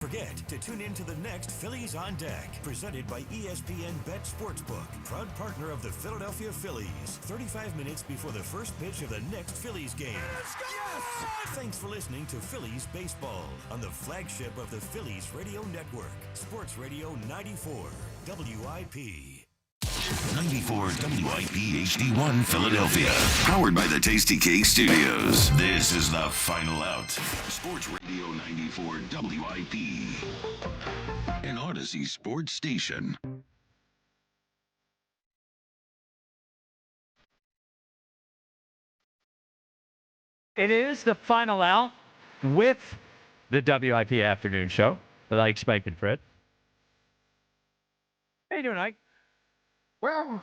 Forget to tune in to the next Phillies on Deck, presented by ESPN Bet Sportsbook, proud partner of the Philadelphia Phillies. 35 minutes before the first pitch of the next Phillies game. Yes! Thanks for listening to Phillies Baseball on the flagship of the Phillies Radio Network, Sports Radio 94 WIP. 94 WIP HD1 Philadelphia. Powered by the Tasty Cake Studios. This is the Final Out. Sports Radio 94 WIP. An Odyssey sports station. It is the Final Out with the WIP Afternoon Show. Like Spike and Fritz. How you doing, Ike? Well,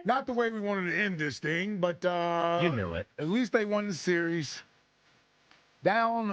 not the way we wanted to end this thing, but You knew it. at least they won the series. Down,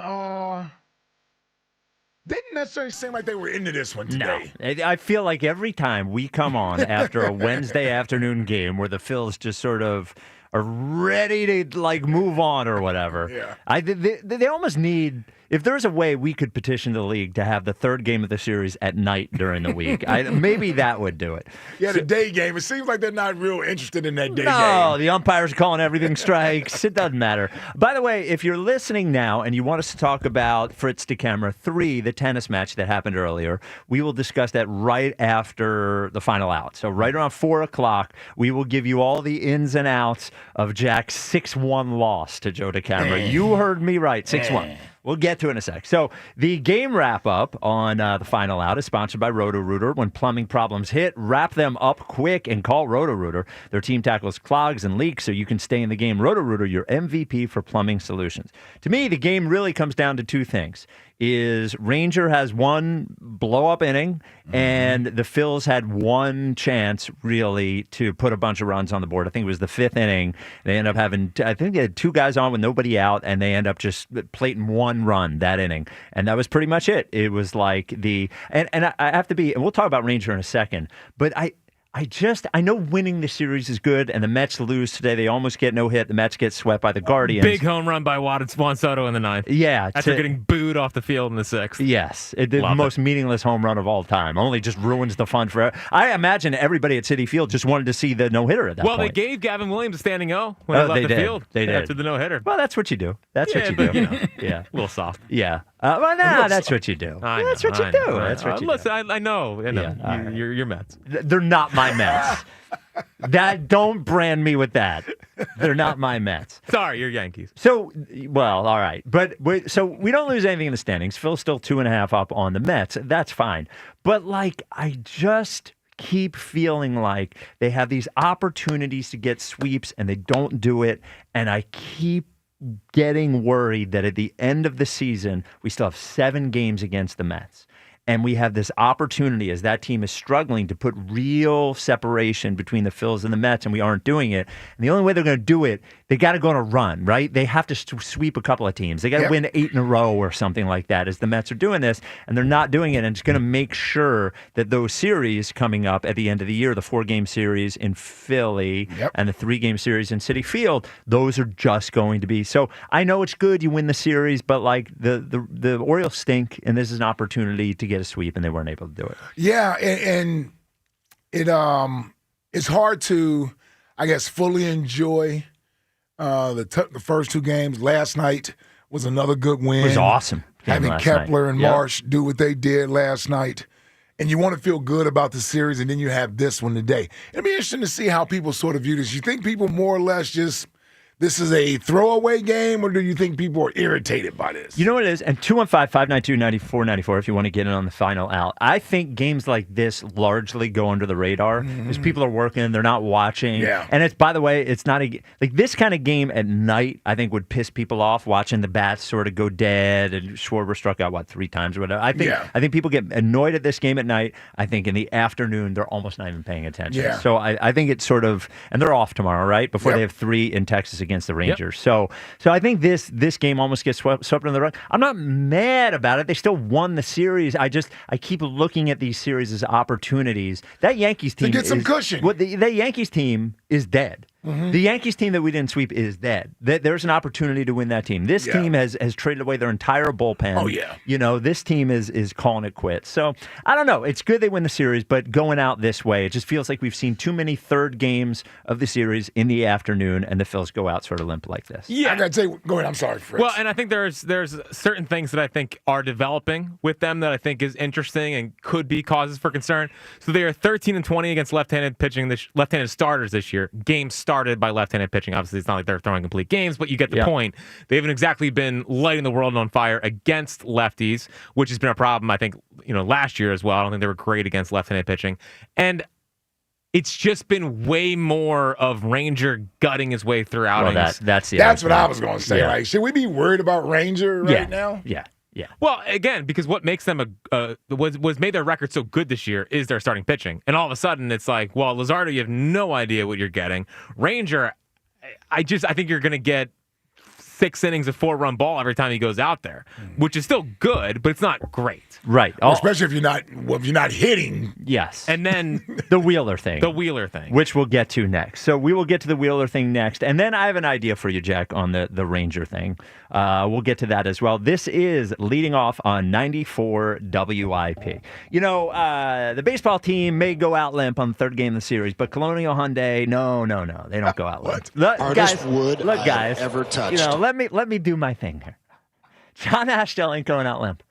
didn't necessarily seem like they were into this one today. No. I feel like every time we come on after a Wednesday afternoon game where the Phils just sort of are ready to like move on or whatever. Yeah. They almost need, if there's a way we could petition the league to have the third game of the series at night during the week, maybe that would do it. Yeah, the day game. It seems like they're not real interested in that day game. No, the umpires are calling everything strikes. It doesn't matter. By the way, if you're listening now and you want us to talk about Fritz DeCamara 3, the tennis match that happened earlier, we will discuss that right after the Final Out. So right around 4 o'clock, we will give you all the ins and outs of Jack's 6-1 loss to Joe DeCamara. You heard me right, 6-1. We'll get to it in a sec. So the game wrap-up on the Final Out is sponsored by Roto-Rooter. When plumbing problems hit, wrap them up quick and call Roto-Rooter. Their team tackles clogs and leaks so you can stay in the game. Roto-Rooter, your MVP for plumbing solutions. To me, the game really comes down to two things. Is Ranger has one blow-up inning, and the Phils had one chance, really, to put a bunch of runs on the board. I think it was the fifth inning. They end up having, I think they had two guys on with nobody out, and they end up just plating one run that inning. And that was pretty much it. It was like and I have to be, and we'll talk about Ranger in a second, but I know winning the series is good, and the Mets lose today. They almost get no hit. The Mets get swept by the Guardians. Big home run by Juan Soto in the ninth. Yeah. After getting booed off the field in the sixth. Yes. The most meaningless home run of all time. Only just ruins the fun for. I imagine everybody at Citi Field just wanted to see the no-hitter at that point. Well, they gave Gavin Williams a standing O when he left the field. They did. After the no-hitter. Well, that's what you do. That's what you do. Yeah. A little soft. Yeah. That's what you do. That's what you do. That's what you do. Listen, I know. Yeah, You're Mets. They're not my Mets. Don't brand me with that. They're not my Mets. Sorry, you're Yankees. So, well, all right. So we don't lose anything in the standings. Phil's still 2.5 up on the Mets. That's fine. But, I just keep feeling like they have these opportunities to get sweeps and they don't do it. And I keep getting worried that at the end of the season, we still have 7 games against the Mets. And we have this opportunity as that team is struggling to put real separation between the Phils and the Mets, and we aren't doing it. And the only way they're going to do it, they got to go on a run, right? They have to sweep a couple of teams. They got to win 8 in a row or something like that as the Mets are doing this, and they're not doing it. And it's going to make sure that those series coming up at the end of the year, the 4-game series in Philly and the 3-game series in Citi Field, those are just going to be. So I know it's good you win the series, but the Orioles stink, and this is an opportunity to get a sweep, and they weren't able to do it. Yeah, and it's hard to, I guess, fully enjoy the first 2 games. Last night was another good win. It was awesome. Having Kepler and Marsh do what they did last night. And you want to feel good about the series, and then you have this one today. It'll be interesting to see how people sort of view this. You think people more or less just this is a throwaway game, or do you think people are irritated by this? You know what it is? And 215-592-9494 if you want to get in on the Final Out. I think games like this largely go under the radar because people are working, they're not watching. Yeah. And it's, by the way, it's not this kind of game at night, I think would piss people off watching the bats sort of go dead and Schwarber struck out, 3 times or whatever. I think people get annoyed at this game at night. I think in the afternoon, they're almost not even paying attention. Yeah. So I think it's sort of, and they're off tomorrow, right? Before they have 3 in Texas against the Rangers. So I think this game almost gets swept under the rug. I'm not mad about it. They still won the series. I keep looking at these series as opportunities. That Yankees team to get some cushion. That Yankees team is dead. The Yankees team that we didn't sweep is dead. There's an opportunity to win that team. This team has traded away their entire bullpen. Oh, yeah. You know, this team is calling it quits. So, I don't know. It's good they win the series, but going out this way, it just feels like we've seen too many third games of the series in the afternoon, and the Phils go out sort of limp like this. Yeah. I got to say, go ahead. I'm sorry, Fritz. Well, and I think there's certain things that I think are developing with them that I think is interesting and could be causes for concern. So they are 13-20 against left-handed pitching, left-handed starters this year. Games started by left-handed pitching. Obviously, it's not like they're throwing complete games, but you get the point. They haven't exactly been lighting the world on fire against lefties, which has been a problem, I think, last year as well. I don't think they were great against left-handed pitching. And it's just been way more of Ranger gutting his way through outings. That's what I was going to say. Yeah. Like, should we be worried about Ranger right now? Yeah. Well, again, because what makes them was made their record so good this year is their starting pitching, and all of a sudden it's like, well, Luzardo, you have no idea what you're getting. Ranger, I think you're going to get 6 innings of 4-run ball every time he goes out there, which is still good, but it's not great. Right. Especially if you're not hitting. Yes. And then the Wheeler thing. Which we'll get to next. So we will get to the Wheeler thing next. And then I have an idea for you, Jack, on the Ranger thing. We'll get to that as well. This is leading off on 94 WIP. The baseball team may go out limp on the third game of the series, but Colonial Hyundai, no. They don't go out limp. Hardest wood guys, I've ever touched. Let me do my thing here. John Ashdale ain't going out limp.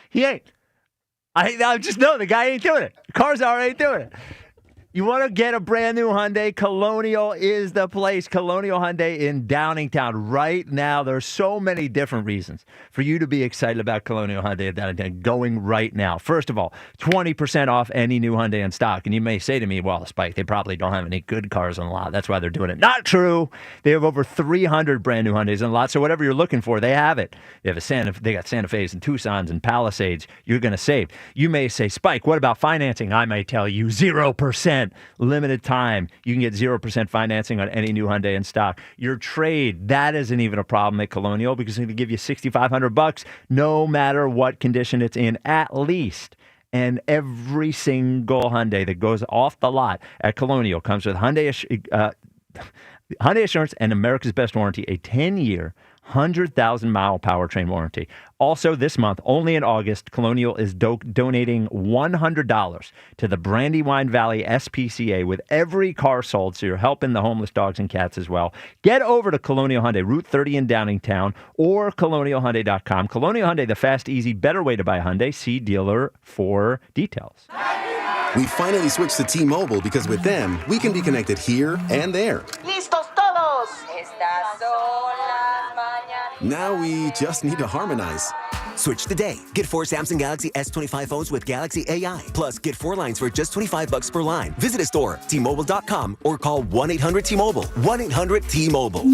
He ain't. I just know the guy ain't doing it. Carzar ain't doing it. You want to get a brand new Hyundai? Colonial is the place. Colonial Hyundai in Downingtown right now. There's so many different reasons for you to be excited about Colonial Hyundai in Downingtown going right now. First of all, 20% off any new Hyundai in stock. And you may say to me, well, Spike, they probably don't have any good cars on the lot. That's why they're doing it. Not true. They have over 300 brand new Hyundais on the lot. So whatever you're looking for, they have it. They got Santa Fe's and Tucsons and Palisades. You're going to save. You may say, Spike, what about financing? I may tell you 0%. Limited time. You can get 0% financing on any new Hyundai in stock. Your trade, that isn't even a problem at Colonial because they're going to give you $6,500 no matter what condition it's in, at least. And every single Hyundai that goes off the lot at Colonial comes with Hyundai Assurance and America's Best Warranty, a 10-year, 100,000-mile powertrain warranty. Also, this month, only in August, Colonial is donating $100 to the Brandywine Valley SPCA with every car sold, so you're helping the homeless dogs and cats as well. Get over to Colonial Hyundai, Route 30 in Downingtown, or colonialhyundai.com. Colonial Hyundai, the fast, easy, better way to buy a Hyundai. See dealer for details. We finally switched to T-Mobile because with them, we can be connected here and there. ¡Listos todos! Estas son las mañanas. Now we just need to harmonize. Switch today. Get 4 Samsung Galaxy S25 phones with Galaxy AI. Plus, get 4 lines for just $25 per line. Visit a store, T-Mobile.com, or call 1-800-T-Mobile. 1-800-T-Mobile.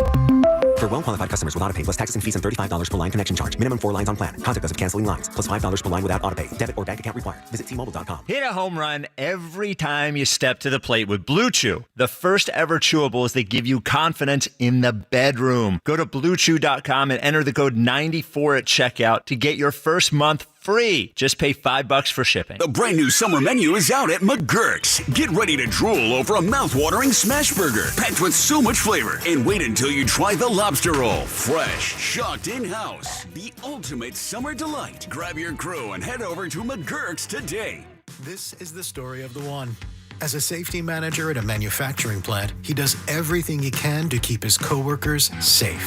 For well-qualified customers with autopay plus taxes and fees and $35 per line connection charge. Minimum 4 lines on plan. Contact us if canceling lines. Plus $5 per line without autopay. Debit or bank account required. Visit T-Mobile.com. Hit a home run every time you step to the plate with Blue Chew, the first ever chewables that give you confidence in the bedroom. Go to BlueChew.com and enter the code 94 at checkout to get your first month free. Just pay $5 for shipping. The brand new summer menu is out at McGurk's. Get ready to drool over a mouth-watering smash burger packed with so much flavor. And wait until you try the lobster roll. Fresh, shocked in-house. The ultimate summer delight. Grab your crew and head over to McGurk's today. This is the story of the one. As a safety manager at a manufacturing plant, he does everything he can to keep his coworkers safe.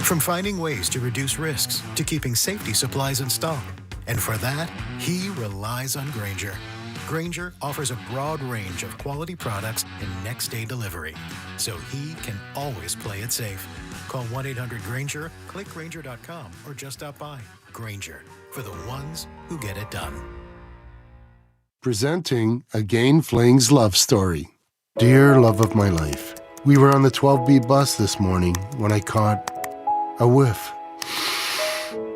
From finding ways to reduce risks to keeping safety supplies in stock. And for that, he relies on Grainger. Grainger offers a broad range of quality products and next-day delivery, so he can always play it safe. Call 1-800-GRAINGER, click Grainger.com, or just stop by. Grainger, for the ones who get it done. Presenting Again Fling's love story. Dear love of my life, we were on the 12B bus this morning when I caught a whiff.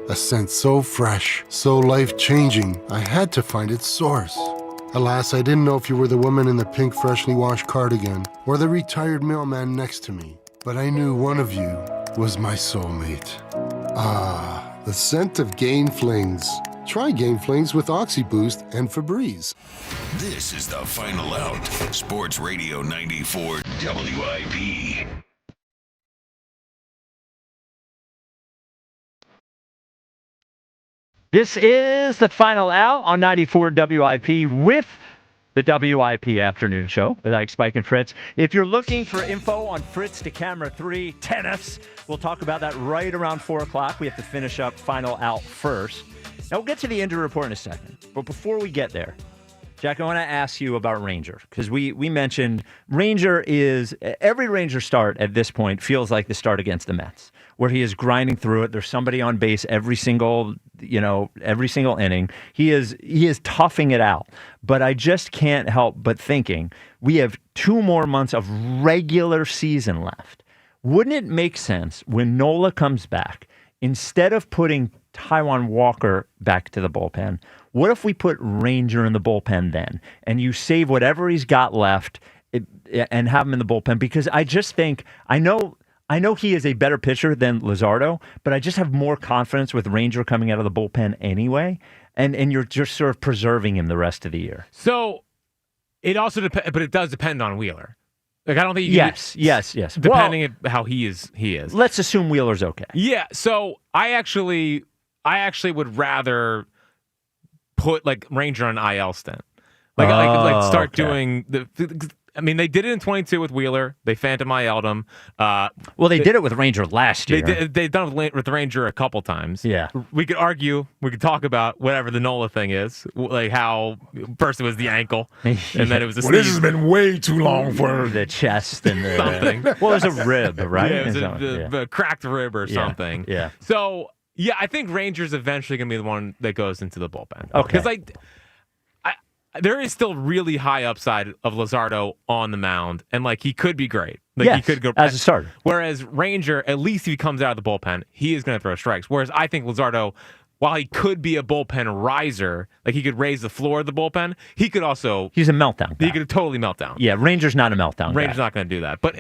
A scent so fresh, so life-changing, I had to find its source. Alas, I didn't know if you were the woman in the pink freshly washed cardigan or the retired mailman next to me, but I knew one of you was my soulmate. Ah, the scent of Gain Flings. Try Game Flings with OxyBoost and Febreze. This is the Final Out. Sports Radio 94 WIP. This is the Final Out on 94 WIP with the WIP Afternoon Show with Ike, Spike, and Fritz. If you're looking for info on Fritz DeCamara 3 tennis, we'll talk about that right around 4 o'clock. We have to finish up Final Out first. Now, we'll get to the injury report in a second. But before we get there, Jack, I want to ask you about Ranger, because we mentioned Ranger is, every Ranger start at this point feels like the start against the Mets, where he is grinding through it. There's somebody on base every single inning. He is toughing it out. But I just can't help but thinking we have 2 more months of regular season left. Wouldn't it make sense when Nola comes back, instead of putting Taijuan Walker back to the bullpen, what if we put Ranger in the bullpen then, and you save whatever he's got left and have him in the bullpen? Because I just think, I know he is a better pitcher than Luzardo, but I just have more confidence with Ranger coming out of the bullpen anyway, and you're just sort of preserving him the rest of the year. So it also depends, but it does depend on Wheeler. Like, I don't think you can yes. Depending on how he is. Let's assume Wheeler's okay. Yeah. So I actually would rather put like Ranger on IL stint. Like start doing the. I mean, they did it in 22 with Wheeler. They phantom IL'd him. They did it with Ranger last year. They've done it with Ranger a couple times. Yeah. We could argue, we could talk about whatever the Nola thing is, like how first it was the ankle, and then it was the This has been way too long for the chest and the something. Well, it was a rib, right? Yeah, it was a cracked rib or something. Yeah. So, yeah, I think Ranger's eventually going to be the one that goes into the bullpen. Okay. Because there is still really high upside of Luzardo on the mound, and like he could be great. Like yes, he could go as a starter. Whereas Ranger, at least if he comes out of the bullpen, he is going to throw strikes. Whereas I think Luzardo, while he could be a bullpen riser, like he could raise the floor of the bullpen, he could also he's a meltdown guy. He could totally melt down. Yeah, Ranger's not a meltdown. Ranger's guy. not going to do that. But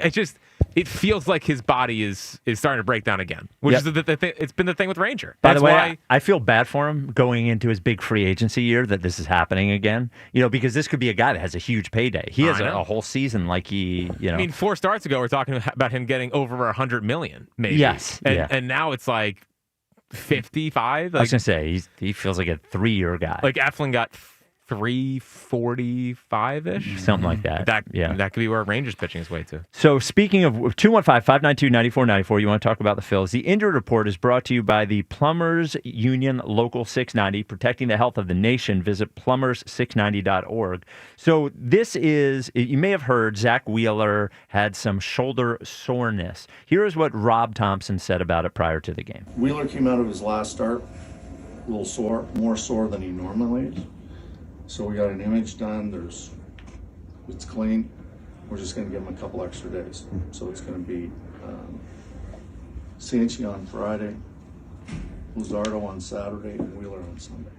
it feels like his body is starting to break down again, which is it's been the thing with Ranger. By the way, I feel bad for him going into his big free agency year that this is happening again. Because this could be a guy that has a huge payday. He has a whole season like he. I mean, 4 starts ago, we're talking about him getting over $100 million, maybe. Yes. And now it's like 55. I was gonna say he feels like a 3-year guy. Like Eflin got 345-ish, something like that. That could be where Rangers pitching is way to. So speaking of 215-592-9494, you want to talk about the Phillies. The injury report is brought to you by the Plumbers Union Local 690, protecting the health of the nation. Visit plumbers690.org. So this is, you may have heard Zach Wheeler had some shoulder soreness. Here is what Rob Thompson said about it prior to the game. Wheeler came out of his last start a little sore, more sore than he normally is. So we got an image done. It's clean. We're just going to give him a couple extra days. So it's going to be Sanchi on Friday, Luzardo on Saturday, and Wheeler on Sunday.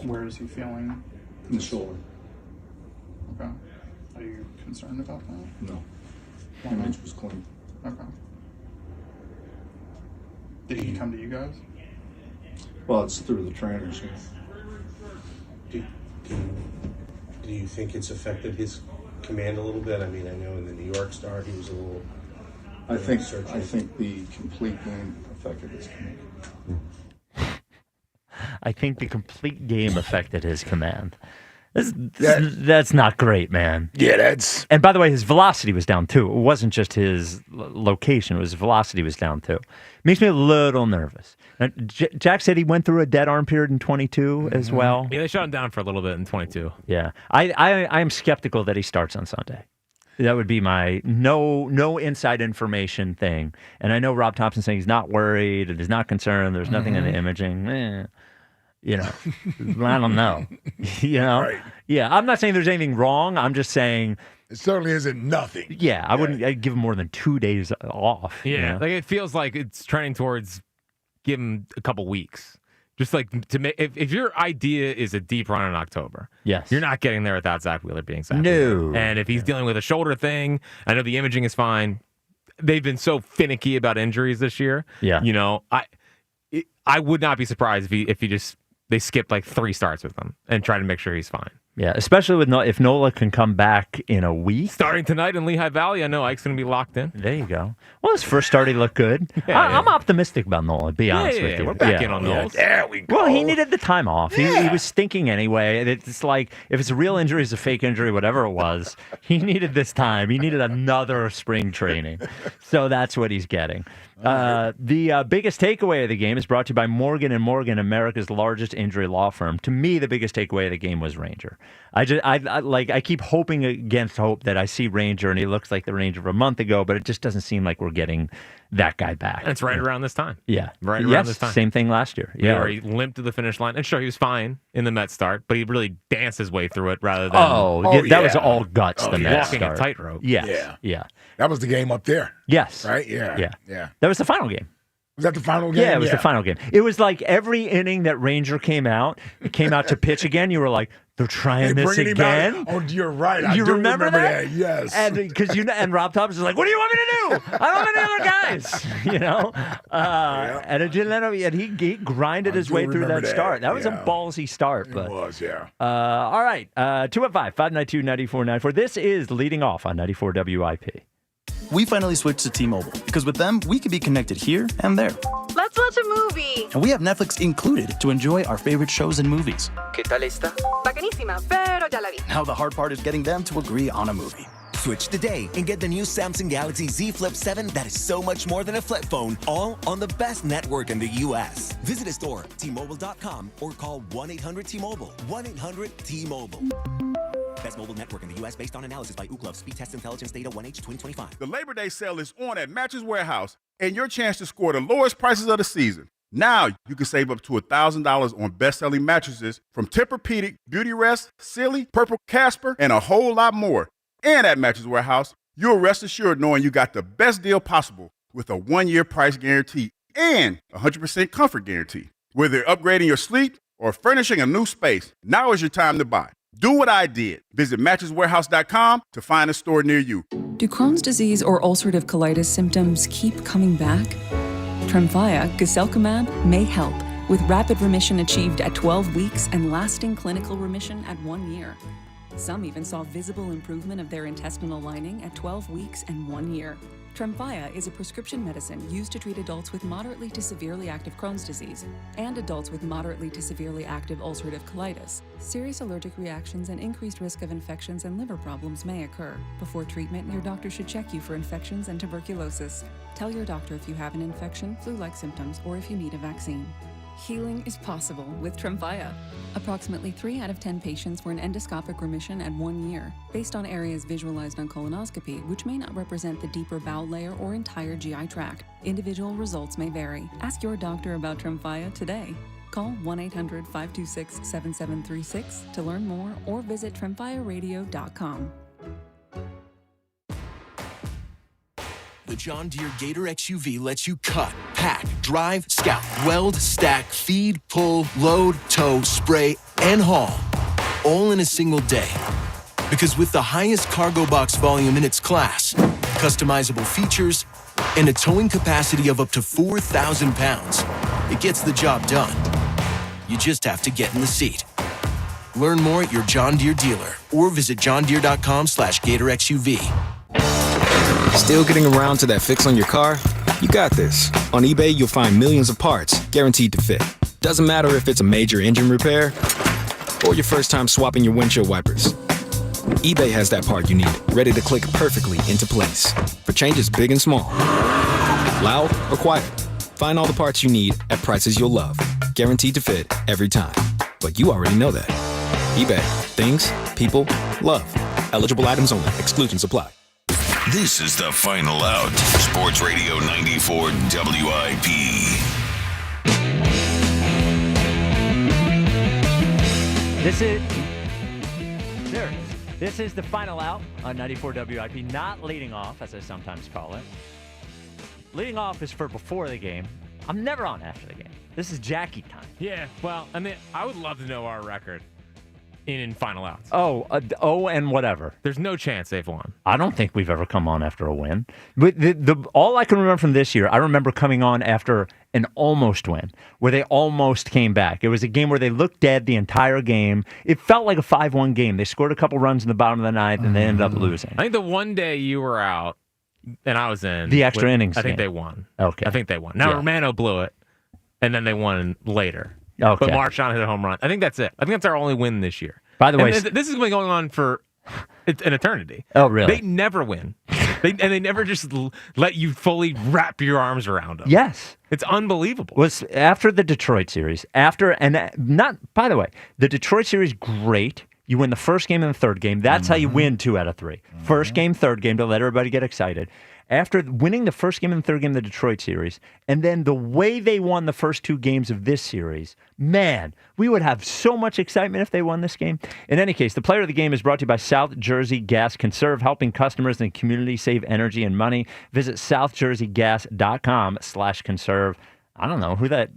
Where is he feeling? In the shoulder. Okay. Are you concerned about that? No. The image was clean. Okay. Did he come to you guys? Well, it's through the trainers. Do you think it's affected his command a little bit? I mean, I know in the New York start he was a little. I think the complete game affected his command. I think the complete game affected his command. That's not great, man. Yeah, that's. And by the way, his velocity was down too. It wasn't just his location; it was his velocity was down too. Makes me a little nervous. Now, Jack said he went through a dead arm period in 22 as well. Yeah, they shut him down for a little bit in 22. Yeah, I am skeptical that he starts on Sunday. That would be my no inside information thing. And I know Rob Thompson saying he's not worried and he's not concerned. There's nothing in the imaging. I don't know. Right. Yeah, I'm not saying there's anything wrong. I'm just saying it certainly isn't nothing. Yeah, I'd give him more than 2 days off. Yeah, like it feels like it's trending towards give him a couple weeks. Just like to make, if your idea is a deep run in October, yes, you're not getting there without Zach Wheeler being Zach No. Wheeler. And if he's dealing with a shoulder thing, I know the imaging is fine. They've been so finicky about injuries this year. Yeah, I would not be surprised if he just they skip like 3 starts with him and try to make sure he's fine. Yeah, especially with if Nola can come back in a week. Starting tonight in Lehigh Valley, I know Ike's going to be locked in. There you go. Well, his first start, he looked good. I'm optimistic about Nola, to be honest with you. We're back in on Nola. There we go. Well, he needed the time off. He was stinking anyway. It's like, if it's a real injury, it's a fake injury, whatever it was, he needed this time. He needed another spring training. So that's what he's getting. The biggest takeaway of the game is brought to you by Morgan & Morgan, America's largest injury law firm. To me, the biggest takeaway of the game was Ranger. I keep hoping against hope that I see Ranger and he looks like the Ranger of a month ago, but it just doesn't seem like we're getting that guy back. And it's right around this time. Yeah. Right around this time. Same thing last year. Yeah, where he limped to the finish line. And sure, he was fine in the Mets start, but he really danced his way through it rather than... that was all guts, the Mets walking start. a tightrope. Yeah. That was the game up there. Yes. Right? Yeah. That was the final game. Was that the final game? Yeah, it was the final game. It was like every inning that Ranger came out to pitch again, you were like, they're trying this again? Oh, you're right. I You do remember that? Yes. And because and Rob Thomas was like, "What do you want me to do? I don't have any other guys." You know. And it didn't let him. And he grinded his way through that start. That was a ballsy start. But, it was, yeah. All right. 215-592-9494. This is Leading Off on 94 WIP. We finally switched to T-Mobile because with them, we can be connected here and there. Let's watch a movie. And we have Netflix included to enjoy our favorite shows and movies. ¿Qué tal esta? Bacanísima, pero ya la vi. Now the hard part is getting them to agree on a movie. Switch today and get the new Samsung Galaxy Z Flip 7 that is so much more than a flip phone, all on the best network in the U.S. Visit a store, T-Mobile.com, or call 1-800-T-Mobile. 1-800-T-Mobile. Best mobile network in the U.S. based on analysis by Ookla Speed Test Intelligence Data 1H 2025. The Labor Day sale is on at Mattress Warehouse, and your chance to score the lowest prices of the season. Now you can save up to $1,000 on best-selling mattresses from Tempur-Pedic, Beauty Rest, Silly, Purple Casper, and a whole lot more. And at Mattress Warehouse, you'll rest assured knowing you got the best deal possible with a 1-year price guarantee and 100% comfort guarantee. Whether you're upgrading your sleep or furnishing a new space, now is your time to buy. Do what I did. Visit mattresswarehouse.com to find a store near you. Do Crohn's disease or ulcerative colitis symptoms keep coming back? Tremfya, guselkumab, may help, with rapid remission achieved at 12 weeks and lasting clinical remission at 1 year. Some even saw visible improvement of their intestinal lining at 12 weeks and 1 year. Tremfya is a prescription medicine used to treat adults with moderately to severely active Crohn's disease and adults with moderately to severely active ulcerative colitis. Serious allergic reactions and increased risk of infections and liver problems may occur. Before treatment, your doctor should check you for infections and tuberculosis. Tell your doctor if you have an infection, flu-like symptoms, or if you need a vaccine. Healing is possible with Tremfya. Approximately 3 out of 10 patients were in endoscopic remission at 1 year, based on areas visualized on colonoscopy, which may not represent the deeper bowel layer or entire GI tract. Individual results may vary. Ask your doctor about Tremfya today. Call 1-800-526-7736 to learn more or visit tremfyaradio.com. The John Deere Gator XUV lets you cut, pack, drive, scout, weld, stack, feed, pull, load, tow, spray, and haul, all in a single day. Because with the highest cargo box volume in its class, customizable features, and a towing capacity of up to 4,000 pounds, it gets the job done. You just have to get in the seat. Learn more at your John Deere dealer or visit johndeere.com/GatorXUV. Still getting around to that fix on your car? You got this. On eBay, you'll find millions of parts guaranteed to fit. Doesn't matter if it's a major engine repair or your first time swapping your windshield wipers. eBay has that part you need, ready to click perfectly into place for changes big and small. Loud or quiet, find all the parts you need at prices you'll love. Guaranteed to fit every time. But you already know that. eBay. Things, people, love. Eligible items only. Exclusions apply. This is the Final Out. Sports Radio 94 WIP. This is the Final Out on 94 WIP, not leading off, as I sometimes call it. Leading off is for before the game. I'm never on after the game. This is Jackie time. Yeah, well, I mean, I would love to know our record in Final Outs. And whatever. There's no chance they've won. I don't think we've ever come on after a win. But all I can remember from this year, I remember coming on after an almost win, where they almost came back. It was a game where they looked dead the entire game. It felt like a 5-1 game. They scored a couple runs in the bottom of the ninth, and they ended up losing. I think the one day you were out and I was in. The extra innings I think game. they won. Okay. I think they won. Now, Yeah. Romano blew it, and then they won later. Okay. But Marchand hit a home run. I think that's it. I think that's our only win this year. By the way, this has been going on for an eternity. Oh, really? They never win. They never just let you fully wrap your arms around them. Yes. It's unbelievable. Was after the Detroit series, by the way, the Detroit series, great. You win the first game and the third game. That's how you win 2 out of 3. First game, third game, to let everybody get excited. After winning the first game and the third game of the Detroit series, and then the way they won the first 2 games of this series, man, we would have so much excitement if they won this game. In any case, the player of the game is brought to you by South Jersey Gas Conserve, helping customers in the community save energy and money. Visit southjerseygas.com/conserve. I don't know who the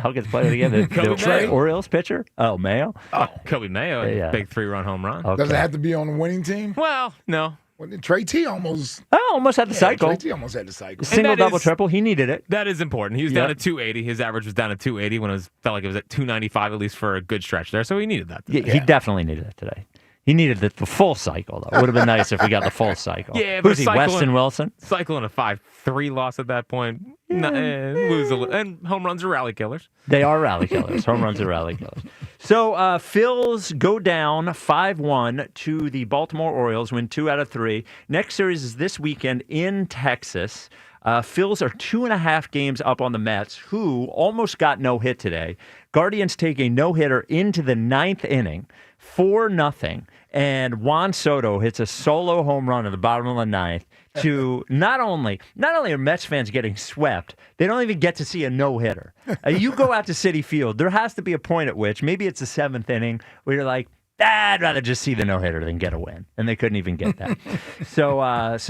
hell gets player of the game. The Orioles pitcher? Oh, Mayo? Oh, Kobe Mayo, Yeah. big 3-run home run. Okay. Does it have to be on the winning team? Well, no. Well, Trey T almost had the cycle. Trey T almost had the cycle. Single, double, triple. He needed it. That is important. He was down to 280. His average was down to 280 when felt like it was at 295 at least for a good stretch there. So he needed that today. Yeah, he definitely needed it today. He needed the full cycle, though. It would have been nice if we got the full cycle. Yeah, but Who's he, Weston Wilson? Cycling a 5-3 loss at that point. And home runs are rally killers. They are rally killers. Home runs are rally killers. So Phils go down 5-1 to the Baltimore Orioles, win 2 out of 3. Next series is this weekend in Texas. Phils are 2.5 games up on the Mets, who almost got no hit today. Guardians take a no-hitter into the 9th inning, 4-0, and Juan Soto hits a solo home run at the bottom of the 9th to not only are Mets fans getting swept, they don't even get to see a no-hitter. You go out to Citi Field, there has to be a point at which, maybe it's the 7th inning, where you're like, I'd rather just see the no-hitter than get a win. And they couldn't even get that. So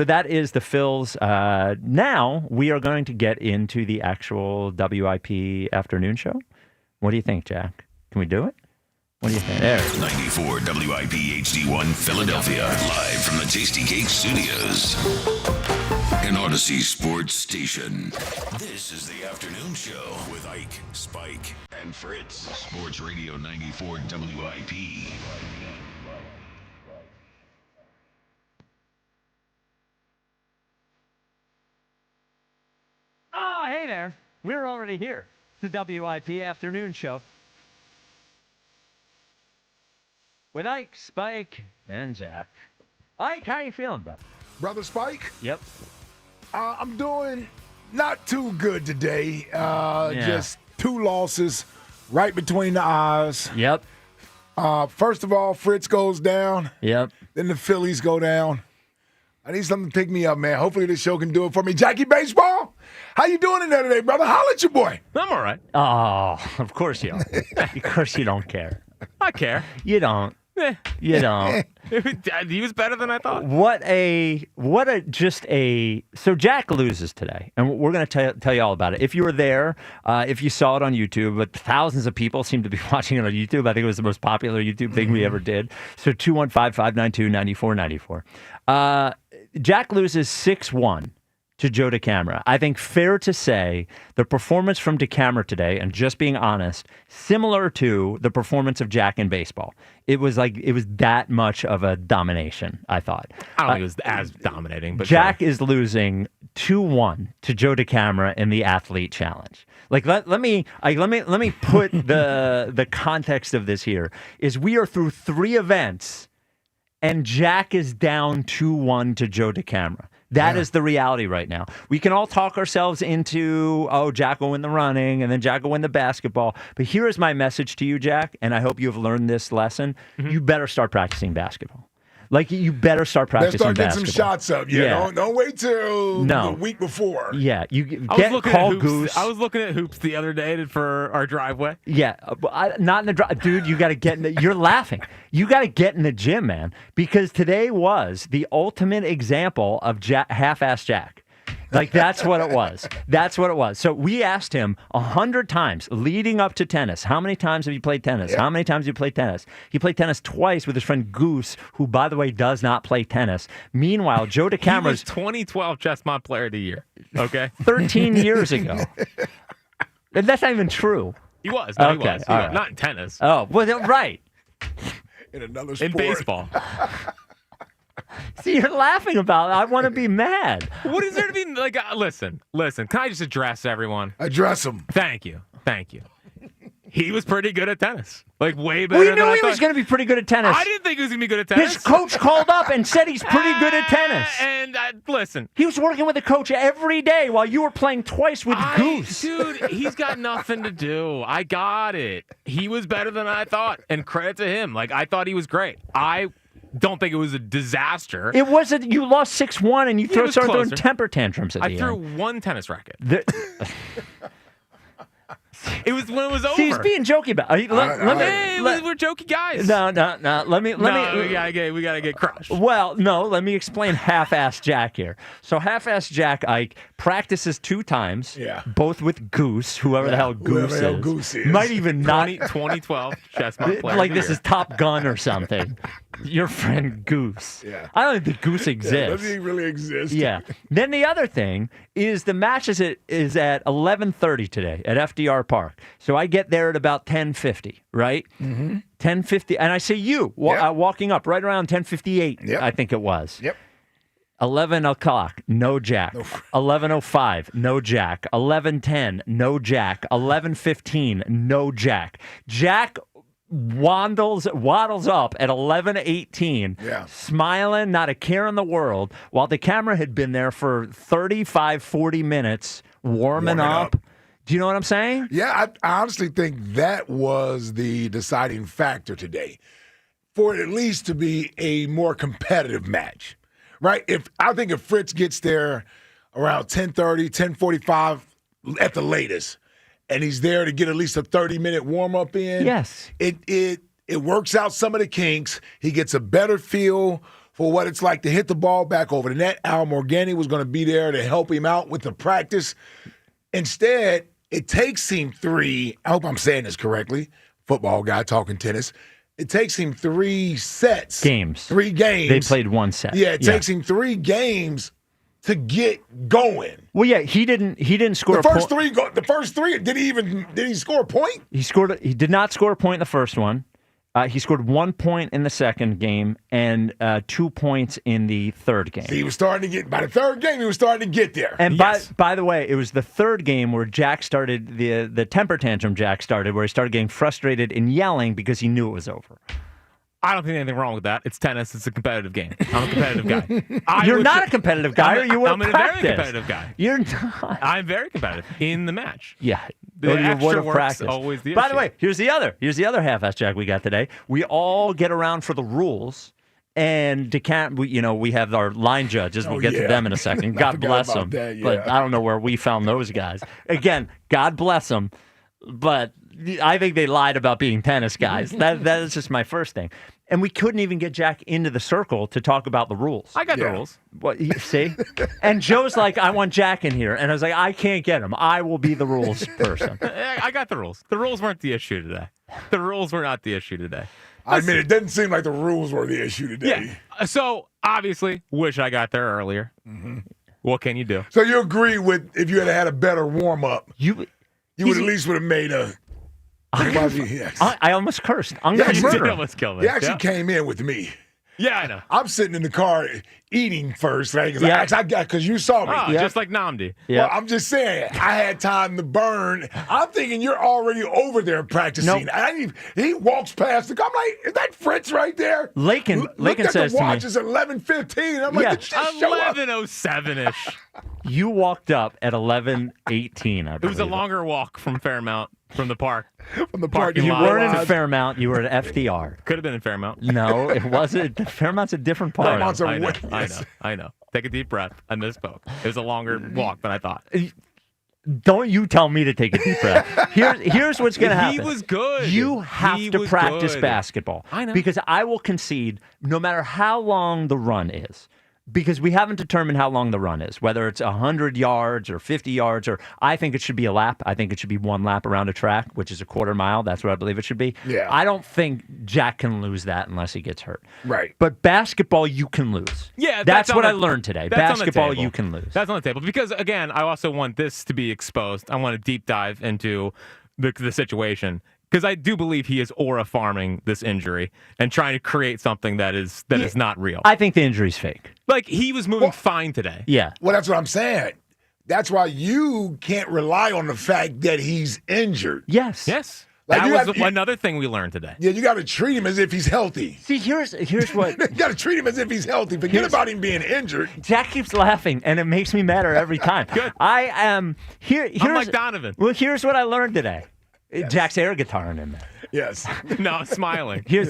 that is the Phils. Now we are going to get into the actual WIP Afternoon Show. What do you think, Jack? Can we do it? What do you think? There. 94 WIP HD1 Philadelphia. Live from the Tasty Cake Studios. An Odyssey Sports Station. This is the Afternoon Show with Ike, Spike, and Fritz. Sports Radio 94 WIP. Oh, hey there. We're already here. The WIP Afternoon Show. With Ike, Spike, and Jack. Ike, how you feeling, bro? Brother Spike? Yep. I'm doing not too good today. Just 2 losses right between the eyes. Yep. First of all, Fritz goes down. Yep. Then the Phillies go down. I need something to pick me up, man. Hopefully this show can do it for me. Jackie Baseball, how you doing in there today, brother? Holla at your boy. I'm all right. Oh, of course you don't. Of course you don't care. I care. You don't. You don't. He was better than I thought. So Jack loses today, and we're going to tell you all about it. If you were there, if you saw it on YouTube, but thousands of people seem to be watching it on YouTube. I think it was the most popular YouTube thing we ever did. So 215-592-9494. Jack loses 6-1 to Joe DeCamara. I think fair to say the performance from DeCamara today, and just being honest, similar to the performance of Jack in baseball. It was that much of a domination, I thought. I don't think it was as dominating, but Jack sure. is losing 2-1 to Joe DeCamara in the Athlete Challenge. Like let me put the context of this here is we are through 3 events and Jack is down 2-1 to Joe DeCamara. That is the reality right now. We can all talk ourselves into, Jack will win the running, and then Jack will win the basketball. But here is my message to you, Jack, and I hope you have learned this lesson. Mm-hmm. You better start practicing basketball. Like, you better start practicing basketball. Let's start getting some shots up. Yeah. Don't wait till the week before. Yeah. Goose. I was looking at hoops the other day for our driveway. Yeah. Not in the drive. Dude, you got to get in the... You're laughing. You got to get in the gym, man. Because today was the ultimate example of half-ass Jack. Like, that's what it was. That's what it was. So we asked him 100 times leading up to tennis. How many times have you played tennis? How many times have you played tennis? He played tennis twice with his friend Goose, who, by the way, does not play tennis. Meanwhile, Joe DeCamara's... He was 2012 Chessmont Player of the Year, okay? 13 years ago. That's not even true. He was. No, Okay, he was. all right. Not in tennis. Oh, well, right. In another sport. In baseball. See, you're laughing about it. I want to be mad. What is there to be like? Listen. Can I just address everyone? Address him. Thank you. He was pretty good at tennis. Like way better. We than knew I he thought. was going to be pretty good at tennis. I didn't think he was going to be good at tennis. His coach called up and said he's pretty good at tennis. And listen, he was working with the coach every day while you were playing twice with Goose. Dude, he's got nothing to do. I got it. He was better than I thought, and credit to him. Like I thought he was great. I don't think it was a disaster. It wasn't. You lost 6-1, and you It was started throwing closer. temper tantrums at the I end. threw one tennis racket. It was when it was over. See, he's being jokey about it. We're jokey guys. No. Let me. We gotta get crushed. Well, no. Let me explain half-ass Jack here. So half-ass Jack Ike practices 2 times. Yeah. Both with Goose, whoever the hell Goose is. Might even not. 2012 chestnut player. Like this is Top Gun or something. Your friend Goose. Yeah. I don't think Goose exists. Does he really exist? Yeah. Then the other thing is the match is at 11:30 today at FDR Park. So I get there at about 10:50, right? Mm-hmm. 10:50, and I see you walking up right around 10:58. I think it was. Yep. 11 o'clock, no Jack. 11:05, no Jack. 11:10, no Jack. 11:15, no Jack. Jack waddles up at 11:18, smiling, not a care in the world, while DeCamara had been there for 35, 40 minutes warming up. Do you know what I'm saying? Yeah, I honestly think that was the deciding factor today for it at least to be a more competitive match, right? I think if Fritz gets there around 10:30, 10:45 at the latest, and he's there to get at least a 30-minute warm-up in. Yes. It works out some of the kinks. He gets a better feel for what it's like to hit the ball back over the net. Al Morgani was going to be there to help him out with the practice. Instead, it takes him 3, I hope I'm saying this correctly, football guy talking tennis. It takes him 3 sets. 3 games. They played 1 set. Yeah, it takes him 3 games to get going. Well, yeah, he didn't score the first 3. The first 3, did he score a point? He did not score a point in the first one. He scored 1 point in the second game and 2 points in the third game. See, he was starting to get by the third game. He was starting to get there. And by the way, it was the third game where Jack started the temper tantrum. Jack started where he started getting frustrated and yelling because he knew it was over. I don't think anything wrong with that. It's tennis. It's a competitive game. I'm a competitive guy. You're not a competitive guy, or you would I'm a very competitive guy. You're not. I'm very competitive in the match. Yeah. The you extra would have work's practiced. always the By issue. the way, here's the other half-ass Jack we got today. We all get around for the rules, and we have our line judges. We'll get to them in a second. God bless them. But I don't know where we found those guys. Again, God bless them. But I think they lied about being tennis guys. That is just my first thing. And we couldn't even get Jack into the circle to talk about the rules. I got the rules. What, see? And Joe's like, I want Jack in here. And I was like, I can't get him. I will be the rules person. I got the rules. The rules weren't the issue today. The rules were not the issue today. I mean, it doesn't seem like the rules were the issue today. Yeah. So, obviously, wish I got there earlier. Mm-hmm. What can you do? So you agree with if you had a better warm-up, you would at least would have made a... I almost cursed. I'm going to murder him. Almost kill me. He actually came in with me. Yeah, I know. I'm sitting in the car eating first, right? Because you saw me. Just like Namdi. Yeah. Well, I'm just saying, I had time to burn. I'm thinking you're already over there practicing. Nope. He walks past the car. I'm like, is that Fritz right there? Lakin says the to me, watch. It's 11:15. I'm like, did you just show up? 11:07-ish. You walked up at 11:18, I believe. It was a longer walk from Fairmount, from the park. From the parking You lot. weren't in Fairmount. You were at FDR. Could have been in Fairmount. No, it wasn't. Fairmount's a different part. I know. Take a deep breath. I misspoke. It was a longer walk than I thought. Don't you tell me to take a deep breath. Here's what's going to happen. He was good. You have to practice basketball. I know. Because I will concede, no matter how long the run is, because we haven't determined how long the run is, whether it's 100 yards or 50 yards, or I think it should be a lap. I think it should be one lap around a track, which is a quarter mile. That's what I believe it should be. Yeah. I don't think Jack can lose that unless he gets hurt. Right. But basketball, you can lose. Yeah, that's what I learned today. That's on the Basketball, table. you can lose. That's on the table because, again, I also want this to be exposed. I want to deep dive into the situation. Because I do believe he is aura farming this injury and trying to create something that is not real. I think the injury's fake. Like, he was moving fine today. Yeah. Well, that's what I'm saying. That's why you can't rely on the fact that he's injured. Yes. Yes. Like that was another thing we learned today. Yeah, you got to treat him as if he's healthy. See, here's what... you got to treat him as if he's healthy. Forget about him being injured. Jack keeps laughing, and it makes me madder every time. Good. I am... Here's like Donovan. Well, here's what I learned today. Yes. Jack's air guitar in there. Yes. No, I'm smiling. Here's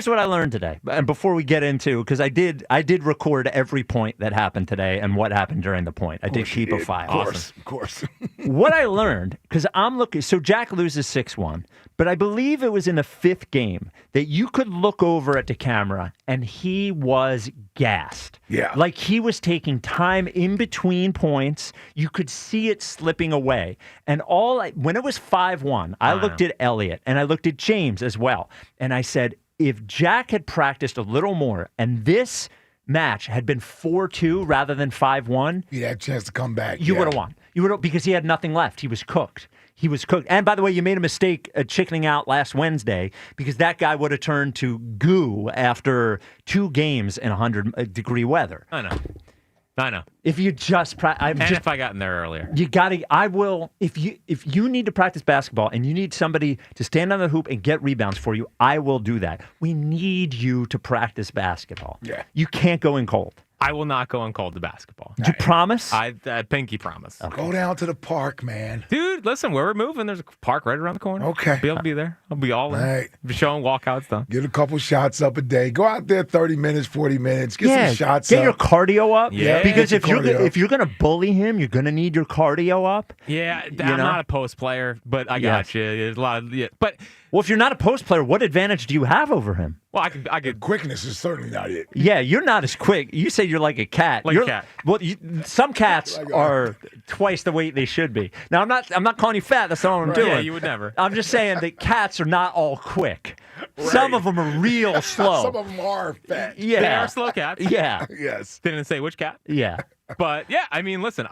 what I learned today. And before we get into, because I did record every point that happened today and what happened during the point. I did keep a file. Of course. What I learned, because I'm looking, so Jack loses 6-1, but I believe it was in the 5th game that you could look over at DeCamara and he was gassed. Yeah. Like he was taking time in between points. You could see it slipping away. And when it was 5-1, I looked at Elliott and I looked at James as well. And I said, if Jack had practiced a little more and this match had been 4-2 rather than 5-1, you had a chance to come back. You would have won. You would have, because he had nothing left. He was cooked. He was cooked. And by the way, you made a mistake chickening out last Wednesday because that guy would have turned to goo after 2 games in 100-degree weather. I know. If you just if I got in there earlier. You got to. I will. If you need to practice basketball and you need somebody to stand on the hoop and get rebounds for you, I will do that. We need you to practice basketball. Yeah. You can't go in cold. I will not go in cold to basketball. Do you promise? I pinky promise. Okay. Go down to the park, man. Dude, listen, where we're moving, there's a park right around the corner. Okay. I'll be able to be there. I'll be all in. Right. Be showing walkouts done. Get a couple shots up a day. Go out there 30 minutes, 40 minutes. Get some shots get up. your cardio up. Yeah. Because if you're cardio up. going to bully him, you're going to need your cardio up. Yeah, I'm not a post player, but I got you. There's a lot of but well, if you're not a post player, what advantage do you have over him? Well, I could quickness is certainly not it. Yeah, you're not as quick. You say you're like a cat. Like a cat. Well, some cats are twice the weight they should be. Now, I'm not calling you fat. That's not what I'm doing. Yeah, you would never. I'm just saying that cats are not all quick. Right. Some of them are real slow. Some of them are fat. Yeah. They are slow cats. Yeah. Yes. Didn't say which cat. Yeah. But yeah, I mean, listen.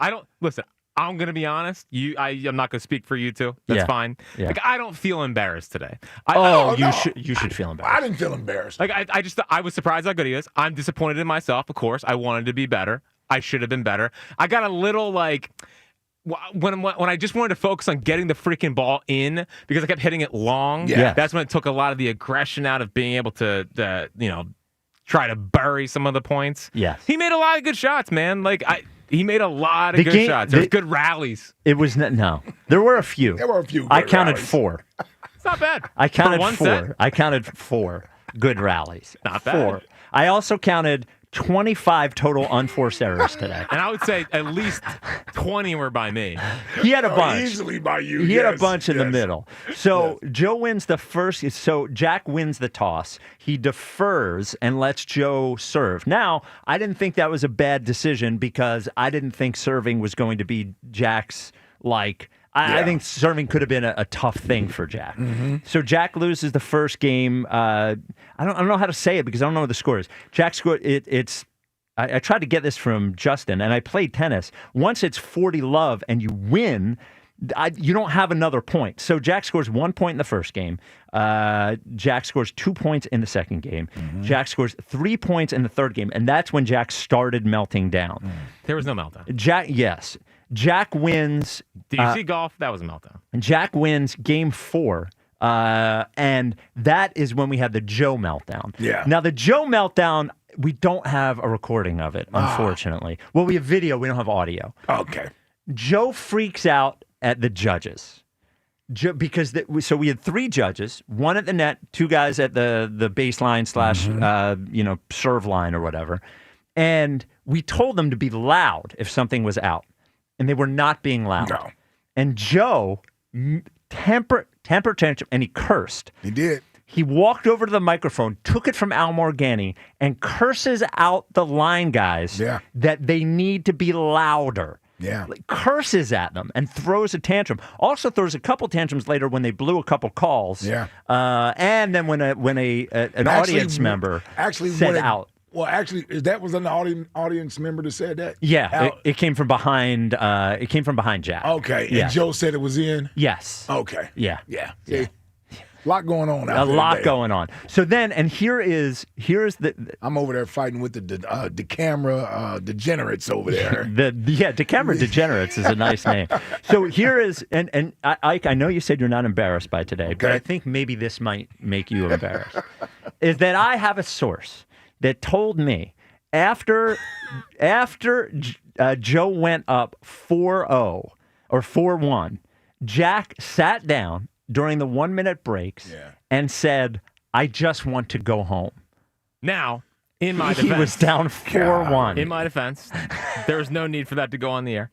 I'm going to be honest. I'm not going to speak for you two. That's fine. Yeah. Like, I don't feel embarrassed today. You should feel embarrassed. I didn't feel embarrassed. Like, I was surprised how good he is. I'm disappointed in myself, of course. I wanted to be better. I should have been better. I got a little, like, when I just wanted to focus on getting the freaking ball in because I kept hitting it long. Yeah. That's when it took a lot of the aggression out of being able to try to bury some of the points. Yes. He made a lot of good shots, man. He made a lot of good shots. There was good rallies. It was no. There were a few. There were a few. I counted rallies. 4. It's not bad. I counted For one 4. set? I counted 4 good rallies. Not bad. 4. I also counted 25 total unforced errors today. And I would say at least 20 were by me. He had a bunch. Easily by you. He had a bunch in the middle. So Joe wins the first. So Jack wins the toss. He defers and lets Joe serve. Now, I didn't think that was a bad decision because I didn't think serving was going to be Jack's I think serving could have been a tough thing for Jack. Mm-hmm. So Jack loses the first game. I don't know how to say it because I don't know what the score is. Jack scored it's. I tried to get this from Justin, and I played tennis. Once it's 40-love and you win, you don't have another point. So Jack scores 1 point in the first game. Jack scores 2 points in the second game. Mm-hmm. Jack scores 3 points in the third game, and that's when Jack started melting down. There was no meltdown. Jack wins. Did you see golf? That was a meltdown. Jack wins game 4. And that is when we had the Joe meltdown. Yeah. Now, the Joe meltdown, we don't have a recording of it, unfortunately. Well, we have video. We don't have audio. Okay. Joe freaks out at the judges. Because so we had 3 judges, 1 at the net, 2 guys at the baseline / serve line or whatever. And we told them to be loud if something was out. And they were not being loud. No. And Joe temper tantrum, and he cursed. He did. He walked over to the microphone, took it from Al Morgani, and curses out the line guys that they need to be louder. Yeah. Like, curses at them and throws a tantrum. Also throws a couple tantrums later when they blew a couple calls. Yeah. And then when an audience member said out. Well, actually, that was an audience member that said that? Yeah, it came from behind. It came from behind Jack. Okay, and Joe said it was in? Yes. Okay. Yeah. Yeah. See, a lot going on out there. A lot today. going on. So then, and here's the. I'm over there fighting with the DeCamara degenerates over there. DeCamara degenerates is a nice name. So here is, and I know you said you're not embarrassed by today, but I think maybe this might make you embarrassed. Is that I have a source that told me after Joe went up 4-0 or 4-1, Jack sat down during the 1-minute breaks and said, "I just want to go home." Now, in my defense, he was down 4-1. In my defense, there was no need for that to go on the air.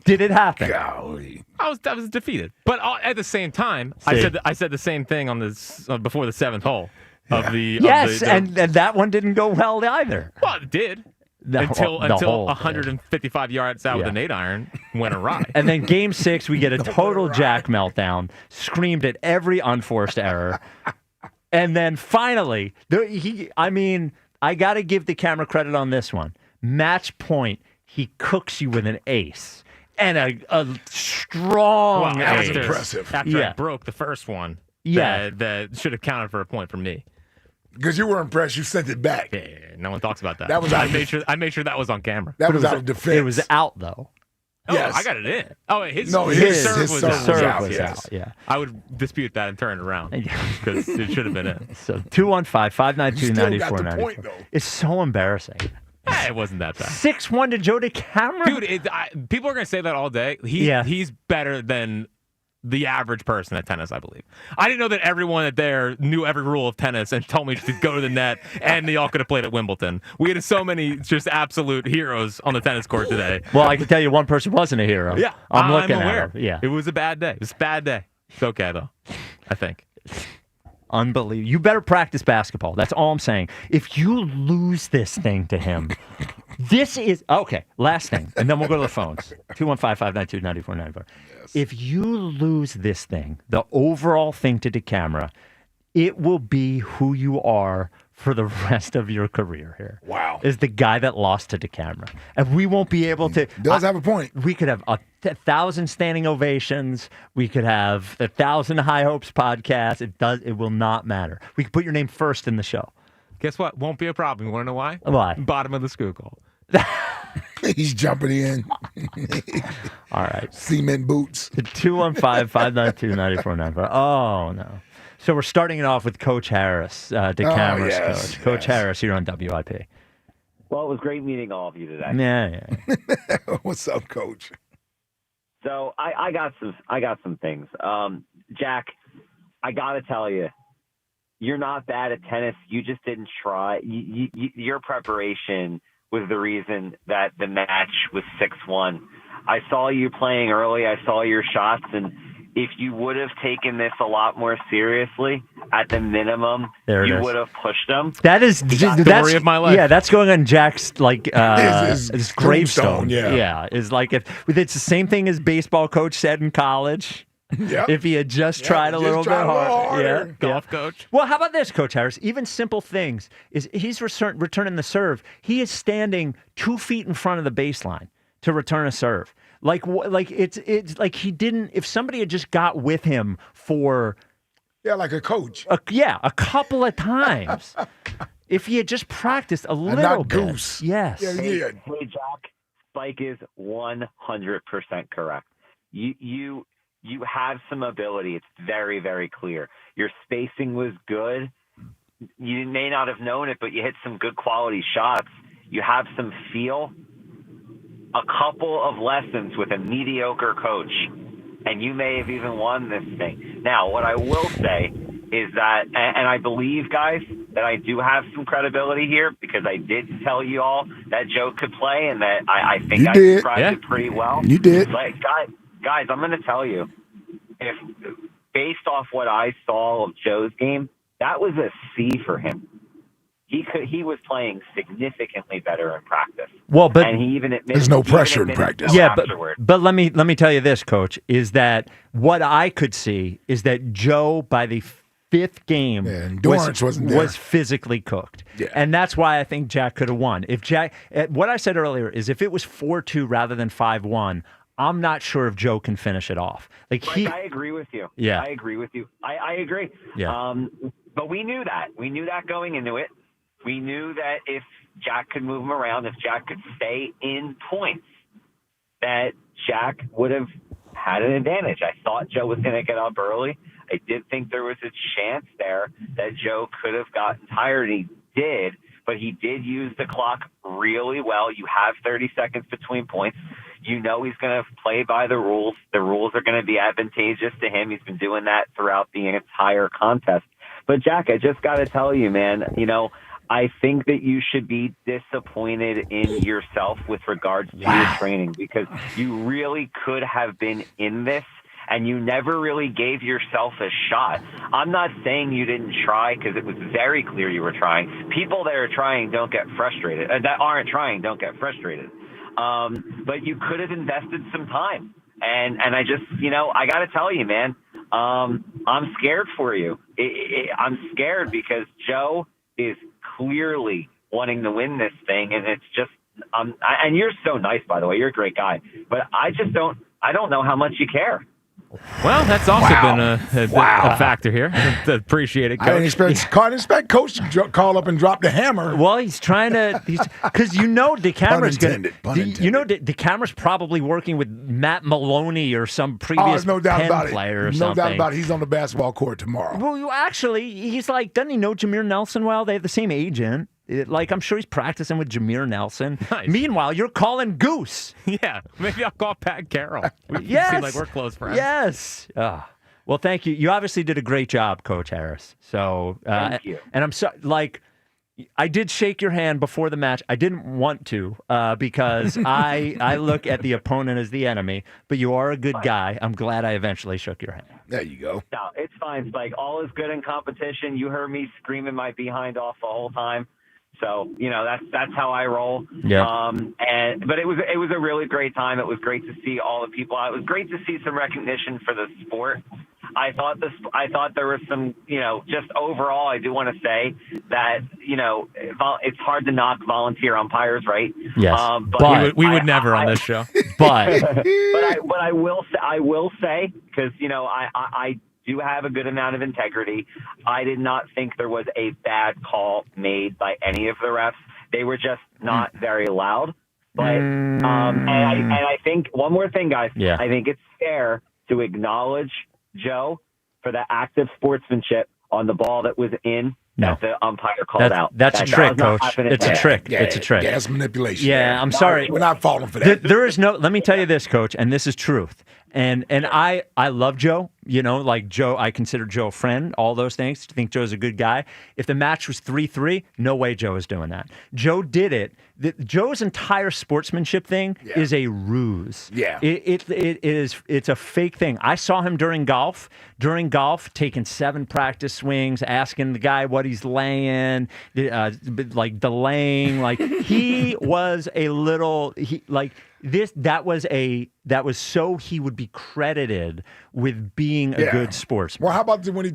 Did it happen? Golly. I was defeated, but at the same time, I said the same thing on this before the 7th hole. And that one didn't go well either. Well, it did. Until 155 yards out with an 8-iron went awry. And then game 6, we get a total Jack meltdown, screamed at every unforced error. And then finally, I got to give DeCamara credit on this one. Match point, he cooks you with an ace. And a strong ace. That was impressive. After I broke the first one, that should have counted for a point for me. Because you were impressed, you sent it back. Yeah, no one talks about that. That was I made sure that was on camera. That was out of defense. It was out though. Oh, yes. I got it in. Oh, his serve was out. Yeah. I would dispute that and turn it around because it should have been in. So 215-592-9494. though. It's so embarrassing. It wasn't that bad. 6-1 to Joe DeCamara? Dude, people are going to say that all day. He's better than the average person at tennis, I believe. I didn't know that everyone there knew every rule of tennis and told me to go to the net, and they all could have played at Wimbledon. We had so many just absolute heroes on the tennis court today. Well, I can tell you one person wasn't a hero. Yeah, I'm looking aware. at him. Yeah. It was a bad day. It was a bad day. It's okay, though, I think. Unbelievable. You better practice basketball. That's all I'm saying. If you lose this thing to him, this is... Okay, last thing, and then we'll go to the phones. 215-592-9494. If you lose this thing, the overall thing to DeCamara, it will be who you are for the rest of your career here. Wow. Is the guy that lost to DeCamara. And we won't be able to... Does have a point. We could have 1,000 standing ovations. We could have 1,000 High Hopes podcasts. It will not matter. We could put your name first in the show. Guess what? Won't be a problem. You want to know why? Why? Bottom of the Schuylkill. He's jumping in. All right. Cement boots. 215-592-9494. Oh, no. So we're starting it off with Coach Harris, DeCamara's coach. Coach Harris, you're on WIP. Well, it was great meeting all of you today. Yeah. What's up, Coach? So I got some things. Jack, I got to tell you, you're not bad at tennis. You just didn't try. Your preparation was the reason that the match was 6-1. I saw you playing early. I saw your shots, and if you would have taken this a lot more seriously, at the minimum, you would have pushed them. That is the story of my life. Yeah, that's going on Jack's his gravestone. Yeah, is like if it's the same thing as baseball coach said in college. Yep. If he had just tried a little bit harder. Yeah. Golf coach. Well, how about this, Coach Harris? Even simple things is he's returning the serve. He is standing 2 feet in front of the baseline to return a serve. Like it's like he didn't. If somebody had just got with him for like a coach. A couple of times. If he had just practiced a little not bit. goose. Yes. Yeah. Hey, Jack, Spike is 100% correct. You have some ability. It's very, very clear. Your spacing was good. You may not have known it, but you hit some good quality shots. You have some feel. A couple of lessons with a mediocre coach, and you may have even won this thing. Now, what I will say is that, and I believe, guys, that I do have some credibility here because I did tell you all that Joe could play and that I think I described it pretty well. You did. But guys, I'm going to tell you, if based off what I saw of Joe's game, that was a C for him. He was playing significantly better in practice. Well, but and he even admitted, there's no pressure in practice. Yeah, afterward. but let me tell you this, Coach, is that what I could see is that Joe by the fifth game was physically cooked. Yeah. And that's why I think Jack could have won. If Jack, what I said earlier is if it was 4-2 rather than 5-1, I'm not sure if Joe can finish it off. I agree with you. Yeah. I agree with you. I agree. Yeah. But we knew that. We knew that going into it. We knew that if Jack could move him around, if Jack could stay in points, that Jack would have had an advantage. I thought Joe was going to get up early. I did think there was a chance there that Joe could have gotten tired. He did, but he did use the clock really well. You have 30 seconds between points. You know he's going to play by the rules. The rules are going to be advantageous to him. He's been doing that throughout the entire contest. But, Jack, I just got to tell you, man, I think that you should be disappointed in yourself with regards to your training because you really could have been in this and you never really gave yourself a shot. I'm not saying you didn't try because it was very clear you were trying. People that are trying don't get frustrated. That aren't trying don't get frustrated. But you could have invested some time. And I just, I got to tell you, man, I'm scared for you. I'm scared because Joe is clearly wanting to win this thing, and it's just and you're so nice, by the way. You're a great guy, but I don't know how much you care. Well, that's also been a factor here. Appreciate it, Coach. I didn't expect Coach to call up and drop the hammer. Well, he's trying to, because DeCamara's going to, DeCamara's probably working with Matt Maloney or some previous no doubt Penn about player or it. something. No doubt about it. He's on the basketball court tomorrow. Well, actually, he's like, doesn't he know Jameer Nelson well? They have the same agent. I'm sure he's practicing with Jameer Nelson. Nice. Meanwhile, you're calling Goose. Yeah, maybe I'll call Pat Carroll. Yes. Seem like we're close friends. Yes. Well, thank you. You obviously did a great job, Coach Harris. So, thank you. And I'm so I did shake your hand before the match. I didn't want to because I look at the opponent as the enemy, but you are a good guy. I'm glad I eventually shook your hand. There you go. No, it's fine. Spike. All is good in competition. You heard me screaming my behind off the whole time. So, that's how I roll. Yeah. But it was a really great time. It was great to see all the people. It was great to see some recognition for the sport. I thought there was some, just overall, I do want to say that, it's hard to knock volunteer umpires, right? Yes. But we would never on this show. But but I will say because, I do have a good amount of integrity. I did not think there was a bad call made by any of the refs. They were just not very loud. But and I think one more thing, guys. Yeah. I think it's fair to acknowledge Joe for the active sportsmanship on the ball that was in that the umpire called out. That's a trick, Coach. It's a trick. Yeah, it's a trick. Yeah, it's manipulation. Yeah, I'm sorry. We're not falling for that. There is no. Let me tell you this, Coach, and this is truth. And I love Joe. Joe, I consider Joe a friend. All those things. I think Joe's a good guy. If the match was 3-3, no way Joe is doing that. Joe did it. Joe's entire sportsmanship thing is a ruse. Yeah, it's a fake thing. I saw him during golf. Taking 7 practice swings, asking the guy what he's laying, delaying. He was a little. That was so he would be credited with being a good sportsman. Well, how about when he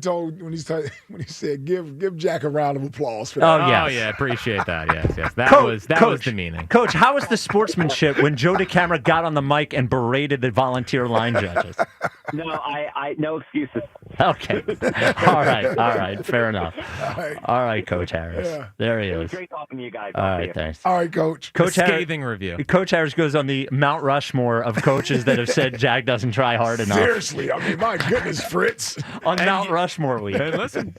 said give Jack a round of applause for that? Oh yeah, appreciate that. Yes. That was the meaning. Coach, how was the sportsmanship when Joe DeCamara got on the mic and berated the volunteer line judges? No, I no excuses. Okay. All right. Fair enough. All right, Coach Harris. Yeah. There he It was is. great talking to you guys. All right, thanks. All right, Coach. Coach Harris, scathing review. Coach Harris goes on the Mount Rushmore of coaches that have said Jack doesn't try hard enough. Seriously, I mean, my goodness, Fritz. On Mount Rushmore week. And listen,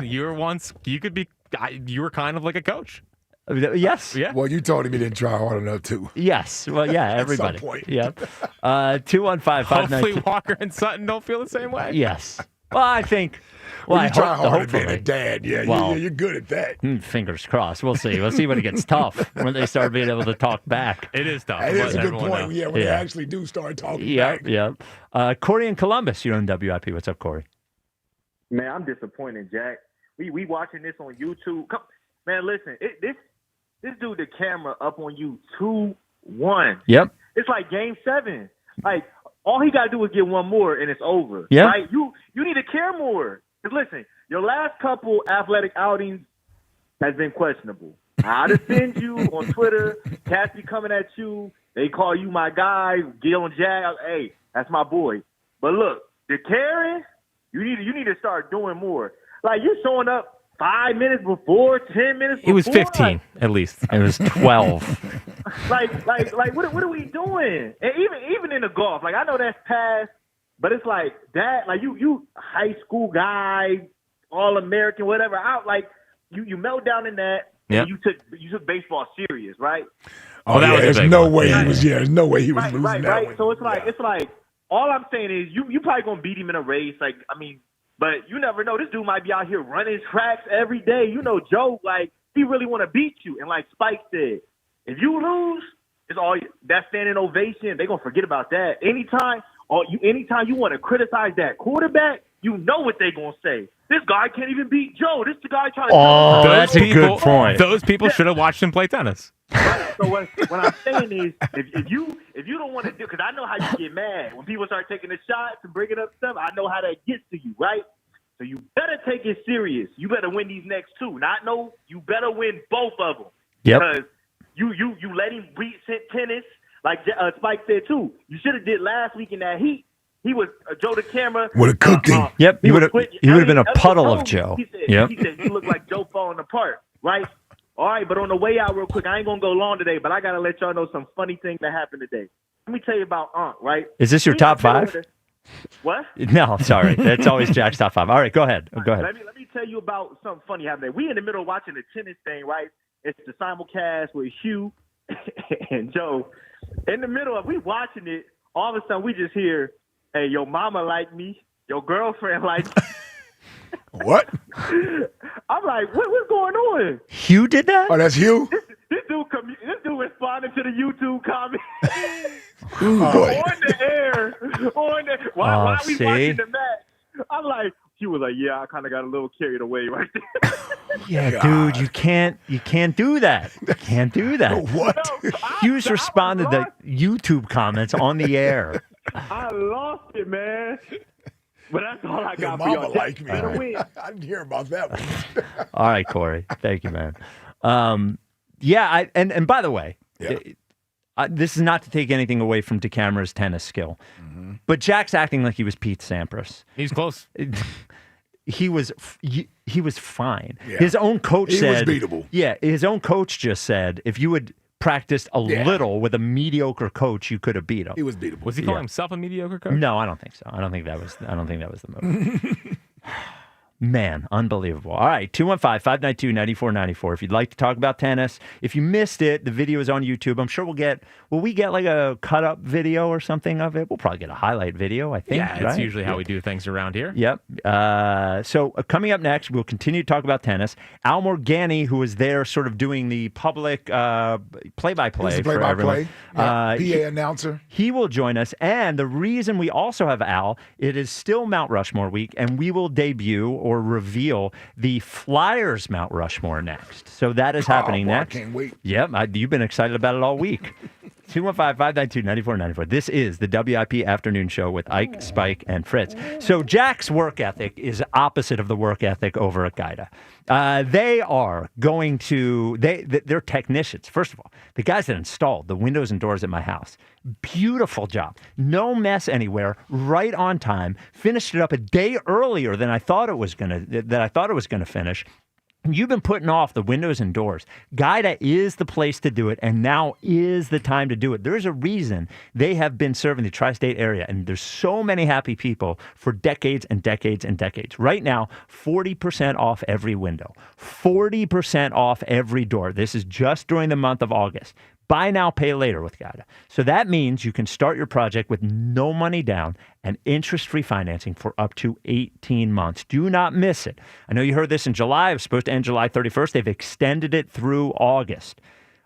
you were kind of like a coach. Yes. Yeah. Well, you told him he didn't try hard enough, too. Yes. Well, yeah, everybody. At some point. Yep. 215-592. Hopefully Walker and Sutton don't feel the same way. Yes. Well, I think. Well, I you try hope, hard at being hopefully. a dad. Yeah, Well, you're good at that. Fingers crossed. We'll see. We'll see when it gets tough, when they start being able to talk back. It is tough. That is a good Everyone point. knows. Yeah, when they actually do start talking back. Yep. Corey in Columbus, you're on WIP. What's up, Corey? Man, I'm disappointed, Jack. We watching this on YouTube. Man, listen, this dude, DeCamara, up on you 2-1. Yep. It's like Game 7. Like, all he got to do is get one more, and it's over. Yep. Right? You need to care more. Because, listen, your last couple athletic outings has been questionable. I defend you on Twitter. Cats be coming at you. They call you my guy, Gil and Jag. Hey, that's my boy. But look, the caring, you need to start doing more. Like, you're showing up 5 minutes before, 10 minutes before. It was 15 at least. It was 12. like, what are we doing? And even in the golf, like, I know that's past, but it's like that. Like, you high school guy, All-American, whatever. You melt down in that. Yep. And you took baseball serious, right? Oh, yeah, there's no way he was. Yeah, there's no way he was losing that right. one. So it's like all I'm saying is you probably gonna beat him in a race. Like, I mean, but you never know. This dude might be out here running tracks every day. You know, Joe, like, he really want to beat you. And like Spike said, if you lose, it's all that standing ovation. They gonna forget about that. Anytime you want to criticize that quarterback, you know what they gonna say. This guy can't even beat Joe. This the guy trying to. Oh, that's a good point. Those people should have watched him play tennis. Right. So what I'm saying is, if you don't want to do, because I know how you get mad when people start taking the shots and bringing up stuff. I know how that gets to you, right? So you better take it serious. You better win these next two. You better win both of them. Yep. Because you let him beat tennis, like Spike said too. You should have did last week in that heat. He was Joe DeCamara. Would have cooked him. Yep. He would have been a puddle of Joe. He said, Yep. he said, you look like Joe falling apart, right? All right, but on the way out real quick, I ain't going to go long today, but I got to let y'all know some funny things that happened today. Let me tell you about Aunt, right? Is this your top five? What? No, sorry. That's always Jack's top five. All right, go ahead. Go ahead. Let me tell you about something funny happening. We in the middle of watching the tennis thing, right? It's the simulcast with Hugh and Joe. In the middle of we watching it, all of a sudden we just hear, hey, your mama like me, your girlfriend like me. What? I'm like, what's going on? Hugh did that? Oh, that's Hugh? This dude responded to the YouTube comment. Ooh, boy. On the air. While we see? watching the match. I'm like, he was like, yeah, I kind of got a little carried away right there. Yeah, dude, you can't do that. You can't do that. What? Hugh's responded to YouTube comments on the air. I lost it, man. But that's all I got for Mama y'all. like me. Better win. I didn't hear about that one. All right, Corey. Thank you, man. And by the way, this is not to take anything away from DeCamara's tennis skill, but Jack's acting like he was Pete Sampras. He's close. He was fine. Yeah. His own coach said he was beatable. Yeah, his own coach just said if you had practiced a little with a mediocre coach, you could have beat him. He was beatable. Was he calling himself a mediocre coach? No, I don't think so. I don't think that was the move. Man, unbelievable. All right, 215-592-9494. If you'd like to talk about tennis, if you missed it, the video is on YouTube. I'm sure will we get like a cut-up video or something of it? We'll probably get a highlight video, I think. Yeah, it's usually how we do things around here. Yep. So coming up next, we'll continue to talk about tennis. Al Morgani, who is there sort of doing the public play-by-play. He's the for everyone. PA announcer. He will join us. And the reason we also have Al, it is still Mount Rushmore week, and we will debut or reveal the Flyers Mount Rushmore next. So that is happening next. I can't wait. Yep. You've been excited about it all week. 215-592-9494. This is the WIP Afternoon Show with Ike, Spike, and Fritz. So Jack's work ethic is opposite of the work ethic over at Gaida. They are going to, they're technicians. First of all, the guys that installed the windows and doors at my house. Beautiful job. No mess anywhere. Right on time. Finished it up a day earlier than I thought it was gonna finish. You've been putting off the windows and doors. Gaida is the place to do it, and now is the time to do it. There's a reason they have been serving the tri-state area, and there's so many happy people for decades and decades and decades. Right now, 40% off every window, 40% off every door. This is just during the month of August. Buy now, pay later with Gaida. So that means you can start your project with no money down and interest-free financing for up to 18 months. Do not miss it. I know you heard this in July. It was supposed to end July 31st. They've extended it through August.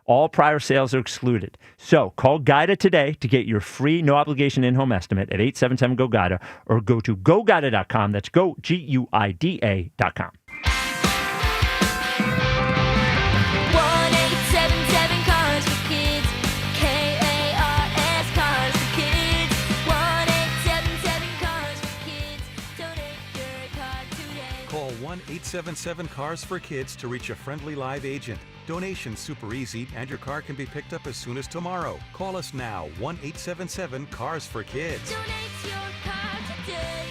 All prior sales are excluded. So call GUIDA today to get your free no-obligation in-home estimate at 877-GO-GUIDA or go to GoGuida.com. That's go, GUIDA.com. 1-877 Cars for Kids. KARS Cars for Kids. 1-877 Cars for Kids. Donate your car today. Call 1-877-CARS for Kids to reach a friendly live agent. Donation's super easy, and your car can be picked up as soon as tomorrow. Call us now, 1-877-CARS for Kids. Donate your car today.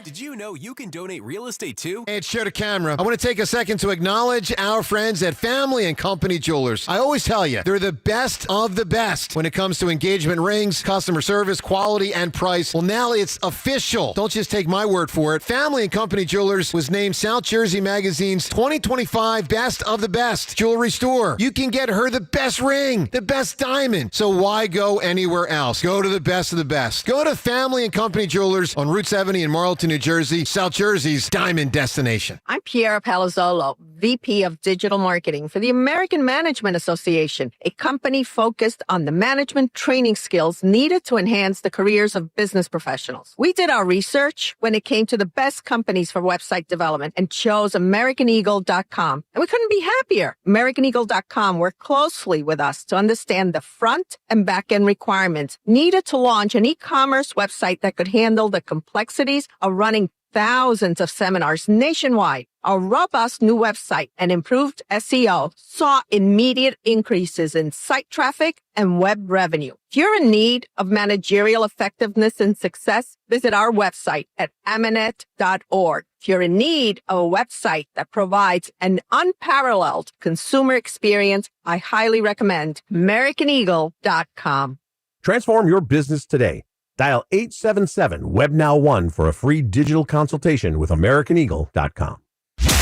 Did you know you can donate real estate too? Hey, it's DeCamara. I want to take a second to acknowledge our friends at Family and Company Jewelers. I always tell you, they're the best of the best when it comes to engagement rings, customer service, quality, and price. Well, now it's official. Don't just take my word for it. Family and Company Jewelers was named South Jersey Magazine's 2025 Best of the Best Jewelry Store. You can get her the best ring, the best diamond. So why go anywhere else? Go to the best of the best. Go to Family and Company Jewelers on Route 70 in Marlton, New Jersey, South Jersey's diamond destination. I'm Piera Palazzolo, VP of Digital Marketing for the American Management Association, a company focused on the management training skills needed to enhance the careers of business professionals. We did our research when it came to the best companies for website development and chose AmericanEagle.com. And we couldn't be happier. AmericanEagle.com worked closely with us to understand the front and back end requirements needed to launch an e-commerce website that could handle the complexities of running thousands of seminars nationwide. Our robust new website and improved SEO saw immediate increases in site traffic and web revenue. If you're in need of managerial effectiveness and success, visit our website at amanet.org. If you're in need of a website that provides an unparalleled consumer experience, I highly recommend AmericanEagle.com. Transform your business today. Dial 877-WEB-NOW-1 for a free digital consultation with AmericanEagle.com.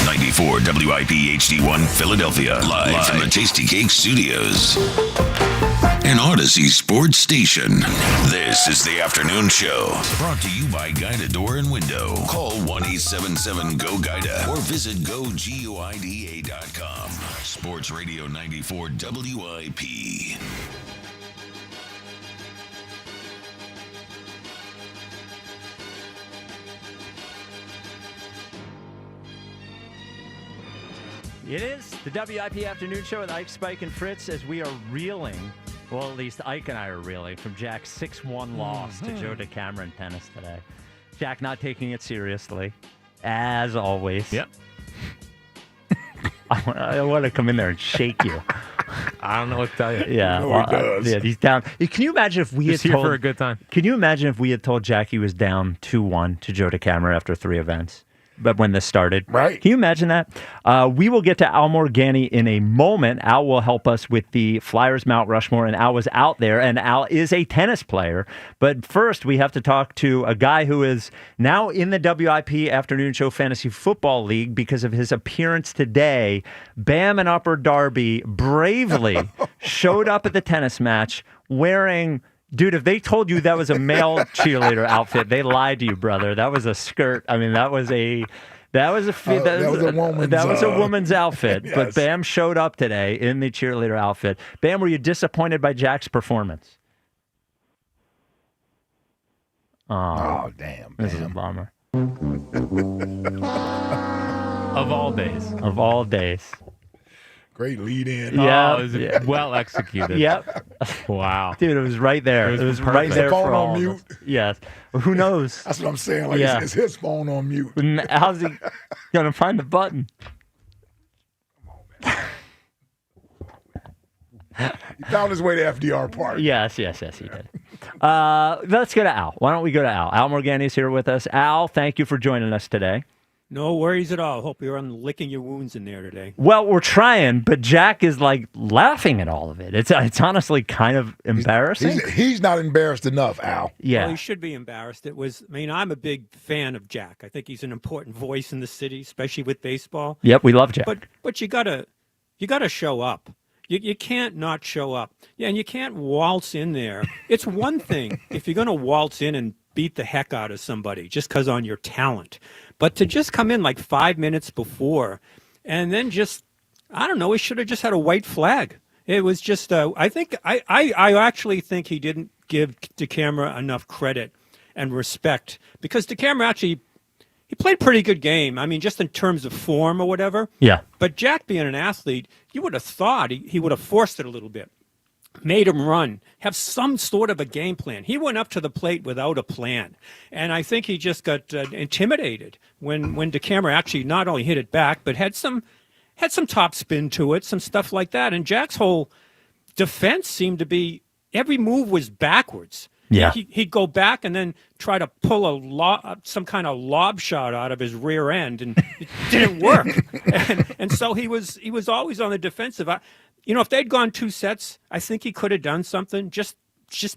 94 WIP HD1 Philadelphia. Live from the Tasty Cake Studios. An Odyssey sports station. This is the afternoon show. Brought to you by Guida Door and Window. Call 1-877-GO-GUIDA or visit GoGuida.com. Sports Radio 94 WIP. It is the WIP Afternoon Show with Ike, Spike, and Fritz as we are reeling, well, at least Ike and I are reeling, from Jack's 6-1 loss to Joe DeCamara in tennis today. Jack not taking it seriously, as always. Yep. I want to come in there and shake you. I don't know what to tell you. Yeah, No, well, he does. yeah, he's down. Can you imagine if we Just had here told for a good time. Can you imagine if we had told Jack he was down 2-1 to Joe DeCamara after 3 events? But when this started. Right. Can you imagine that? We will get to Al Morgani in a moment. Al will help us with the Flyers Mount Rushmore, and Al was out there, and Al is a tennis player. But first, we have to talk to a guy who is now in the WIP Afternoon Show Fantasy Football League because of his appearance today. Bam and Upper Darby bravely showed up at the tennis match wearing... Dude, if they told you that was a male cheerleader outfit, they lied to you, brother. That was a skirt. I mean, that was a woman's outfit. Yes. But Bam showed up today in the cheerleader outfit. Bam, were you disappointed by Jack's performance? Oh, damn. This is a bummer. Of all days. Of all days. Great lead in. Yeah, it was well executed. Yep. Wow. Dude, it was right there. It was right Is there the phone for all on of mute? us. Yes. Well, who knows? That's what I'm saying. Like, Yeah. is his phone on mute? How's he going to find the button? He found his way to FDR Park. Yes, he did. Let's go to Al. Why don't we go to Al? Al Morgani is here with us. Al, thank you for joining us today. No worries at all. Hope you're licking your wounds in there today. Well, we're trying, but Jack is like laughing at all of it. It's honestly kind of embarrassing. He's not embarrassed enough, Al. Yeah. Well, he should be embarrassed. I'm a big fan of Jack. I think he's an important voice in the city, especially with baseball. Yep, we love Jack. But you gotta show up. You can't not show up. Yeah, and you can't waltz in there. It's one thing if you're gonna waltz in and beat the heck out of somebody just because on your talent. But to just come in like 5 minutes before and then just, I don't know, he should have just had a white flag. It was just, I actually think he didn't give DeCamara enough credit and respect because DeCamara actually, he played a pretty good game. I mean, just in terms of form or whatever. Yeah. But Jack being an athlete, you would have thought he would have forced it a little bit, made him run, have some sort of a game plan. He went up to the plate without a plan. And I think he just got intimidated when DeCamara actually not only hit it back, but had some top spin to it, some stuff like that. And Jack's whole defense seemed to be every move was backwards. Yeah. He'd go back and then try to pull some kind of lob shot out of his rear end, and it didn't work. and so he was always on the defensive. If they'd gone 2 sets, I think he could have done something. Just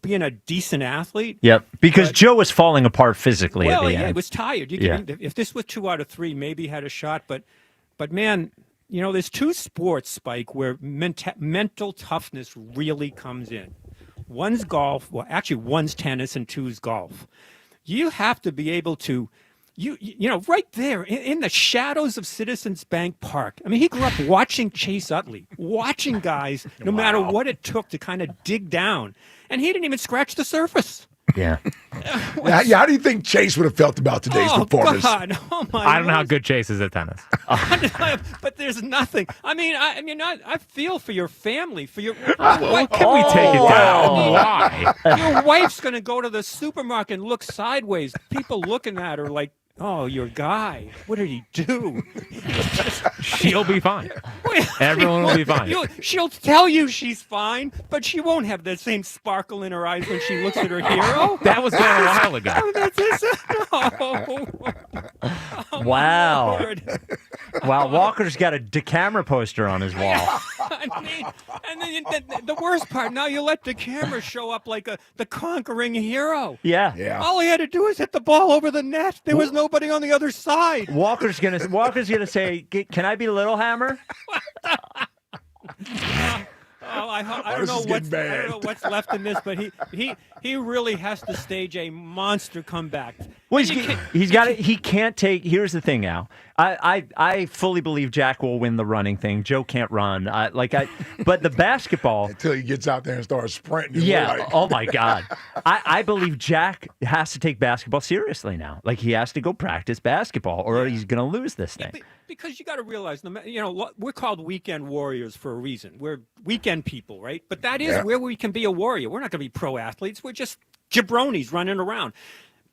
being a decent athlete. Yep. Because Joe was falling apart physically at the end. He was tired. If this was 2 out of 3, maybe he had a shot. But man. There's 2 sports, Spike, where mental toughness really comes in. One's golf. Well, actually, one's tennis and 2's golf. You have to be able to, right there in the shadows of Citizens Bank Park. I mean, he grew up watching Chase Utley, watching guys, no matter what it took to kind of dig down. And he didn't even scratch the surface. Yeah. How do you think Chase would have felt about today's performance? God. Oh my! I don't know how good Chase is at tennis. But there's nothing. I feel for your family, for your. Can we take it down? Why? Your wife's gonna go to the supermarket and look sideways. People looking at her like, "Oh, your guy. What did he do?" She'll be fine. Everyone will be fine. She'll tell you she's fine, but she won't have that same sparkle in her eyes when she looks at her hero. That was done a while ago. Wow. Lord. Wow, Walker's got a DeCamara poster on his wall. And then the worst part, now you let DeCamara show up like the conquering hero. Yeah. All he had to do is hit the ball over the net. There was nobody on the other side. Walker's gonna say, "Can I be Littlehammer?" I don't know what's left in this, but he really has to stage a monster comeback. Well, he can't take. Here's the thing, Al. I fully believe Jack will win the running thing. Joe can't run. But the basketball until he gets out there and starts sprinting. Yeah. Oh my God. I believe Jack has to take basketball seriously now. Like he has to go practice basketball, or he's going to lose this thing. Yeah, because you got to realize, we're called weekend warriors for a reason. We're weekend people, right? But that is where we can be a warrior. We're not going to be pro athletes. We're just jabronis running around.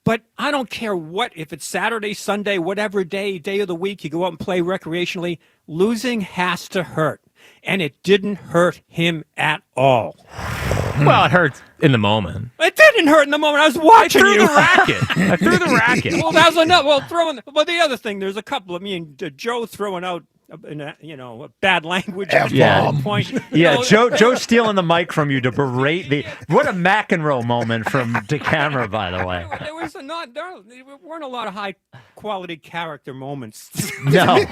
But I don't care if it's Saturday, Sunday, whatever day of the week, you go out and play recreationally, losing has to hurt. And it didn't hurt him at all. Well, it hurts in the moment. It didn't hurt in the moment. I was watching you. I threw the racket. Well, that was enough. Well, the other thing, there's a couple of Joe throwing out bad language at one point. Joe stealing the mic from you to berate what a McEnroe moment from DeCamara, by the way. There weren't a lot of high quality character moments. No.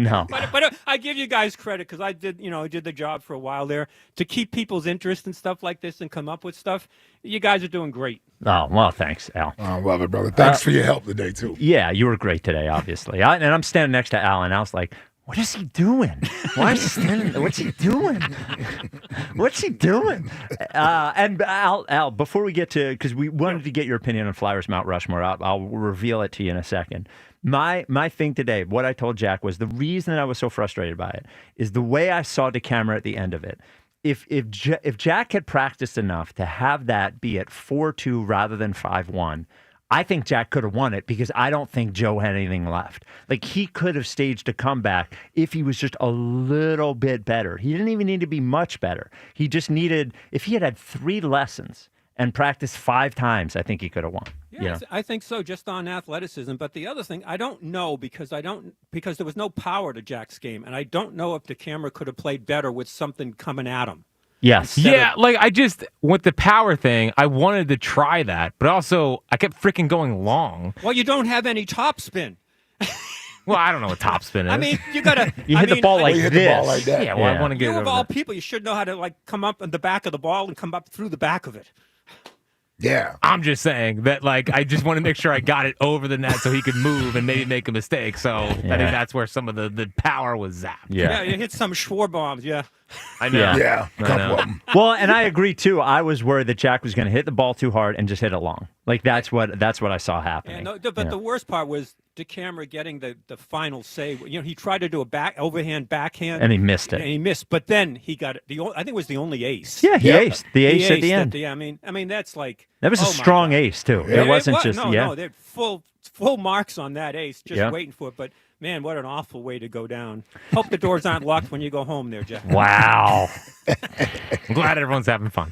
But I give you guys credit because I did the job for a while there to keep people's interest in stuff like this and come up with stuff. You guys are doing great. Oh, well, thanks, Al. I love it, brother. Thanks for your help today, too. Yeah, you were great today, obviously. And I'm standing next to Al, and Al's like, what is he doing? Why is he standing there? What's he doing? What's he doing? And Al, before we get to, because we wanted to get your opinion on Flyers Mount Rushmore, I'll reveal it to you in a second. My thing today, what I told Jack was the reason that I was so frustrated by it is the way I saw DeCamara at the end of it. If Jack had practiced enough to have that be at 4-2 rather than 5-1, I think Jack could have won it because I don't think Joe had anything left. Like he could have staged a comeback if he was just a little bit better. He didn't even need to be much better. He just needed, if he had 3 lessons and practiced 5 times, I think he could have won. Yeah, I think so, just on athleticism. But the other thing, I don't know because there was no power to Jack's game, and I don't know if DeCamara could have played better with something coming at him. Yes. With the power thing, I wanted to try that, but also I kept freaking going long. Well, you don't have any top-spin. Well, I don't know what topspin is. I mean, you gotta. You hit the ball like this. The ball like that. Yeah, well, I want to get You it of over all there. people, you should know how to come up in the back of the ball and come up through the back of it. Yeah. I'm just saying that, like, I just want to make sure I got it over the net so he could move and maybe make a mistake. So I think that's where some of the power was zapped. Yeah, you hit some Schwarber bombs, yeah. I know. Yeah, I know. Well, and I agree too. I was worried that Jack was going to hit the ball too hard and just hit it long. Like that's what I saw happening. But the worst part was DeCamara getting the final save. You know, he tried to do a overhand backhand, And he missed it. And he missed, but then he got it. I think it was the only ace. Yeah, he aced. The ace at the end. I mean, that's like That was a strong ace too. It wasn't just no, they're full marks on that ace, just Yeah. waiting for it. But man, what an awful way to go down. Hope the doors aren't locked when you go home, there, Jeff. Wow. I'm glad everyone's having fun.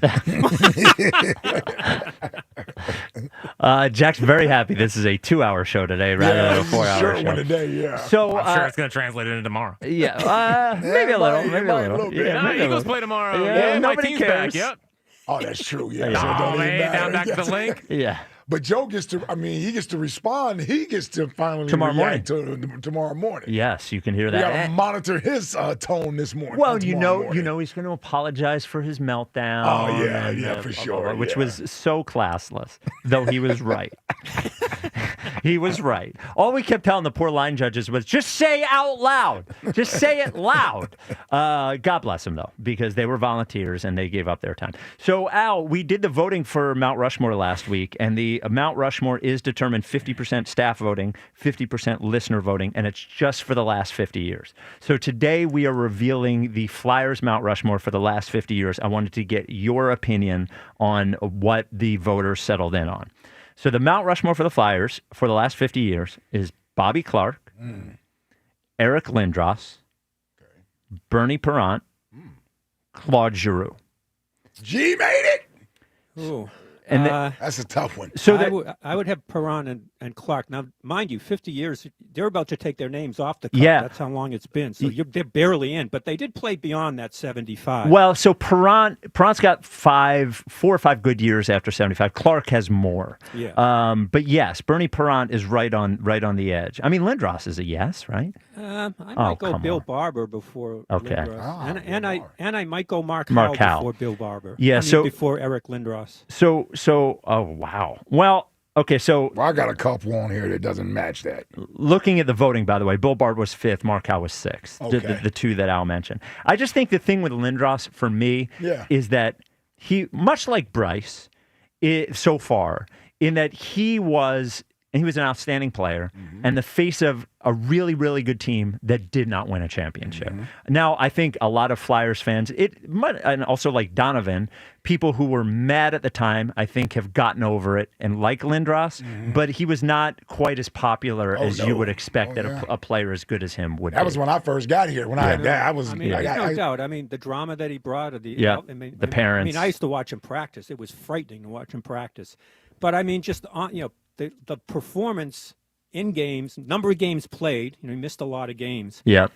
Jack's very happy this is a 2-hour show today rather than a 4-hour short show. one today, yeah. So I'm sure it's going to translate into tomorrow. Yeah, maybe a little. Maybe a little. Yeah, maybe a Eagles little. play tomorrow. Yeah, Yeah, my nobody team's cares. back. Yep. Oh, that's true. Yeah. Yeah. So it don't Oh, even hey, matter. down back to the Yes. link. Yeah. But Joe gets to, he gets to respond. He gets to finally Tomorrow react to tomorrow morning. Yes, you can hear We that. got to monitor his tone this morning. Well, tomorrow morning. he's going to apologize for his meltdown. Oh, yeah, and, yeah, for sure, which yeah. was so classless, though he was right. He was right. All we kept telling the poor line judges was, just say out loud. Just say it loud. God bless them, though, because they were volunteers and they gave up their time. So, Al, we did the voting for Mount Rushmore last week, and the Mount Rushmore is determined 50% staff voting, 50% listener voting, and it's just for the last 50 years. So today we are revealing the Flyers Mount Rushmore for the last 50 years. I wanted to get your opinion on what the voters settled in on. So the Mount Rushmore for the Flyers for the last 50 years is Bobby Clark, Eric Lindros, Bernie Parent, Claude Giroux. G made it. Ooh. And that's a tough one. So I would have Perron and Clark. Now, mind you, 50 years, they're about to take their names off the cup. Yeah. That's how long it's been. So they're barely in, but they did play beyond that 75. Well, so Perrant's got 4 or 5 good years after 75. Clark has more. Yeah. But yes, Bernie Parent is right on the edge. I mean, Lindros is a yes, right? I might go Bill Barber before Okay. Lindros. And I might go Mark Howell Howell before Bill Barber. Yeah, before Eric Lindros. So, oh, wow. Well, okay, so... Well, I got a couple on here that doesn't match that. Looking at the voting, by the way, Bill Barber was 5th, Mark Howell was 6th, Okay. the two that Al mentioned. I just think the thing with Lindros, for me, is that he, much like Bryce, so far, in that he was an outstanding player and the face of a really, really good team that did not win a championship. Now, I think a lot of Flyers fans, and also like Donovan, people who were mad at the time, I think have gotten over it and like Lindros, but he was not quite as popular as you would expect that a player as good as him would be. That was when I first got here. When I had that, I was. I mean, no doubt. I mean, the drama that he brought. The parents. I mean, I used to watch him practice. It was frightening to watch him practice. But I mean, just the performance in games, number of games played. He missed a lot of games. Yeah.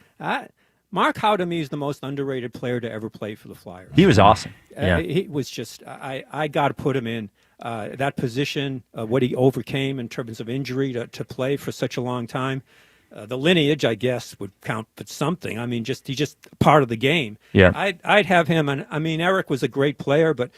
Mark Howe, to me, is the most underrated player to ever play for the Flyers. He was awesome. Yeah. He was just, I got to put him in that position, what he overcame in terms of injury to play for such a long time. The lineage, I guess, would count for something. I mean, he's just part of the game. Yeah. I'd have him. And I mean, Eric was a great player, but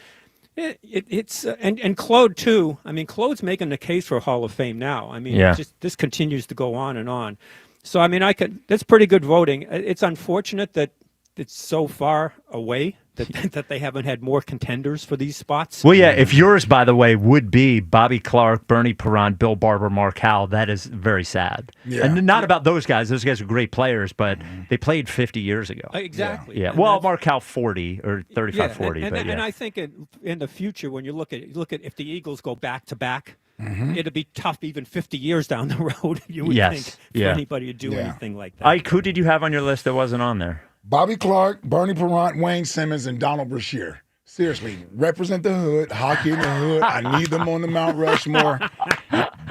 it's and Claude too. I mean, Claude's making the case for Hall of Fame now. I mean, this continues to go on and on. So I mean, that's pretty good voting. It's unfortunate that it's so far away that they haven't had more contenders for these spots. Well, yeah, if yours, by the way, would be Bobby Clark, Bernie Parent, Bill Barber, Mark Howell, that is very sad. Yeah. And not about those guys. Those guys are great players, but they played 50 years ago. Exactly. Yeah. And Well, Mark Howell 40 or 35-40. And, But yeah. and I think in the future, when you look at if the Eagles go back to back, it'll be tough even 50 years down the road. You would think for anybody to do anything like that. Ike, who did you have on your list that wasn't on there? Bobby Clark, Bernie Parent, Wayne Simmons, and Donald Brashear. Seriously, represent the hood, hockey in the hood. I need them on the Mount Rushmore.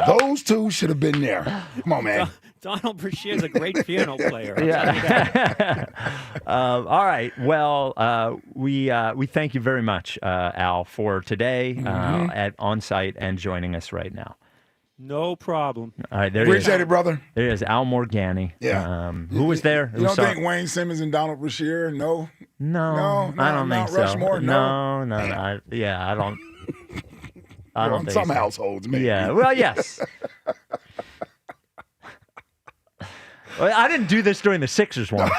Those two should have been there. Come on, man. Donald Brashear is a great piano player. All right. Well, we thank you very much, Al, for today at On Site and joining us right now. No problem. All right, Appreciate it, brother. There is Al Morgani. Yeah. Who was there? You don't think Wayne Simmons and Donald Brashear? No. No, I don't think Mount so. Rushmore? No. I don't. I don't in think some so. households, maybe. Yeah. Well, yes. Well, I didn't do this during the Sixers one.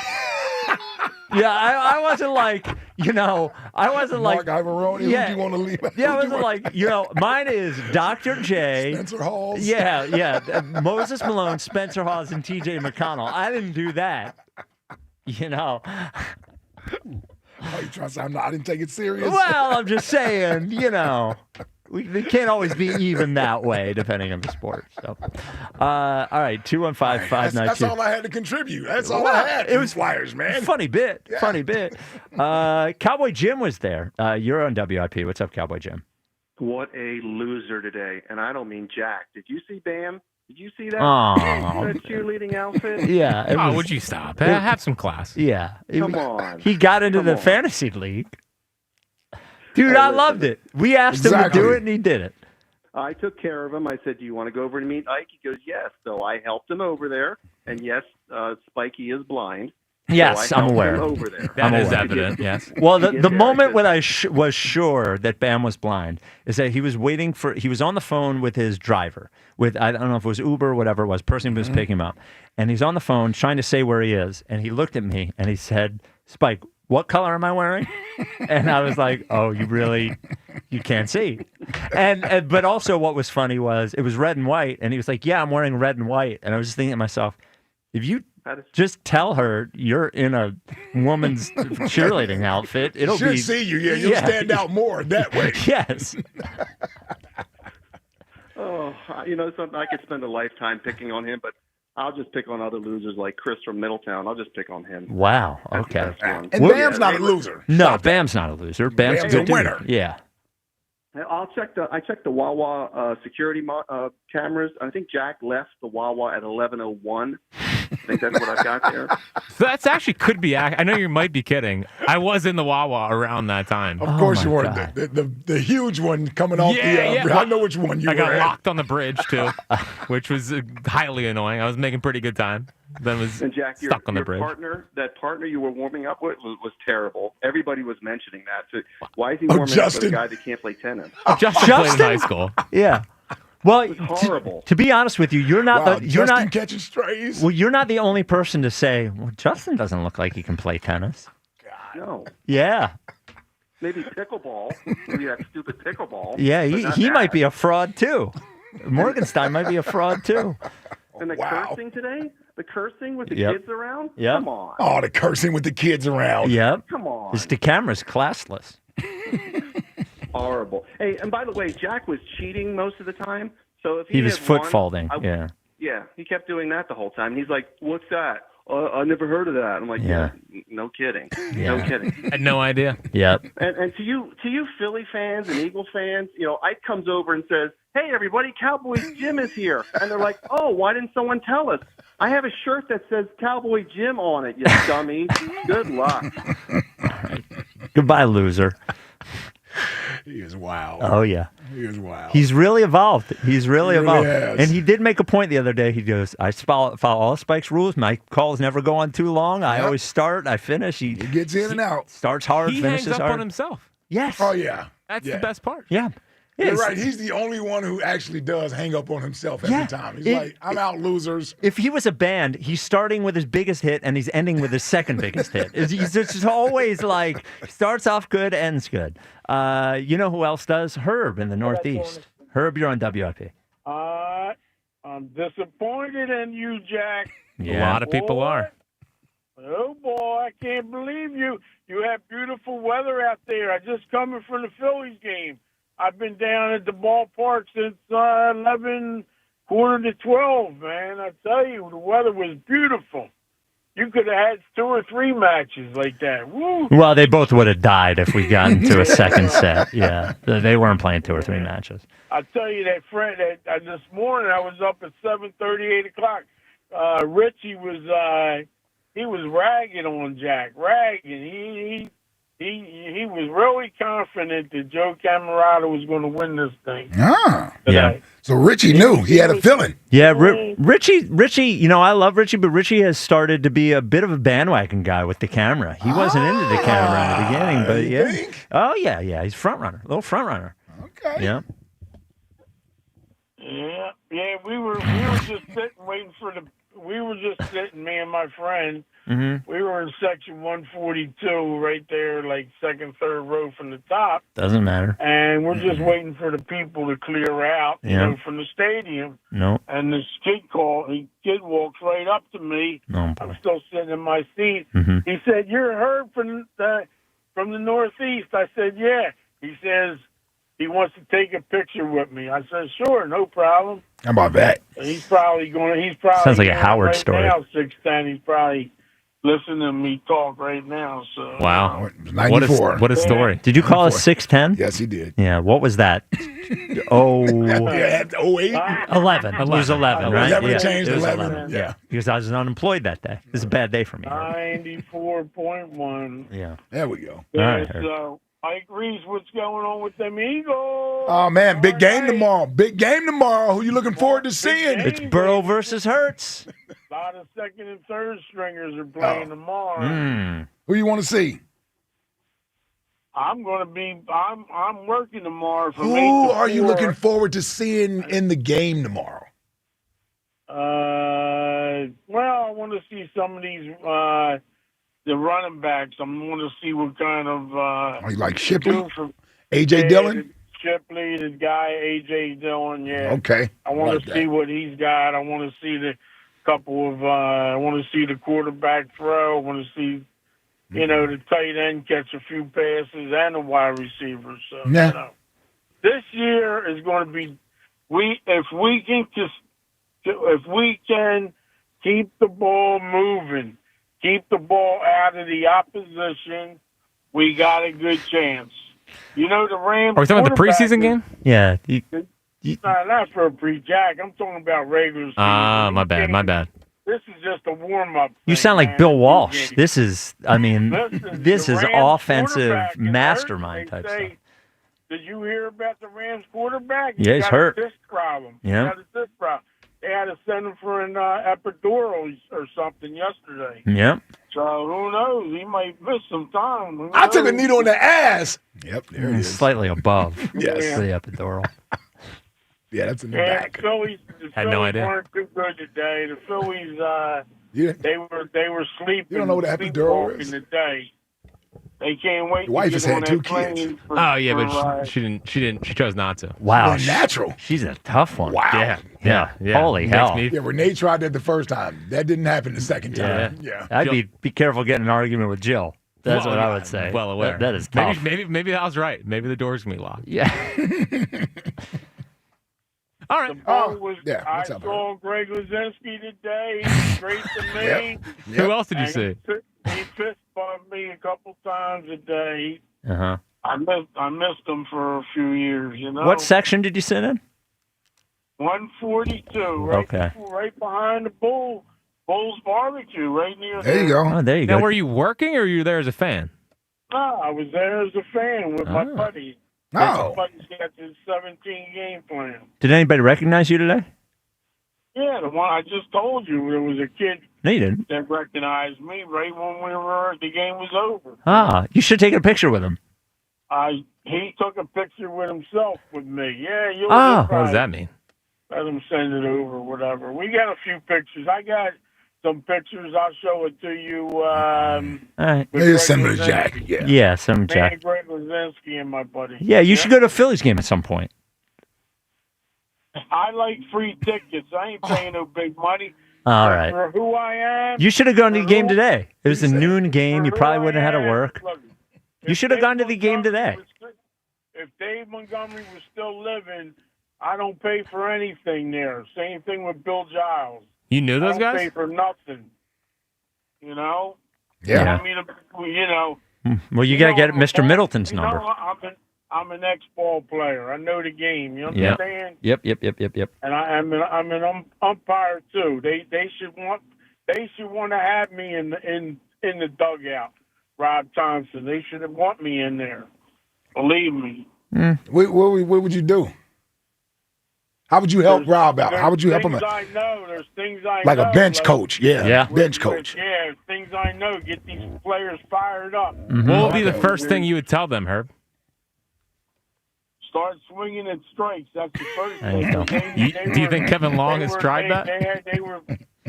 Yeah, I wasn't like, I wasn't like. Mark Ivoroni, who do you want to leave? Yeah, I wasn't like, mine is Dr. J. Spencer Halls. Yeah. Moses Malone, Spencer Hawes, and TJ McConnell. I didn't do that. Oh, you trying to say I didn't take it serious? Well, I'm just saying, we can't always be even that way, depending on the sport. So, all right, 215-592. That's all I had to contribute. That's all I had. It was Flyers, man. Funny bit. Cowboy Jim was there. You're on WIP. What's up, Cowboy Jim? What a loser today. And I don't mean Jack. Did you see Bam? Did you see that? Oh. That cheerleading outfit? Yeah. Would you stop? Have some class. Yeah. Come on. He got into the fantasy league. Dude, I loved it. We asked him to do it, and he did it. I took care of him. I said, do you want to go over and meet Ike? He goes, yes. So I helped him over there. And yes, Spikey is blind. Yes, so I I'm aware. helped him over there. That is evident, yes. Well, the moment when I was sure that Bam was blind is that he was he was on the phone with his driver, I don't know if it was Uber or whatever it was, person who was picking him up. And he's on the phone trying to say where he is. And he looked at me and he said, Spike, what color am I wearing? And I was like, oh, you can't see. But also what was funny was it was red and white. And he was like, yeah, I'm wearing red and white. And I was just thinking to myself, if you just tell her you're in a woman's cheerleading outfit, She'll see you. Yeah, you'll stand out more that way. Yes. Oh, something I could spend a lifetime picking on him, but I'll just pick on other losers like Chris from Middletown. I'll just pick on him. Wow. Okay. And Bam's not a loser. No, Bam's not a loser. Bam's a good winner. Dude. Yeah. I checked the Wawa security cameras. I think Jack left the Wawa at 11:01. I think that's what I've got there. So that's actually could be. I know you might be kidding. I was in the Wawa around that time. Of course you weren't. The huge one coming off I know which one you were. I got at. locked on the bridge too, which was highly annoying. I was making pretty good time. Then was and Jack, stuck on the bridge. That partner you were warming up with was terrible. Everybody was mentioning that. So why is he warming up with a guy that can't play tennis? Justin played in high school. Yeah. Well, it was horrible. To be honest with you, you're not Justin catching strays. Well, you're not the only person to say, well, Justin doesn't look like he can play tennis. No. Yeah. Maybe pickleball. Maybe that stupid pickleball. Yeah, he might be a fraud too. Morgenstein might be a fraud too. And the cursing today? The cursing with the kids around? Yep. Come on. Oh, the cursing with the kids around. Yep. Come on. This DeCamara's classless. Horrible. Hey, and by the way, Jack was cheating most of the time. So if He was had foot won, folding. Yeah. Yeah, he kept doing that the whole time. He's like, "What's that? I never heard of that." I'm like, Yeah. No kidding. Yeah. No kidding." I had no idea. Yep. And to you Philly fans and Eagle fans, Ike comes over and says, "Hey, everybody, Cowboys Jim is here," and they're like, "Oh, why didn't someone tell us? I have a shirt that says Cowboy Jim on it, you dummy." Good luck. All right. Goodbye, loser. He is wild. Oh, yeah. He is wild. He's really evolved. He's really evolved. has. And he did make a point the other day. He goes, I follow all Spike's rules. My calls never go on too long. I always start. I finish. He gets in and out. Starts hard, He finishes hangs up hard. on himself. Yes. Oh, yeah. That's the best part. Yeah. You're right. He's the only one who actually does hang up on himself every time. He's like, I'm out, losers. If he was a band, he's starting with his biggest hit and he's ending with his second biggest hit. He's just always like, starts off good, ends good. You know who else does? Herb in the Northeast. Herb, you're on WIP. I'm disappointed in you, Jack. Yeah. A lot of people are. Oh, boy, I can't believe you. You have beautiful weather out there. I just coming from the Phillies game. I've been down at the ballpark since 11, quarter to 12, man. I tell you, the weather was beautiful. You could have had 2 or 3 matches like that. Woo! Well, they both would have died if we got into a second set. Yeah, they weren't playing 2 or 3 matches. I tell you, that friend, this morning I was up at 7:30, 8 o'clock. Richie was he was ragging on Jack, ragging. He was really confident that Joe Camarada was going to win this thing. Yeah. So Richie knew. He had a feeling. Yeah, Richie, I love Richie, but Richie has started to be a bit of a bandwagon guy with DeCamara. He wasn't into DeCamara in the beginning, but yeah. Think? Oh, yeah. He's a little front runner. Okay. Yeah. Yeah. We were just sitting waiting for the. We were just sitting, me and my friend. Mm-hmm. We were in section 142, right there, like second, third row from the top. Doesn't matter. And we're just waiting for the people to clear out, Yeah. from the stadium. No. And this kid walks right up to me. Oh, boy. I'm still sitting in my seat. Mhm. He said, "You're Herb from the Northeast." I said, "Yeah." He says he wants to take a picture with me. I said, "Sure, no problem." How about that? He's probably Sounds like a going Howard right story. now, 610. He's probably listening to me talk right now. So Wow. 94. What a story. Did you call us 610? Yes, he did. Yeah. What was that? Oh. Yeah, 08. 11. It was 11, right? Never Yeah. changed It was 11. Yeah. Because I was unemployed that day. This is a bad day for me. 94.1. Yeah. There we go. All Yeah, right. Herb. so Mike Reese, what's going on with them Eagles? Oh, man, big game tomorrow. Big game tomorrow. Who you looking forward to seeing? It's Burrow versus Hurts. A lot of second and third stringers are playing tomorrow. Mm. Who you want to see? I'm working tomorrow from 8 Who to are you 4. looking forward to seeing in the game tomorrow? Well, I want to see some of these the running backs. I want to see what kind of you like Shipley? do for- A.J. Yeah, Dillon? Shipley, the guy A.J. Dillon. Yeah. Okay. I want Like to see what he's got. I want to see the couple of. I want to see the quarterback throw. I want to see, the tight end catch a few passes and the wide receivers. So, Yeah. this year is going to be. If we can keep the ball moving, keep the ball out of the opposition, we got a good chance. The Rams. Are we talking about the preseason game? Yeah. Not for a pre-jack. I'm talking about regular season. Ah, my bad. This is just a warm-up. You sound like Bill Walsh. This is this is the Rams offensive quarterback is mastermind hurt. type They stuff. say, did you hear about the Rams quarterback? Yeah, he's got hurt. A disc problem. Yeah. He got a disc problem. They had to send him for an epidural or something yesterday. Yep. So who knows? He might miss some time. Who I took a knows? needle in the ass. Yep, there it is. Slightly above. Yes. The epidural. Yeah, that's in the Yeah, back. the Phillies Had no idea. weren't too good today. The Phillies, Yeah. they were sleeping. You don't know what an epidural sleepwalking is? today. They can't wait. Your wife to has get had on 2 that plane kids. for- Oh yeah, for, but she didn't. She chose not to. Wow. Well, natural. She's a tough one. Wow. Yeah. Holy Makes hell. me- Yeah, Renee tried that the first time. That didn't happen the second time. Yeah. I'd be careful getting an argument with Jill. That's Well, what I yeah, would say. Well aware. That is tough. Maybe I was right. Maybe the door's gonna be locked. Yeah. All right. Yeah, I what's up, saw Greg Lazinski today. He's great to me. Yep. Who else did you And see? He fist bumped me a couple times a day. Uh-huh. I missed him for a few years. What section did you sit in? 142. Okay. Right behind the Bulls Barbecue, right near. There you go. Oh, there you Now, go. were you working or were you there as a fan? No, I was there as a fan with my buddy. Oh. My buddy's got this 17-game plan. Did anybody recognize you today? Yeah, the one I just told you. There was a kid No, you didn't. that recognized me right when the game was over. Ah, you should have taken a picture with him. He took a picture with himself with me. Yeah, you'll Ah. What does that mean? let him send it over, whatever. We got a few pictures. I got some pictures. I'll show it to you. All right. with Maybe send me Greg the Lazinski. jacket. Yeah. Yeah, some Me Jack. and Greg Lazinski and my buddy. Yeah, you should go to a Phillies game at some point. I like free tickets. I ain't paying no big money. All right. For who I am. You should have gone to the for game who- today. It was a noon game. for You who probably I wouldn't have had to am. work. Look, You if should have Dave gone to the game Montgomery today. If Dave Montgomery was still living, I don't pay for anything there. Same thing with Bill Giles. You knew those I don't guys? pay for nothing. You know? Yeah. I mean, you know. Well, you got to get Mr. Middleton's You know, number. I'm an ex-ball player. I know the game. You Yeah. understand? Yep. And I'm an umpire too. They should want to have me in the dugout. Rob Thompson. They should want me in there. Believe me. What would you do? How would you help Rob out? How would you help him There's out? things I know. There's things I Like know. a bench coach. Yeah. Bench coach. Yeah, things I know. Get these players fired up. What would be the first thing you would tell them, Herb? start swinging at strikes. That's the first There you thing. go. Do you think Kevin Long has tried that?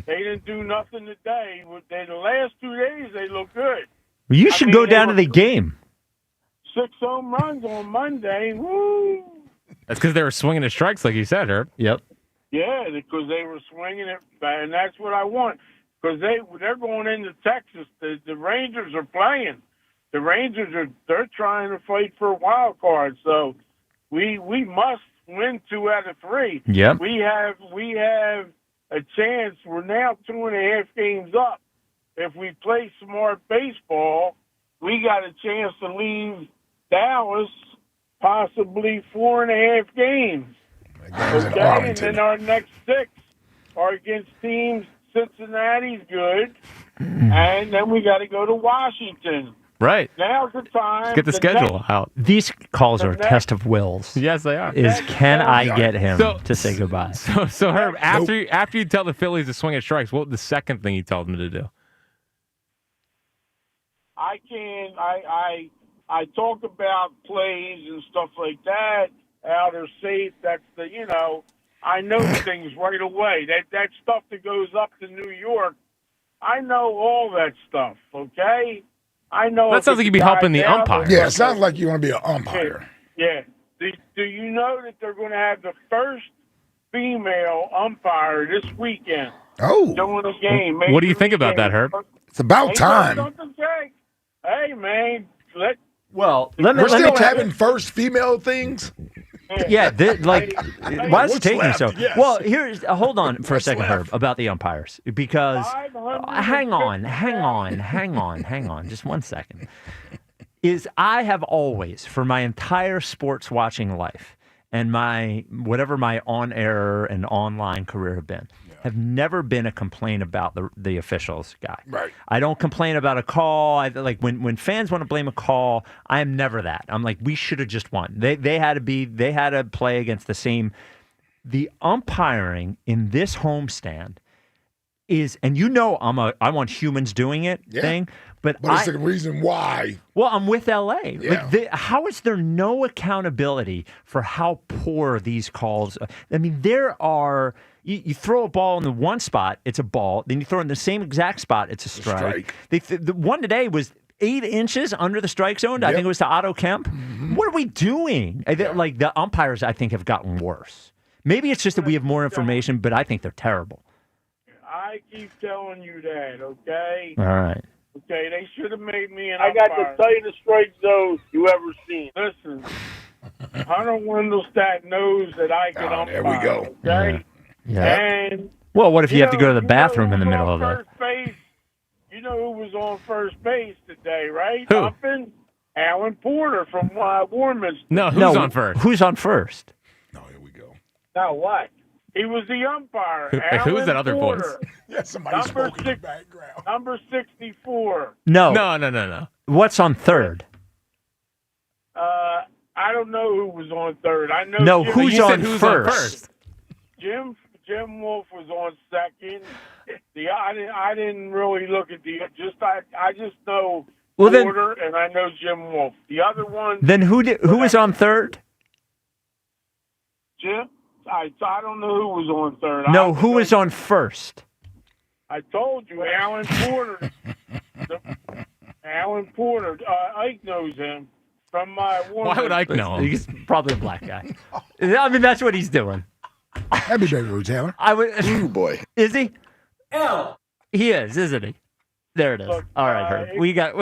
They didn't do nothing today. The last 2 days, they look good. You should go down to the game. 6 home runs on Monday. Woo! That's because they were swinging at strikes, like you said, Herb. Yep. Yeah, because they were swinging it, and that's what I want. Because they're going into Texas. The Rangers are playing. The Rangers they're trying to fight for a wild card. So we must win 2 out of 3. Yep. We have a chance. We're now 2.5 games up. If we play smart baseball, we got a chance to leave Dallas possibly 4.5 games. Okay, and then our next 6 are against teams. Cincinnati's good, and then we got to go to Washington. Right. Now's the time. Let's get the schedule out. These calls are a test of wills. Yes, they are. Can I get him to say goodbye? So Herb, after you tell the Phillies to swing at strikes, what was the second thing you told them to do? I talk about plays and stuff like that, out or safe. That's I know things right away. That stuff that goes up to New York, I know all that stuff, okay? I know. That sounds like you'd be helping the umpire. Yeah, it sounds like you want to be an umpire. Yeah. Do you know that they're going to have the first female umpire this weekend? Oh. Doing a game. What do you think about that, Herb? It's about Ain't time. that something, Jake? Hey, man. We're still having first female things? Yeah, why does it take me so? Yes. Well, hold on for a second, Herb, about the umpires, because hang on, just 1 second. I have always, for my entire sports watching life, and whatever my on-air and online career have never been a complaint about the officials guy. Right. I don't complain about a call. When fans want to blame a call, I am never that. I'm like, we should have just won. They had to play against the same. The umpiring in this homestand is, and I want humans doing it thing. But it's the reason why. Well, I'm with LA. Yeah. How is there no accountability for how poor these calls? I mean, there are. You throw a ball in the one spot, it's a ball. Then you throw it in the same exact spot, it's a strike. The one today was 8 inches under the strike zone. I think it was to Otto Kemp. Mm-hmm. What are we doing? Like the umpires, I think, have gotten worse. Maybe it's just that we have more information, but I think they're terrible. I keep telling you that, okay? All right. Okay, they should have made me an umpire. I got the tightest strike zone you ever seen. Listen, Hunter Wendelstadt knows that I can umpire. There we go. Okay? Yeah. And well, what if you have to go to the bathroom in the middle of it? You know who was on first base today, right? Who? Umping? Alan Porter from Warminster. No, who's on first? Who's on first? Now what? He was the umpire. Who's that other voice? Yeah, somebody spoke in the background. Number 64. No. What's on third? I don't know who was on third. I know. No, Jim, who's on first? Jim Wolf was on second. I didn't really look at I just know Porter and I know Jim Wolf. The other one. Then who was on third? Jim. I don't know who was on third. No, who was on first? I told you, Alan Porter. Alan Porter. Ike knows him from my. Why would Ike know him? He's probably a black guy. I mean, that's what he's doing. Happy Baby Ruth Taylor. Ooh, boy. Is he? Yeah. He is, isn't he? There it is. All right, Herb. We got.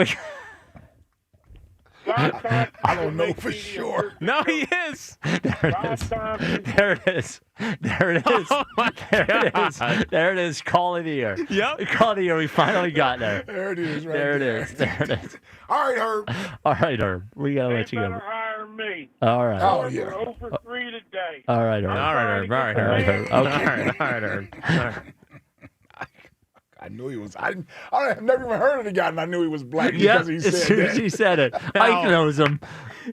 I don't know for sure. No, he is. There it is. There it is. There it is. Oh my God. There it is. Call of the year. Yep. Call of the year. We finally got there. There it is. Right there it is. There it is. All right, Herb. All right, Herb. We gotta let you Better go. hire me. All right. Oh yeah. We're 0 for 3 today. All right, Herb. All right, Herb. All right, Herb. Okay. All right, Herb. All right. I knew he was. I've never even heard of the guy, and I knew he was black Yeah, because he said as soon that. as he said it, Ike knows him.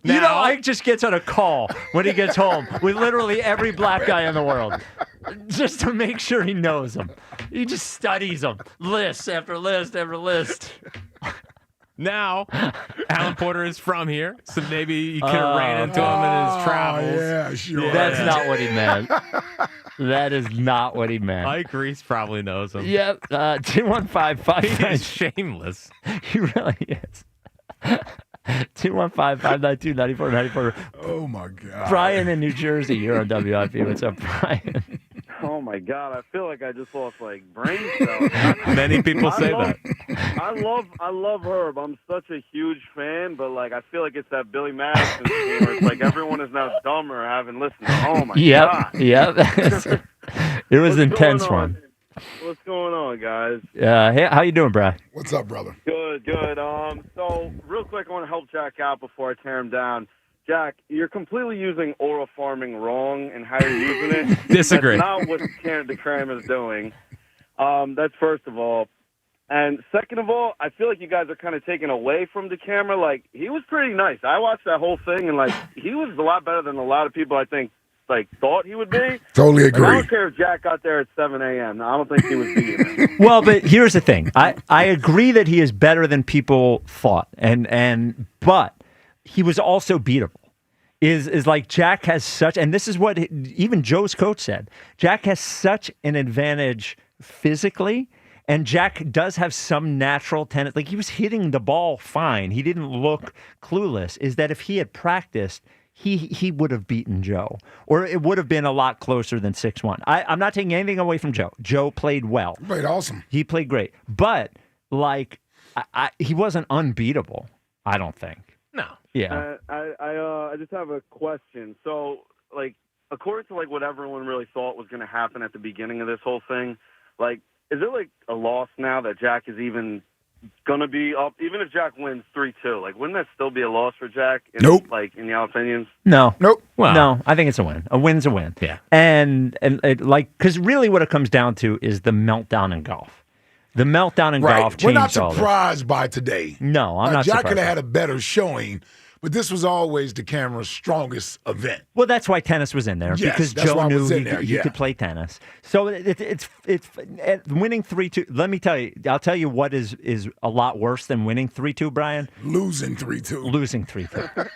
You know, Ike just gets on a call when he gets home with literally every black guy in the world, just to make sure he knows them. He just studies them, list after list after list. Now, Alan Porter is from here, so maybe you could have ran into him in his travels. Yeah, sure. That's not what he meant. That is not what he meant. Mike Reese probably knows him. Yep. 215-592. He's shameless. He really is. 215-592-9494. Oh, my God. Brian in New Jersey, you're on WIP. What's up, Brian? Oh my God! I feel like I just lost like brain cells. Many people say that. I love Herb. I'm such a huge fan, but like I feel like it's that Billy Madison thing where it's like everyone is now dumber having listened. Oh my God! Yep. It was an intense one. What's going on, guys? Hey, how you doing, Brian? What's up, brother? Good. So real quick, I want to help Jack out before I tear him down. Jack, you're completely using oral farming wrong and how you're using it. Disagree. That's not what DeCamara is doing. That's first of all. And second of all, I feel like you guys are kind of taking away from DeCamara. Like, he was pretty nice. I watched that whole thing, and, like, he was a lot better than a lot of people, I think, like, thought he would be. Totally agree. Like, I don't care if Jack got there at 7 a.m. I don't think he was beating him. Well, but here's the thing. I agree that he is better than people thought, but he was also beatable. Is like Jack has such, and this is what even Joe's coach said. Jack has such an advantage physically, and Jack does have some natural tendency. Like, he was hitting the ball fine. He didn't look clueless. Is that if he had practiced, he would have beaten Joe, or it would have been a lot closer than 6-1. I'm not taking anything away from Joe. Joe played well. He played awesome. He played great, but like he wasn't unbeatable. I don't think. No. Yeah. I just have a question. So, like, according to like what everyone really thought was going to happen at the beginning of this whole thing, like, is it like a loss now that Jack is even going to be up? Even if Jack wins 3-2, like, wouldn't that still be a loss for Jack? Nope. Like, in your opinions? No. Nope. Well, no, I think it's a win. A win's a win. Yeah. And it, like, because really what it comes down to is the meltdown in golf. The meltdown in golf changed We're not all this. surprised by today. No, I'm not Jack surprised. could have had a better showing, but this was always DeCamara's strongest event. Well, that's why tennis was in there, Yes, because that's Joe why it knew was in he, there, he yeah. could play tennis. So it's winning 3-2. Let me tell you, I'll tell you what is a lot worse than winning 3-2, Brian. Losing 3-2. Losing 3-2.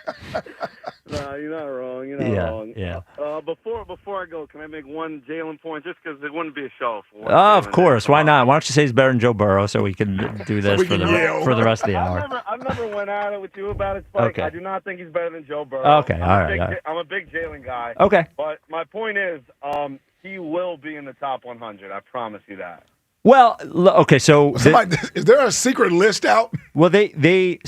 No, you're not wrong. You're not wrong. Yeah. Before I go, can I make one Jalen point just because it wouldn't be a show? For one Oh, of Jalen. course. Why not? Why don't you say he's better than Joe Burrow so we can do this for the rest of the hour? I've never went at it with you about it, Spike. Okay. I do not think he's better than Joe Burrow. Okay, all right. I'm a big Jalen guy. Okay. But my point is, he will be in the top 100. I promise you that. Well, okay, so Is there a secret list out? well, they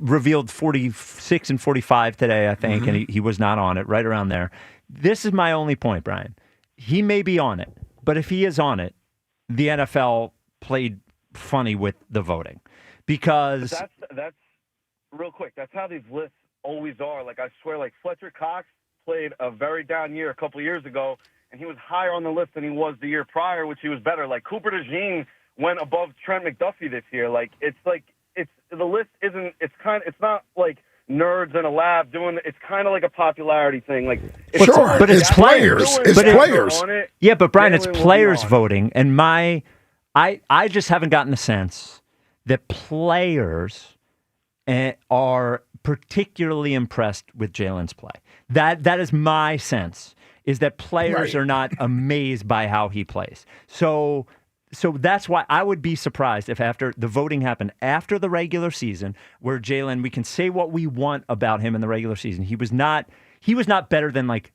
revealed 46 and 45 today, I think, and he was not on it, right around there. This is my only point, Brian. He may be on it, but if he is on it, the NFL played funny with the voting because That's real quick. That's how these lists always are. Like, I swear, like Fletcher Cox played a very down year a couple of years ago, and he was higher on the list than he was the year prior, which he was better. Like, Cooper DeJean went above Trent McDuffie this year. Like, it's the list isn't. It's not like nerds in a lab doing. It's kind of like a popularity thing. Like, But it's players. It's players. Yeah, but Brian, it's Jalen will be players on it. voting, and I just haven't gotten the sense that players are particularly impressed with Jalen's play. That is my sense. Is that players are not amazed by how he plays. So that's why I would be surprised if after the voting happened after the regular season, where Jalen, we can say what we want about him in the regular season. He was not better than like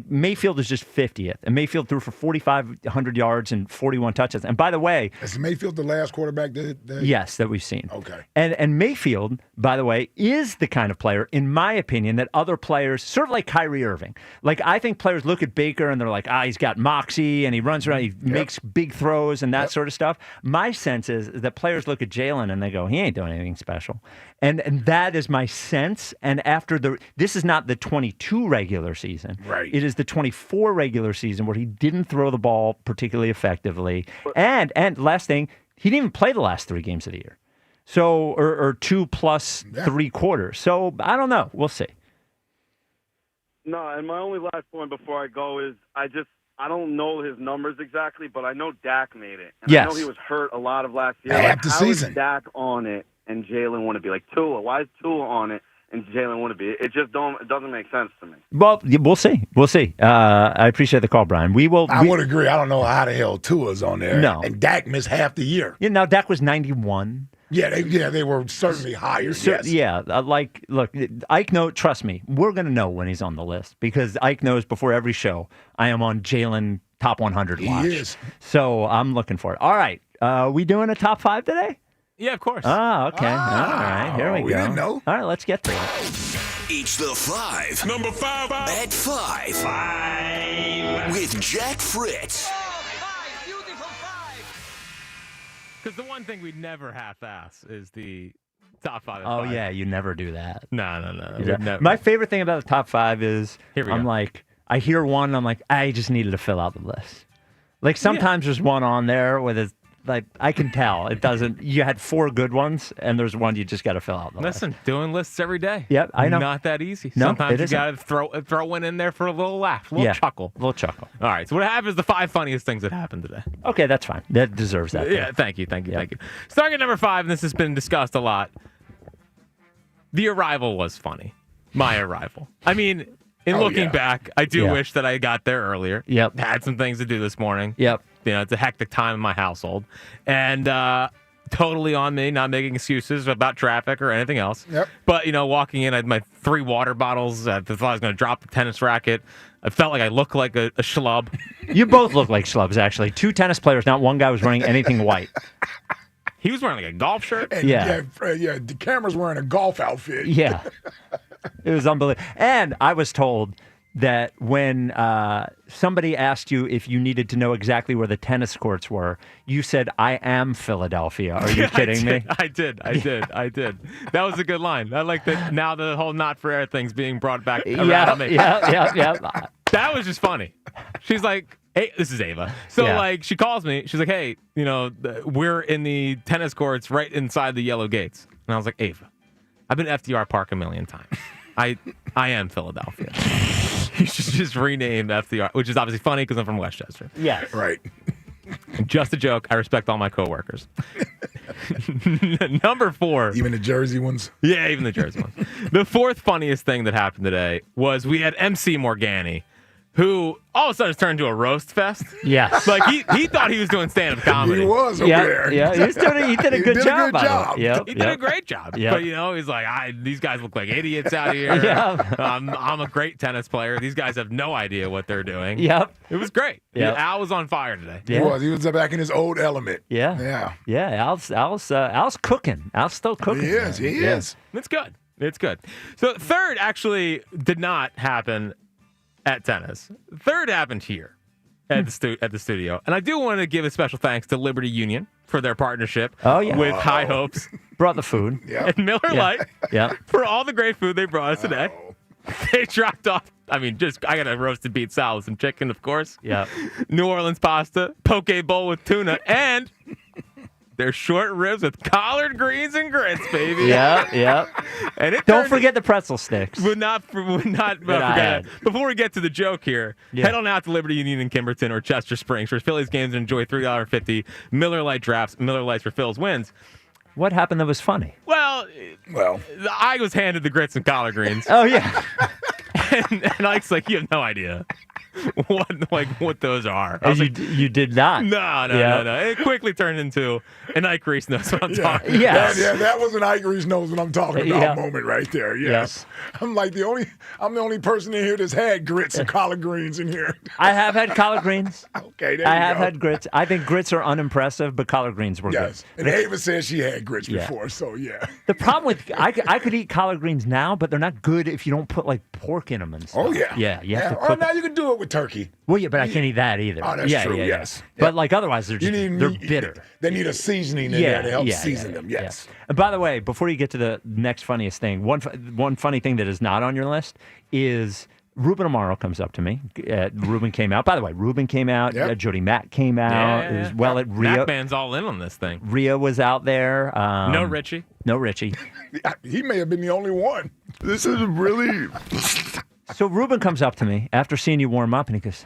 Mayfield is just 50th, and Mayfield threw for 4,500 yards and 41 touchdowns. And by the way, is Mayfield the last quarterback yes, that we've seen. Okay. And Mayfield, by the way, is the kind of player, in my opinion, that other players, sort of like Kyrie Irving. Like, I think players look at Baker and they're like, he's got moxie and he runs around, he makes big throws and that sort of stuff. My sense is that players look at Jalen and they go, he ain't doing anything special. And that is my sense. And after this is not the 22 regular season. Right. It is the 24 regular season where he didn't throw the ball particularly effectively. And last thing, he didn't even play the last 3 games of the year. So, or 2 plus 3 quarters. So, I don't know. We'll see. No, and my only last point before I go is I don't know his numbers exactly, but I know Dak made it. And I know he was hurt a lot of last year. Half the How season. is Dak on it? and Jalen wouldn't be? Like Tua, why is Tua on it and Jalen wouldn't be? It doesn't make sense to me. Well, we'll see. We'll see. I appreciate the call, Brian. We would agree. I don't know how the hell Tua's on there. No. And Dak missed half the year. Yeah, now Dak was 91. Yeah, they were certainly higher. Yes. Yeah, look, Ike knows, trust me, we're going to know when he's on the list because Ike knows before every show I am on Jalen Top 100 watch. He is. So I'm looking for it. All right. We doing a top 5 today? Yeah, of course. Oh, okay. All right. Here we go. We didn't know. All right, let's get to it. It's the 5. Number 5. At 5. 5. With Jack Fritz. Because the one thing we'd never half-ass is the top 5. Oh, yeah, you never do that. No. Never. My favorite thing about the top 5 is I'm go. like, I hear one, I'm like, I just needed to fill out the list. Like sometimes there's one on there with it's like I can tell it doesn't. You had 4 good ones, and there's one you just got to fill out the Listen, list. doing lists every day. Yep, I know. Not that easy. No, Sometimes it you isn't. got to throw one in there for a little laugh, a little chuckle. A little chuckle. All right, so what happened is the 5 funniest things that happened today. Okay, that's fine. That deserves that. Yeah, thank you. Starting at number 5, and this has been discussed a lot. The arrival was funny. My arrival. I mean, looking back, I do wish that I got there earlier. Yep. Had some things to do this morning. Yep. You know, it's a hectic time in my household. And totally on me, not making excuses about traffic or anything else. Yep. But, walking in, I had my 3 water bottles. I thought I was going to drop the tennis racket. I felt like I looked like a schlub. You both look like schlubs, actually. 2 tennis players, not one guy was wearing anything white. He was wearing like a golf shirt. And DeCamara's wearing a golf outfit. Yeah. It was unbelievable. And I was told that when somebody asked you if you needed to know exactly where the tennis courts were, you said, I am Philadelphia. Are you kidding me? I did. That was a good line. I like that now the whole not for air thing's being brought back around me. Yeah. That was just funny. She's like, hey, this is Ava. So, she calls me. She's like, hey, we're in the tennis courts right inside the yellow gates. And I was like, Ava, I've been at FDR Park a million times. I am Philadelphia. You should just rename FDR, which is obviously funny because I'm from Westchester. Yes. Right. Just a joke. I respect all my coworkers. Number 4. Even the Jersey ones? Yeah, even the Jersey ones. The 4th funniest thing that happened today was we had MC Morgani, who all of a sudden turned into a roast fest. Yes. Like he thought he was doing stand-up comedy. He was over there. Yeah, he did a good job. He did a great job. Yep. But he's like, these guys look like idiots out here. I'm a great tennis player. These guys have no idea what they're doing. Yep. It was great. Yep. Al was on fire today. Yeah. He was back in his old element. Yeah. Al's cooking. Al's still cooking. He is. It's good. So 3rd actually did not happen at tennis. 3rd happened here at the studio. And I do want to give a special thanks to Liberty Union for their partnership with High Hopes. Brought the food. And Miller Lite for all the great food they brought us today. They dropped off, I got a roasted beet salad, some chicken, of course. Yeah. New Orleans pasta, poke bowl with tuna, and their short ribs with collard greens and grits, baby. Yeah. And Don't forget the pretzel sticks. Would not forget it. Before we get to the joke here, head on out to Liberty Union in Kimberton or Chester Springs for Phillies games and enjoy $3.50 Miller Lite drafts, Miller Lites for Phil's wins. What happened that was funny? Well, I was handed the grits and collard greens. Oh, yeah. and Ike's like, you have no idea what those are. You did not. No. It quickly turned into an Ike Reese knows what I'm talking about. Yes. That was an Ike Reese knows what I'm talking about moment right there. Yes. I'm the only person in here that's had grits and collard greens in here. I have had collard greens. Okay, there I you have go. had grits. I think grits are unimpressive, but collard greens were good. And Ava said she had grits before, so yeah. The problem with I could eat collard greens now, but they're not good if you don't put like pork in them and stuff. Oh yeah. Yeah, you have to Or cook. now you can do it with turkey. Well, yeah, but I can't eat that either. Oh, that's true. Yes. But like otherwise, they're bitter. They need a seasoning in there to help season them. Yes. And by the way, before you get to the next funniest thing, one funny thing that is not on your list is Ruben Amaro comes up to me. Ruben came out. By the way, Ruben came out. Yep. Jody Mack came out. As well at Rio. Mac Man's all in on this thing. Rio was out there. No Richie. No Richie. He may have been the only one. This is really... So Ruben comes up to me after seeing you warm up, and he goes,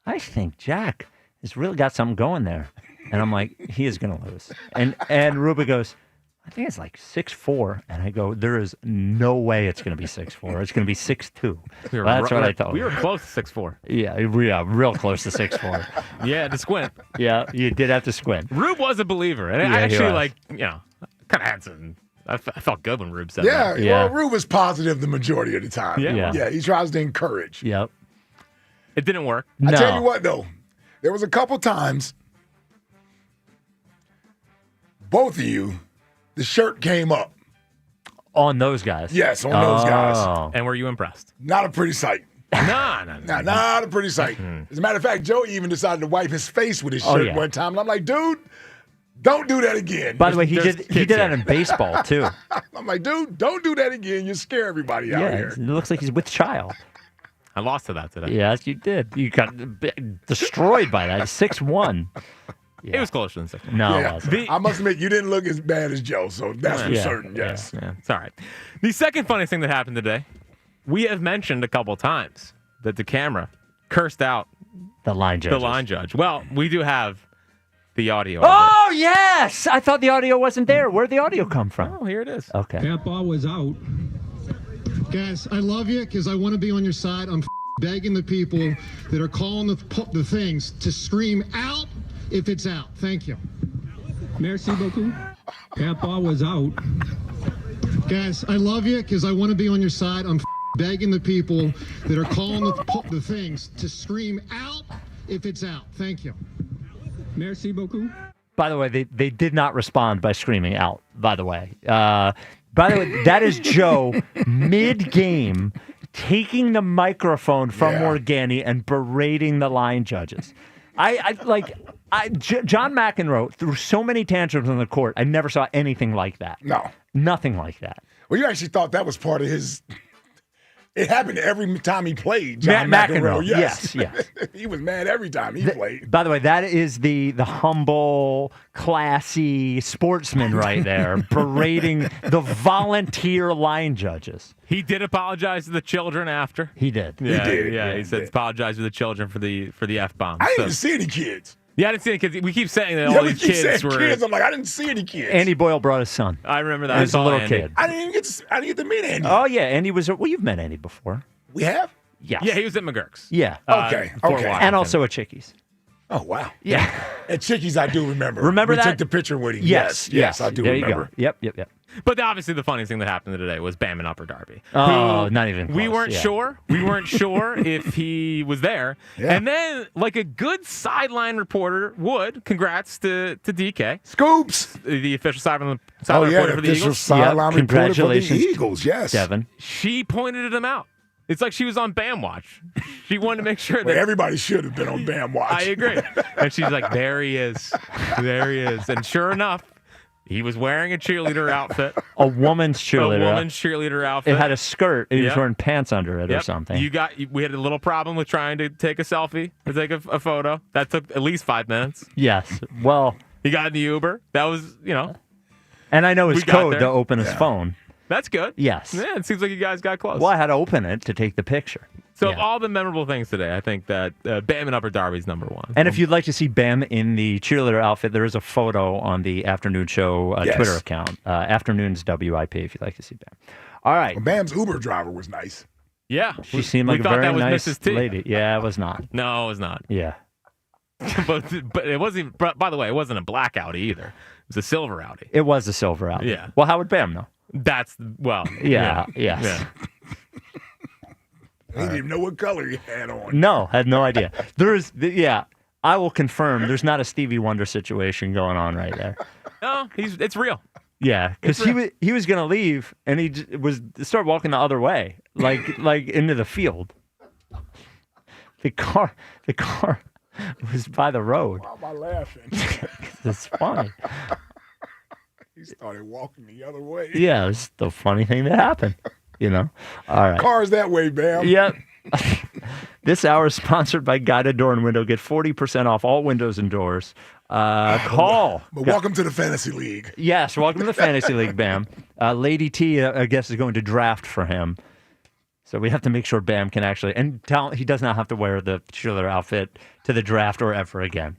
I think Jack has really got something going there. And I'm like, he is going to lose. And Ruben goes, I think it's like 6'4", and I go, there is no way it's going to be 6'4". It's going to be 6'2". That's what I thought. We were close to 6'4". Yeah, real close to 6'4". Yeah, to squint. Yeah, you did have to squint. Rube was a believer, and I actually kind of had some. I felt good when Rube said that. Well, Rube is positive the majority of the time. Yeah. He tries to encourage. Yep. It didn't work. I tell you what, though, there was a couple times both of you, the shirt came up. On those guys? Yes, on those guys. And were you impressed? Not a pretty sight. No. Not a pretty sight. As a matter of fact, Joe even decided to wipe his face with his shirt one time. And I'm like, dude, don't do that again. By the way, he did that in baseball, too. I'm like, dude, don't do that again. You scare everybody out here. It looks like he's with child. I lost to that today. Yes, you did. You got destroyed by that. 6'1". It was closer than 6. No, it wasn't. I must admit, you didn't look as bad as Joe, so that's for certain, yes. Yeah, it's all right. The second funniest thing that happened today, we have mentioned a couple times that DeCamara cursed out the line judge. Well, we do have the audio. Oh, yes! I thought the audio wasn't there. Where'd the audio come from? Oh, here it is. Okay. That ball was out. Guys, I love you because I want to be on your side. I'm begging the people that are calling the things to scream out if it's out. Thank you. Merci beaucoup. That ball was out. Guys, I love you because I want to be on your side. I'm begging the people that are calling the things to scream out if it's out. Thank you. Merci beaucoup. By the way, they did not respond by screaming out, by the way. That is Joe mid-game taking the microphone from Morgani and berating the line judges. John McEnroe threw so many tantrums on the court. I never saw anything like that. No. Nothing like that. Well, you actually thought that was part of his... It happened every time he played, John McEnroe. Yes. He was mad every time he played. By the way, that is the humble, classy sportsman right there, berating the volunteer line judges. He did apologize to the children after. He did. Yeah, he did. Yeah, he said apologize to the children for the F-bomb. I didn't even see any kids. Yeah, I didn't see any kids. We keep saying that all these kids were. I'm like, I didn't see any kids. Andy Boyle brought his son. I remember that. He was a little kid. I didn't get to meet Andy. Oh yeah, Andy was. Well, you've met Andy before. We have. Yes. Yeah, he was at McGurk's. Yeah. Okay. And also at Chickies. Oh wow. Yeah. At Chickies, I do remember. Remember we that? took the picture with him. Yes, I do there remember. You go. Yep. But obviously, the funniest thing that happened today was Bam and Upper Darby. Oh, not even close. We weren't sure. We weren't sure if he was there. Yeah. And then, like a good sideline reporter would, congrats to DK. Scoops. The official sideline Oh yeah, reporter the for the official Eagles. sideline reporter for the Congratulations, Eagles. Yes. Devin. She pointed him out. It's like she was on Bam Watch. She wanted to make sure that Well, everybody should have been on Bam Watch. I agree. And she's like, there he is. There he is. And sure enough, he was wearing a cheerleader outfit. A woman's cheerleader. A woman's cheerleader outfit. It had a skirt. He was Yep. wearing pants under it or something. We had a little problem with trying to take a selfie or take a photo. That took at least 5 minutes. Yes. Well. He got in the Uber. That was, And I know his We got code there. to open his phone. That's good. Yes. Yeah, it seems like you guys got close. Well, I had to open it to take the picture. So of all the memorable things today, I think that Bam and Upper Darby's number one. And if you'd like to see Bam in the cheerleader outfit, there is a photo on the Afternoon Show Twitter account. Afternoons WIP if you'd like to see Bam. All right. Well, Bam's Uber driver was nice. Yeah. She seemed like a very nice lady. Yeah, it was not. No, it was not. Yeah. but it wasn't. By the way, it wasn't a black Audi either. It was a silver Audi. It was a silver Audi. Yeah. Well, how would Bam know? Yes. Yes. Yeah. He didn't even know what color he had on. No, had no idea. I will confirm there's not a Stevie Wonder situation going on right there. No, it's real. Yeah, because he was going to leave and he start walking the other way, like into the field. The car was by the road. Why am I laughing? It's funny. He started walking the other way. Yeah, it's the funny thing that happened. All right. Cars that way, Bam. Yep. This hour is sponsored by Guided Door and Window. Get 40% off all windows and doors. Call. But welcome to the Fantasy League. Yes, welcome to the Fantasy League, Bam. Lady T, I guess, is going to draft for him. So we have to make sure Bam can actually, and he does not have to wear the cheerleader outfit to the draft or ever again.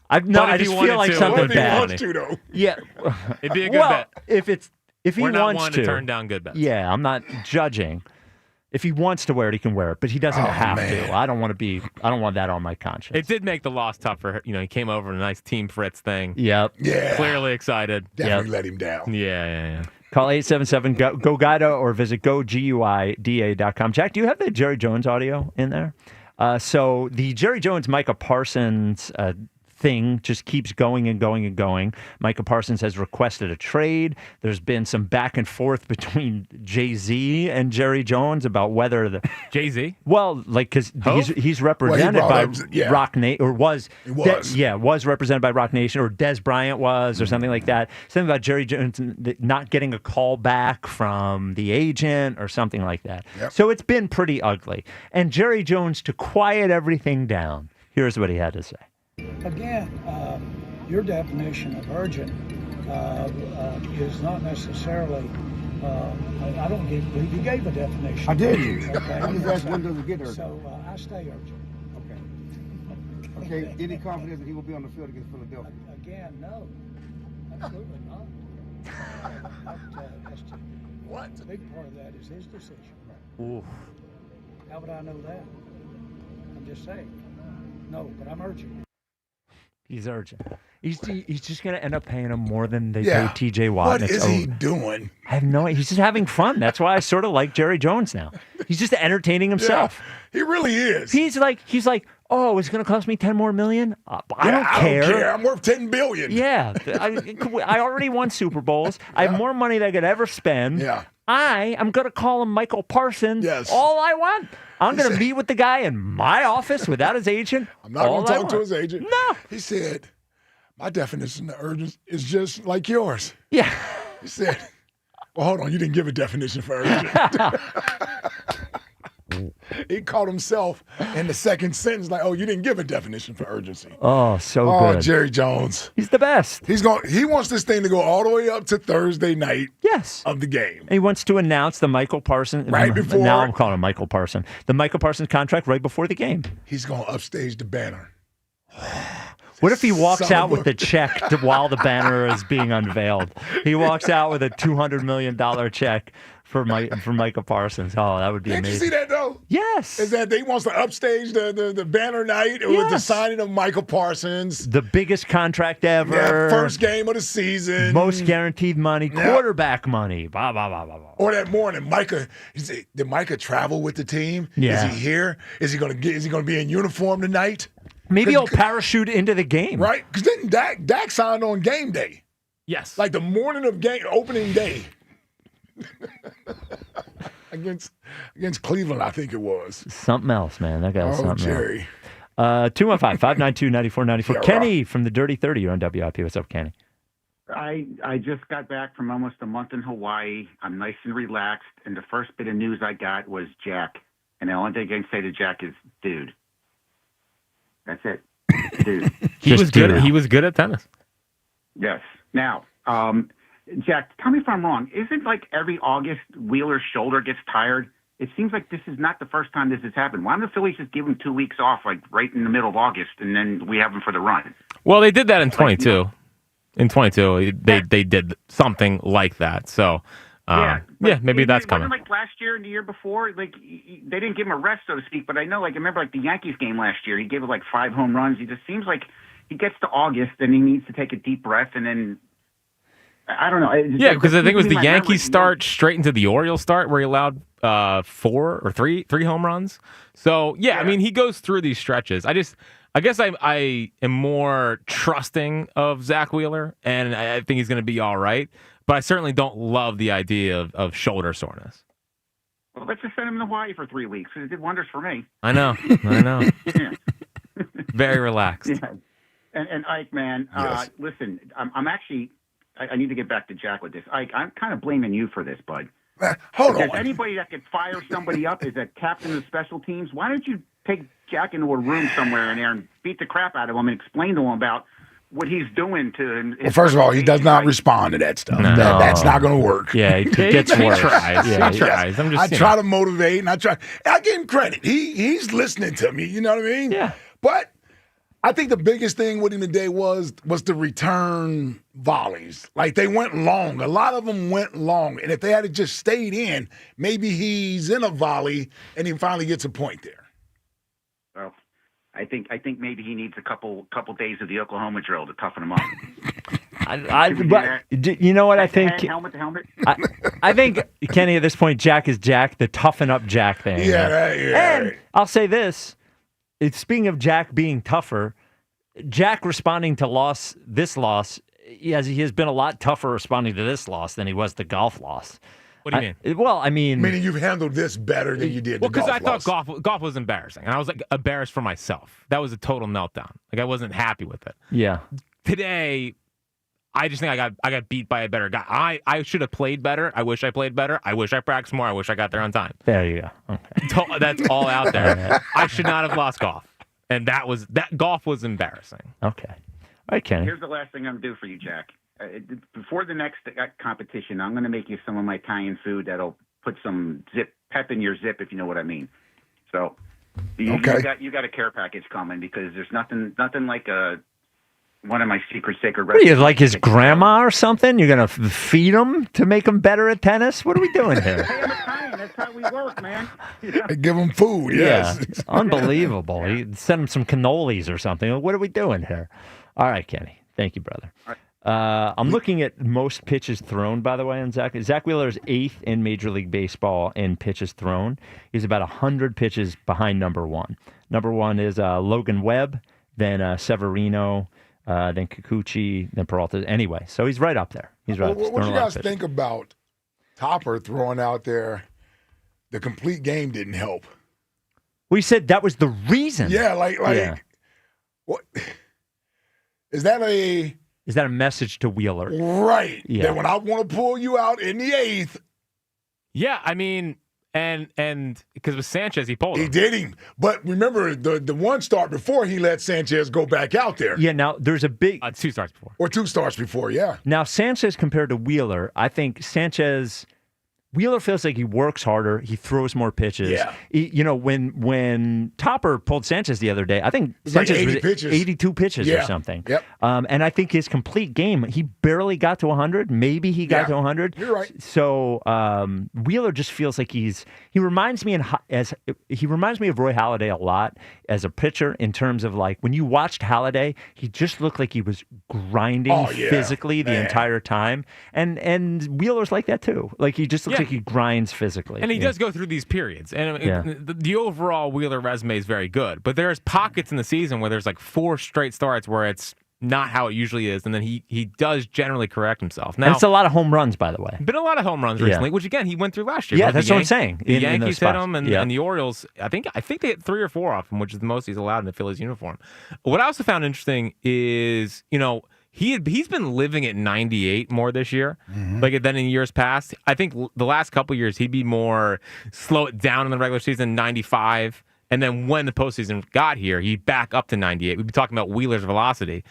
I But if just he feel wanted like to, something what if he bad. wanted to, though. Yeah. It'd be a good well, bet. if he We're not wants one to turn down good bets. Yeah, I'm not judging. If he wants to wear it, he can wear it, but he doesn't have to. I don't want that on my conscience. It did make the loss tough for her. You know, he came over in a nice Team Fritz thing. Yep. Yeah. Clearly excited. Definitely let him down. Yeah. Call 877-GO-GUIDA or visit GoGUIDA.com. Jack, do you have the Jerry Jones audio in there? So the Jerry Jones, Micah Parsons thing just keeps going and going and going. Micah Parsons has requested a trade. There's been some back and forth between Jay-Z and Jerry Jones about whether the Jay-Z. Well, like because he's represented by Rock Nation, or was was represented by Rock Nation, or Des Bryant was, or something like that. Something about Jerry Jones not getting a call back from the agent or something like that. Yep. So it's been pretty ugly. And Jerry Jones, to quiet everything down, here's what he had to say. Again, your definition of urgent is not necessarily. I don't believe you gave a definition. I did. Okay. I just asked when does it get urgent. So I stay urgent. Okay. Any confidence that he will be on the field against Philadelphia? Again, no, absolutely not. What? A big part of that is his decision. Ooh. How would I know that? I'm just saying. No, but I'm urgent. He's urgent. He's just going to end up paying him more than they Yeah. paid T.J. Watt. What and it's is he over. doing? I have no idea. He's just having fun. That's why I sort of like Jerry Jones now. He's just entertaining himself. Yeah, he really is. He's like, oh, it's going to cost me $10 more million? I don't I care. don't care. I'm worth $10 billion. Yeah. I already won Super Bowls. I have more money than I could ever spend. Yeah. I am going to call him Michael Parsons all I want. I'm going to meet with the guy in my office without his agent. I'm not going to talk to his agent. No. He said, my definition of urgent is just like yours. Yeah. He said, well, hold on. You didn't give a definition for urgent. He caught himself in the second sentence like, oh, you didn't give a definition for urgency. Oh, so Oh, good. Jerry Jones. He's the best. He wants this thing to go all the way up to Thursday night of the game. And he wants to announce the Michael Parsons. Right before. Now I'm calling him Michael Parsons. The Michael Parsons contract right before the game. He's going to upstage the banner. What if he walks Son out of with the check while the banner is being unveiled? He walks out with a $200 million check for Micah Parsons. Oh, that would be Did amazing. you see that, though? Yes. Is that he wants to upstage the banner night with the signing of Michael Parsons. The biggest contract ever. Yeah, first game of the season. Most guaranteed money. Yeah. Quarterback money. Blah, blah, blah, blah, blah. Or that morning, did Micah travel with the team? Yeah. Is he here? Is he going to be in uniform tonight? Maybe he'll parachute into the game. Right? Because then Dak signed on game day. Yes. Like the morning of opening day. against Cleveland, I think it was. Something else, man. That guy was something Jerry. else. 215-592-9494. Yeah, Kenny from the Dirty 30. You're on WIP. What's up, Kenny? I just got back from almost a month in Hawaii. I'm nice and relaxed, and the first bit of news I got was Jack. And the only thing I can say to Jack is, dude. That's it. Dude. He was good at tennis. Yes. Now, Jack, tell me if I'm wrong. Isn't like every August Wheeler's shoulder gets tired? It seems like this is not the first time this has happened. Why don't the Phillies just give him 2 weeks off, like right in the middle of August, and then we have him for the run? Well, they did that in 22. In 22, they did something like that. So, maybe that's coming. Wasn't like last year and the year before, like they didn't give him a rest, so to speak. But I know, like, I remember like the Yankees game last year. He gave it like 5 home runs. He just seems like he gets to August and he needs to take a deep breath, and then I don't know. Yeah, because I think it was the Yankees start straight into the Orioles start where he allowed 4 or 3 home runs. So yeah, I mean he goes through these stretches. I guess I am more trusting of Zach Wheeler, and I think he's going to be all right. But I certainly don't love the idea of shoulder soreness. Well, let's just send him to Hawaii for 3 weeks. It did wonders for me. I know. Yeah. Very relaxed. Yeah. And Ike, man, listen, I'm actually, I need to get back to Jack with this. Ike, I'm kind of blaming you for this, bud. Hold on. Anybody that could fire somebody up is a captain of special teams. Why don't you take Jack into a room somewhere in there and beat the crap out of him and explain to him about what he's doing to his. Well, first of all, he does not respond to that stuff. No. That's not going to work. Yeah, he gets worse. He tries. Yeah, He tries. I'm just I try to motivate, and I give him credit. He's listening to me. You know what I mean? Yeah. But I think the biggest thing with him today was the return volleys. Like, they went long. A lot of them went long. And if they had just stayed in, maybe he's in a volley and he finally gets a point there. Well, I think maybe he needs a couple days of the Oklahoma drill to toughen him up. You know what I think? Helmet to helmet. I think, Kenny, at this point, Jack is Jack, the toughen up Jack thing. And I'll say this. Speaking of Jack being tougher, Jack responding to this loss, he has been a lot tougher responding to this loss than he was the golf loss. What do you mean? Well, I mean... Meaning you've handled this better than you did Well, the golf because I loss. thought golf was embarrassing. And I was, like, embarrassed for myself. That was a total meltdown. Like, I wasn't happy with it. Yeah. Today, I just think I got beat by a better guy. I should have played better. I wish I played better. I wish I practiced more. I wish I got there on time. There you go. Okay. That's all out there. I should not have lost golf. And that golf was embarrassing. Okay. All right, Kenny. Here's the last thing I'm due for you, Jack. Before the next competition, I'm going to make you some of my Italian food that'll put some pep in your zip, if you know what I mean. So you got a care package coming, because there's nothing like one of my secret sacred What are recipes. you, like his grandma or something? You're going to feed him to make him better at tennis? What are we doing here? Hey, I'm Italian. That's how we work, man. Give him food, yes. Yeah. Unbelievable. You send him some cannolis or something. What are we doing here? All right, Kenny. Thank you, brother. I'm looking at most pitches thrown, by the way, on Zach. Zach Wheeler is 8th in Major League Baseball in pitches thrown. He's about 100 pitches behind number 1. Number 1 is Logan Webb, then Severino, then Kikuchi, then Peralta. Anyway, so he's right up there. He's right up there. What do you guys think about Topper throwing out there the complete game didn't help? We said that was the reason. Yeah, what is that a message to Wheeler? Right. Yeah. That when I want to pull you out in the 8th. Yeah, I mean, and because with Sanchez, he pulled him. He did him. But remember, the one start before, he let Sanchez go back out there. Yeah, now there's a big... 2 starts before. Or 2 starts before, yeah. Now, Sanchez compared to Wheeler, I think Wheeler feels like he works harder. He throws more pitches. Yeah. When Topper pulled Sanchez the other day, I think Sanchez like 80 was pitches. 82 pitches or something. Yep. And I think his complete game, he barely got to 100. Maybe he got to 100. You're right. So Wheeler just feels like he reminds me of Roy Halladay a lot as a pitcher, in terms of, like, when you watched Halladay, he just looked like he was grinding physically the entire time. And Wheeler's like that too. Like, he just looks like he grinds physically. And he does go through these periods. And the overall Wheeler resume is very good. But there's pockets in the season where there's like 4 straight starts where it's not how it usually is. And then he does generally correct himself. Now, and it's a lot of home runs, by the way. Been a lot of home runs recently, which, again, he went through last year. Yeah, that's what I'm saying. The in Yankees those hit him, and the Orioles, I think they hit 3 or 4 off him, which is the most he's allowed in the Phillies uniform. What I also found interesting is, he's been living at 98 more this year, like, than in years past. I think the last couple of years he'd be more slow it down in the regular season, 95, and then when the postseason got here, he'd back up to 98. We'd be talking about Wheeler's velocity.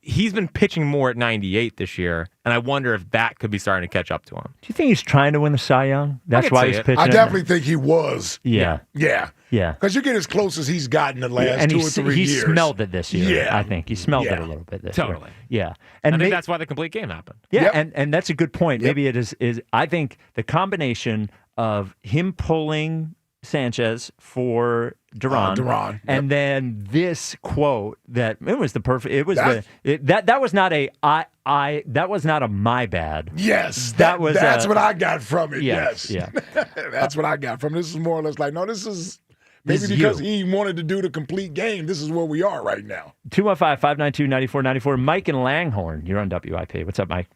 He's been pitching more at 98 this year, and I wonder if that could be starting to catch up to him. Do you think he's trying to win the Cy Young? That's why he's pitching. I definitely think he was. Yeah. Yeah. Because you get as close as he's gotten the last 2 or 3 years. He smelled it this year. Yeah. I think he smelled it a little bit this year. Totally. Yeah. And I think that's why the complete game happened. Yeah, and that's a good point. Maybe it is. I think the combination of him pulling Sanchez for Duran, and then this quote that it was the perfect. It was that was not a that was not a my bad. Yes, that was. That's what I got from it. Yes, yeah, that's what I got from it. This is more or less like, no, this is. Maybe because he wanted to do the complete game. This is where we are right now. 215-592-9494. Mike and Langhorne, you're on WIP. What's up, Mike?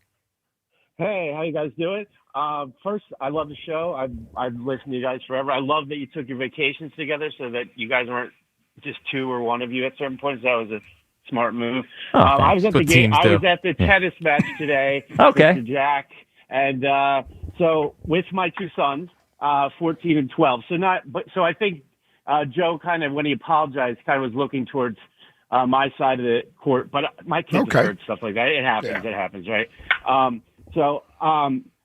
Hey, how you guys doing? First, I love the show. I've listened to you guys forever. I love that you took your vacations together so that you guys weren't just 2 or 1 of you at certain points. That was a smart move. I was at the game. I was at the tennis match today. Okay. With Jack, and so with my 2 sons, 14 and 12. So I think Joe kind of, when he apologized, kind of was looking towards my side of the court. But my kids have heard stuff like that. It happens. It happens, right?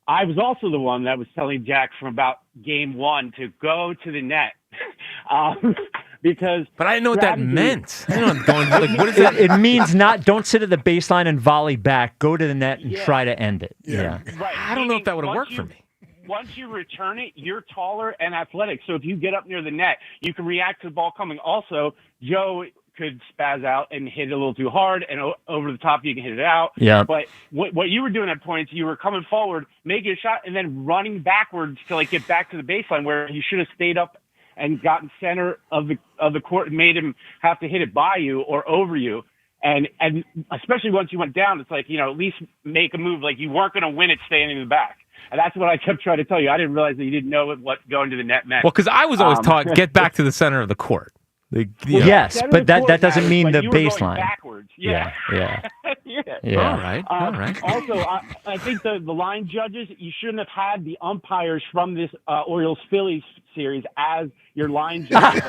I was also the one that was telling Jack from about game 1 to go to the net because. But I didn't know what that meant. I don't know going, like, what is that? It means don't sit at the baseline and volley back. Go to the net and try to end it. Yeah. Right. I don't know if that would have worked for me. Once you return it, you're taller and athletic. So if you get up near the net, you can react to the ball coming. Also, Joe could spaz out and hit it a little too hard, and over the top you can hit it out. Yeah. But what you were doing at points, you were coming forward, making a shot, and then running backwards to like get back to the baseline where you should have stayed up and gotten center of the court and made him have to hit it by you or over you. And especially once you went down, it's like, at least make a move. Like you weren't going to win it standing in the back. And that's what I kept trying to tell you. I didn't realize that you didn't know what going to the net meant. Well, because I was always taught get back to the center of the court. Yes, but that doesn't mean the you were going baseline. backwards. Yeah. Yeah. All right. Also, I think the line judges, you shouldn't have had the umpires from this Orioles-Phillies series as your line judges.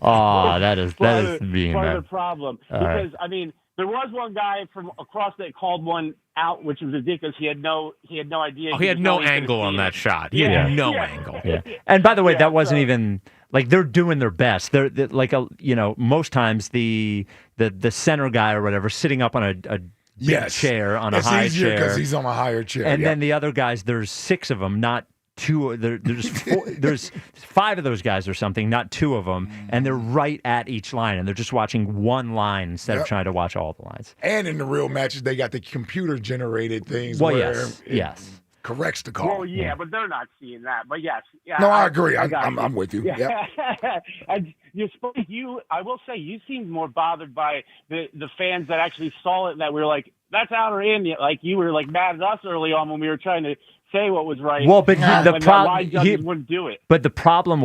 Oh, that is being part bad. of the problem. All Because, right. there was one guy from across that called one out, which was ridiculous. He had no idea. Oh, he had no angle on that shot. He had no angle. Yeah. And by the way, that wasn't even like they're doing their best. They're like most times the center guy or whatever sitting up on a big chair on a high chair because he's on a higher chair. and then the other guys, there's 6 of them, not 2. There's 4, there's 5 of those guys or something, not 2 of them, and they're right at each line, and they're just watching one line instead of trying to watch all the lines. And in the real matches, they got the computer-generated things Well, where yes. corrects the call. Well, yeah, but they're not seeing that. But yes, yeah. No, I agree. got I'm with you. Yeah. And I will say, you seemed more bothered by the fans that actually saw it. That we were like, that's out or in. Like you were like mad at us early on when we were trying to say what was right. Well, but the line judges wouldn't do it. But the problem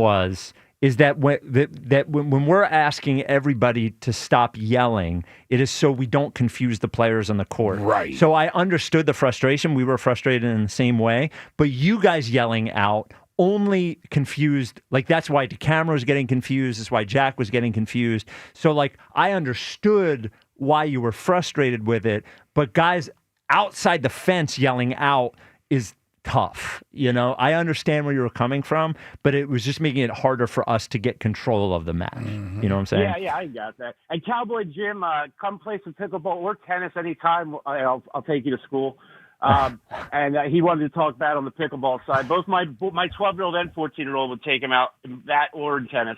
is that when we're asking everybody to stop yelling, it is so we don't confuse the players on the court. Right. So I understood the frustration. We were frustrated in the same way. But you guys yelling out only confused. Like, that's why DeCamara was getting confused. That's why Jack was getting confused. So, like, I understood why you were frustrated with it. But guys outside the fence yelling out is tough. I understand where you were coming from, but it was just making it harder for us to get control of the match. Mm-hmm. You know what I'm saying? Yeah, I got that. And Cowboy Jim, come play some pickleball or tennis anytime. I'll take you to school. And he wanted to talk bad on the pickleball side. Both my 12-year-old and 14-year-old would take him out in that or in tennis.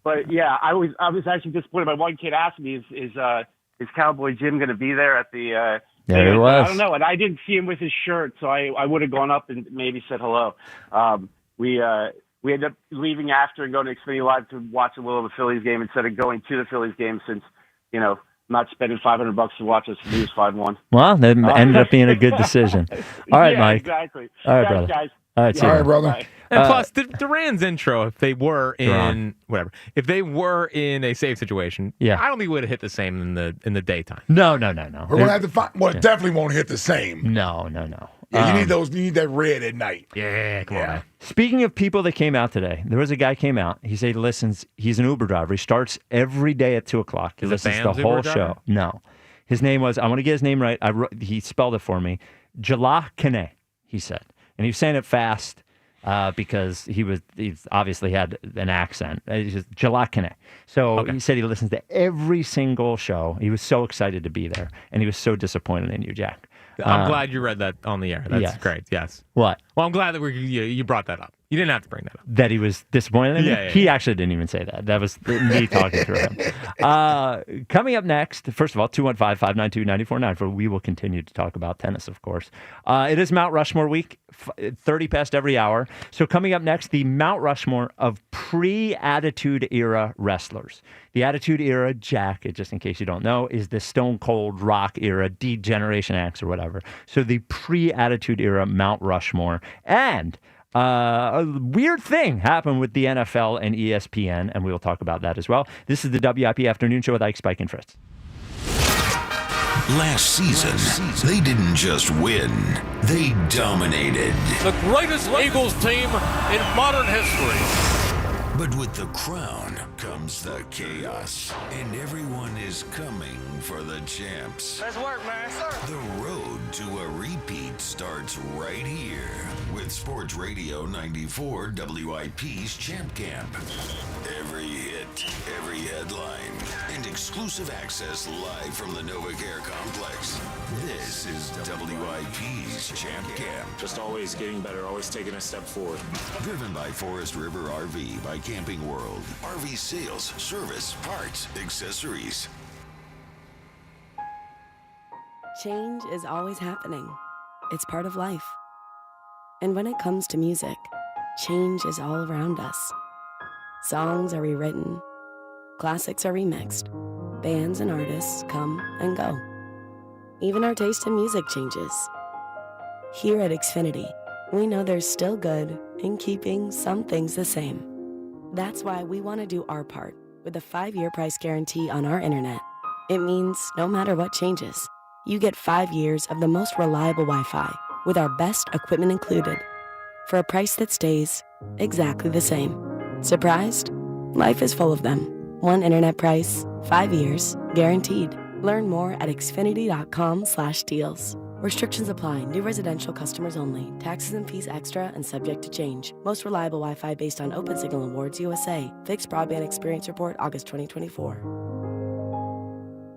But yeah, I was actually disappointed. My one kid asked me, "Is Cowboy Jim going to be there at the?" There he was. I don't know, and I didn't see him with his shirt, so I would have gone up and maybe said hello. We ended up leaving after and going to Xfinity Live to watch a little of the Phillies game instead of going to the Phillies game, since not spending $500 to watch us lose 5-1. Well, that ended up being a good decision. All right, yeah, Mike. Exactly. All right, Thanks, brother. guys. All right, see you. All right, brother. Bye. And plus, Duran's intro, if they were in if they were in a safe situation, I don't think it would have hit the same in the daytime. No. We're gonna have to find. Well, it definitely won't hit the same. No. Yeah, you need those. You need that red at night. Yeah, come on. Man. Speaking of people that came out today, there was a guy came out. He said he listens. He's an Uber driver. He starts every day at 2:00. He listens to the whole show. No, his name was. I want to get his name right. He spelled it for me. Jalakane. He said, and he was saying it fast. Because he's obviously had an accent. He's just Jalakane. So he said he listens to every single show. He was so excited to be there, and he was so disappointed in you, Jack. I'm glad you read that on the air. That's great. Yes. What? Well, I'm glad that you brought that up. You didn't have to bring that up. That he was disappointed in me? Yeah. He actually didn't even say that. That was me talking through him. Coming up next, first of all, 215-592-9494, for we will continue to talk about tennis, of course. It is Mount Rushmore week, 30 past every hour. So coming up next, the Mount Rushmore of pre-Attitude Era wrestlers. The Attitude Era, Jack, just in case you don't know, is the Stone Cold Rock Era, D-Generation X or whatever. So the pre-Attitude Era Mount Rushmore. And a weird thing happened with the NFL and ESPN, and we will talk about that as well. This is the WIP Afternoon Show with Ike, Spike, and Fritz. Last season, they didn't just win, they dominated. The greatest Eagles team in modern history. But with the crown comes the chaos, and everyone is coming for the champs. Let's work, man. The road to a repeat starts right here with Sports Radio 94 WIP's Champ Camp. Every hit, every headline, and exclusive access live from the NovaCare complex. This is WIP's Champ Camp. Just always getting better, always taking a step forward. Driven by Forest River RV by Camping World. RV sales, service, parts, accessories. Change is always happening. It's part of life. And when it comes to music, change is all around us. Songs are rewritten, classics are remixed, bands and artists come and go. Even our taste in music changes. Here at Xfinity, we know there's still good in keeping some things the same. That's why we want to do our part with a 5-year price guarantee on our internet. It means no matter what changes, you get 5 years of the most reliable Wi-Fi with our best equipment included for a price that stays exactly the same. Surprised? Life is full of them. One internet price, 5 years, guaranteed. Learn more at xfinity.com/deals. Restrictions apply. New residential customers only. Taxes and fees extra and subject to change. Most reliable Wi-Fi based on Open Signal Awards USA. Fixed Broadband Experience Report, August 2024.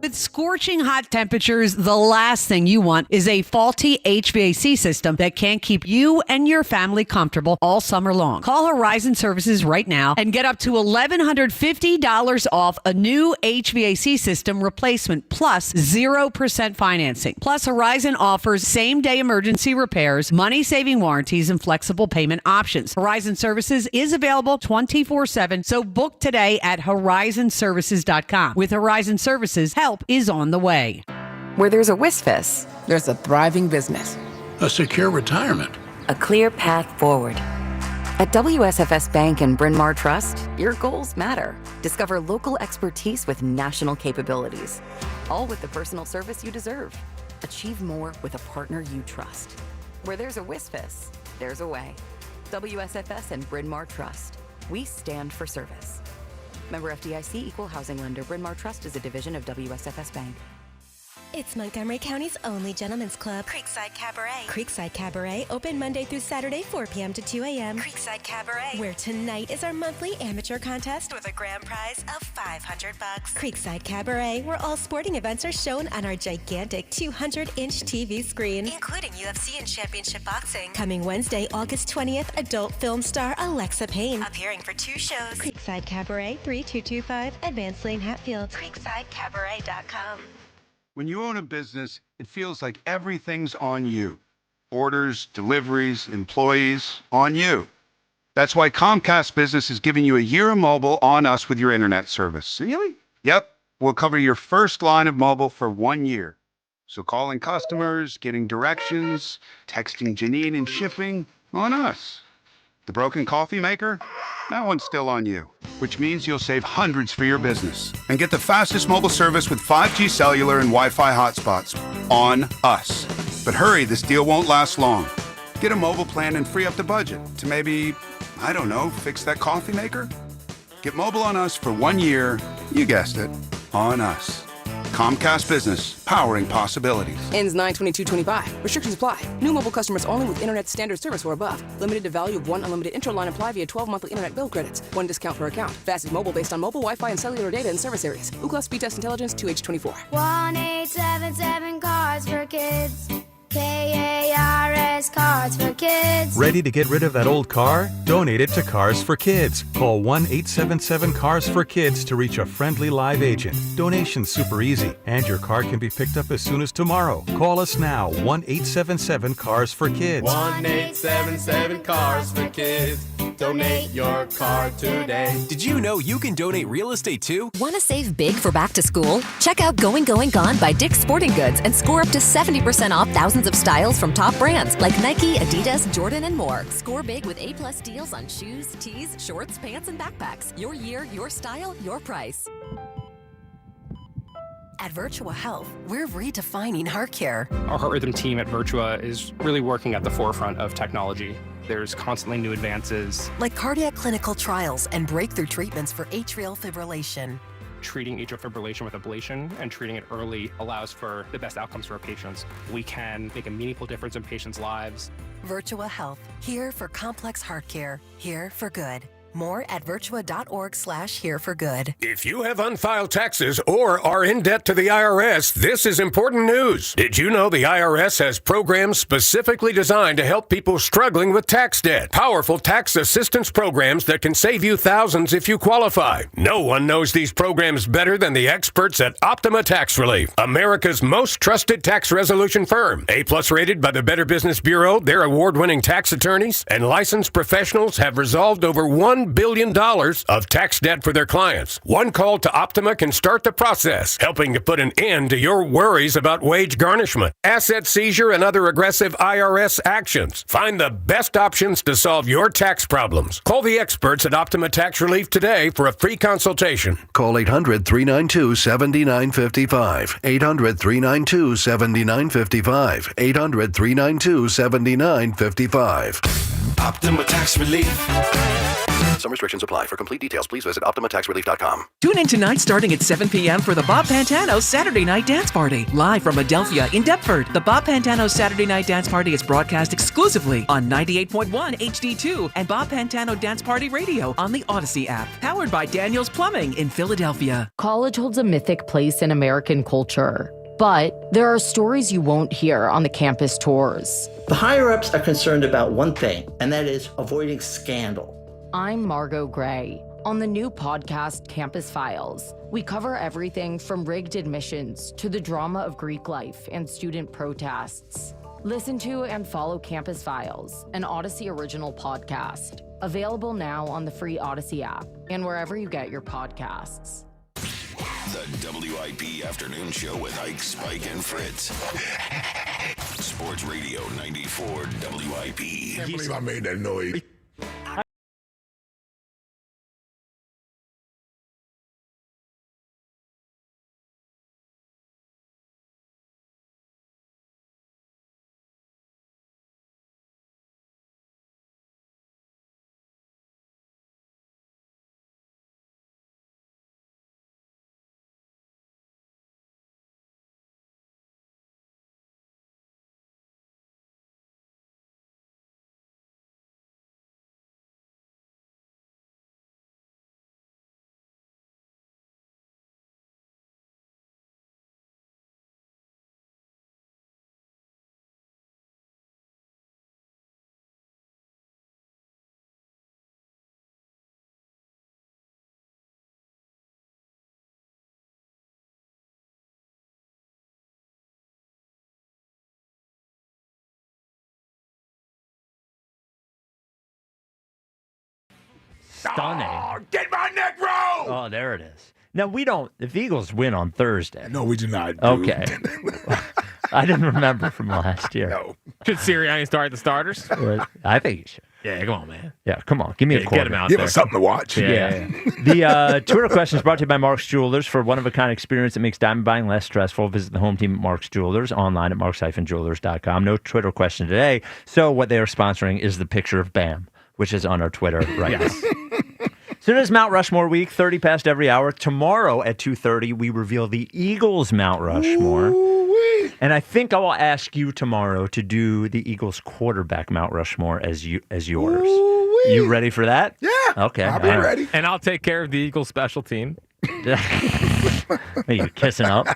With scorching hot temperatures, the last thing you want is a faulty HVAC system that can't keep you and your family comfortable all summer long. Call Horizon Services right now and get up to $1,150 off a new HVAC system replacement plus 0% financing. Plus, Horizon offers same-day emergency repairs, money-saving warranties, and flexible payment options. Horizon Services is available 24/7, so book today at horizonservices.com. With Horizon Services, help is on the way. Where there's a WISFIS, there's a thriving business. A secure retirement. A clear path forward. At WSFS Bank and Bryn Mawr Trust, your goals matter. Discover local expertise with national capabilities. All with the personal service you deserve. Achieve more with a partner you trust. Where there's a WISFIS, there's a way. WSFS and Bryn Mawr Trust. We stand for service. Member FDIC, Equal Housing Lender. Bryn Mawr Trust is a division of WSFS Bank. It's Montgomery County's only gentlemen's club, Creekside Cabaret. Creekside Cabaret, open Monday through Saturday, 4 p.m. to 2 a.m. Creekside Cabaret, where tonight is our monthly amateur contest with a grand prize of $500. Creekside Cabaret, where all sporting events are shown on our gigantic 200-inch TV screen, including UFC and championship boxing. Coming Wednesday, August 20th, adult film star Alexa Payne, appearing for 2 shows. Creekside Cabaret, 3225 Advanced Lane, Hatfield. CreeksideCabaret.com. When you own a business, it feels like everything's on you. Orders, deliveries, employees, on you. That's why Comcast Business is giving you a year of mobile on us with your internet service. Really? Yep. We'll cover your first line of mobile for 1 year. So calling customers, getting directions, texting Janine and shipping, on us. The broken coffee maker? That one's still on you, which means you'll save hundreds for your business and get the fastest mobile service with 5G cellular and Wi-Fi hotspots on us. But hurry, this deal won't last long. Get a mobile plan and free up the budget to maybe, I don't know, fix that coffee maker? Get mobile on us for 1 year, you guessed it, on us. Comcast Business, powering possibilities. Ends 9/22/25. Restrictions apply. New mobile customers only with internet standard service or above. Limited to value of 1 unlimited interline apply via 12 monthly internet bill credits. 1 discount per account. Fastest mobile based on mobile Wi-Fi and cellular data in service areas. Ookla Speed Test Intelligence 2H24. 1877 Cards for Kids. KARS Cards for Kids. Ready to get rid of that old car? Donate it to Cars for Kids. Call 1-877-CARS-FOR-KIDS to reach a friendly live agent. Donation's super easy, and your car can be picked up as soon as tomorrow. Call us now, 1-877-CARS-FOR-KIDS. 1-877-CARS-FOR-KIDS. Donate your car today. Did you know you can donate real estate too? Want to save big for back to school? Check out Going Gone by Dick's Sporting Goods and score up to 70% off thousands of styles from top brands like Nike, Adidas, Jordan, and more. Score big with A+ deals on shoes, tees, shorts, pants, and backpacks. Your year, your style, your price. At Virtua Health, we're redefining heart care. Our heart rhythm team at Virtua is really working at the forefront of technology. There's constantly new advances. Like cardiac clinical trials and breakthrough treatments for atrial fibrillation. Treating atrial fibrillation with ablation and treating it early allows for the best outcomes for our patients. We can make a meaningful difference in patients' lives. Virtua Health, here for complex heart care, here for good. More at virtua.org/hereforgood. If you have unfiled taxes or are in debt to the IRS, this is important news. Did you know the IRS has programs specifically designed to help people struggling with tax debt? Powerful tax assistance programs that can save you thousands if you qualify. No one knows these programs better than the experts at Optima Tax Relief, America's most trusted tax resolution firm. A-plus rated by the Better Business Bureau, their award-winning tax attorneys and licensed professionals have resolved over $1 billion of tax debt for their clients. One call to Optima can start the process, helping to put an end to your worries about wage garnishment, asset seizure, and other aggressive IRS actions. Find the best options to solve your tax problems. Call the experts at Optima Tax Relief today for a free consultation. Call 800-392-7955. 800-392-7955. 800-392-7955. Optima Tax Relief. Some restrictions apply. For complete details, please visit OptimaTaxRelief.com. Tune in tonight starting at 7 p.m. for the Bob Pantano Saturday Night Dance Party. Live from Adelphia in Deptford, the Bob Pantano Saturday Night Dance Party is broadcast exclusively on 98.1 HD2 and Bob Pantano Dance Party Radio on the Odyssey app. Powered by Daniels Plumbing in Philadelphia. College holds a mythic place in American culture. But there are stories you won't hear on the campus tours. The higher-ups are concerned about one thing, and that is avoiding scandal. I'm Margot Gray. On the new podcast, Campus Files, we cover everything from rigged admissions to the drama of Greek life and student protests. Listen to and follow Campus Files, an Odyssey original podcast. Available now on the free Odyssey app and wherever you get your podcasts. The WIP Afternoon Show with Ike, Spike, and Fritz. Sports Radio 94 WIP. Can't believe I made that noise. Stunning. Oh, get my neck roll! Oh, there it is. Now, we don't, if the Eagles win on Thursday. No, we do not. Okay. I didn't remember from last year. No. Should Sirianni start the starters? I think he should. Yeah, come on, man. Yeah, come on. Give me a quarter. Get him out Give there. us something to watch. Yeah. The Twitter question is brought to you by Mark's Jewelers. For one-of-a-kind experience that makes diamond buying less stressful, visit the home team at Mark's Jewelers online at marks-jewelers.com. No Twitter question today. So what they are sponsoring is the picture of Bam, which is on our Twitter right now. So it is Mount Rushmore week, 30 past every hour. Tomorrow at 2:30, we reveal the Eagles Mount Rushmore. Ooh-wee. And I think I will ask you tomorrow to do the Eagles quarterback Mount Rushmore as yours. Ooh-wee. You ready for that? Yeah. Okay. I'll be ready. And I'll take care of the Eagles special team. Are you kissing up?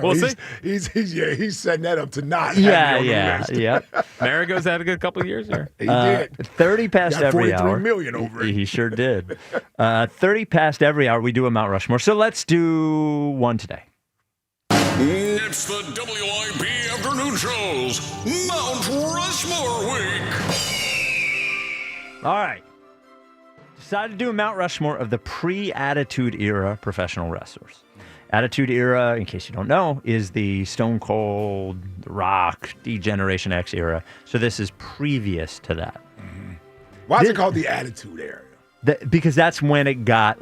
We'll see. He's setting that up to not. Yeah. Marigo's had a good couple of years here. He did. 30 past Got every 43 hour. million over it. He sure did. 30 past every hour, we do a Mount Rushmore. So let's do one today. It's the WIP Afternoon Show's Mount Rushmore Week. All right. Decided to do a Mount Rushmore of the pre-Attitude Era professional wrestlers. Attitude Era, in case you don't know, is the Stone Cold, The Rock, D-Generation X era. So this is previous to that. Mm-hmm. Why is it called the Attitude Era? Because that's when it got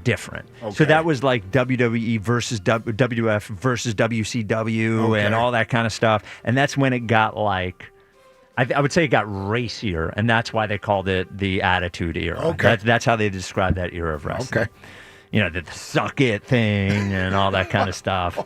different. Okay. So that was like WWE versus WWF versus WCW and all that kind of stuff. And that's when it got I would say it got racier, and that's why they called it the Attitude Era. Okay. That's how they describe that era of wrestling. Okay. You know, the suck it thing and all that kind of stuff.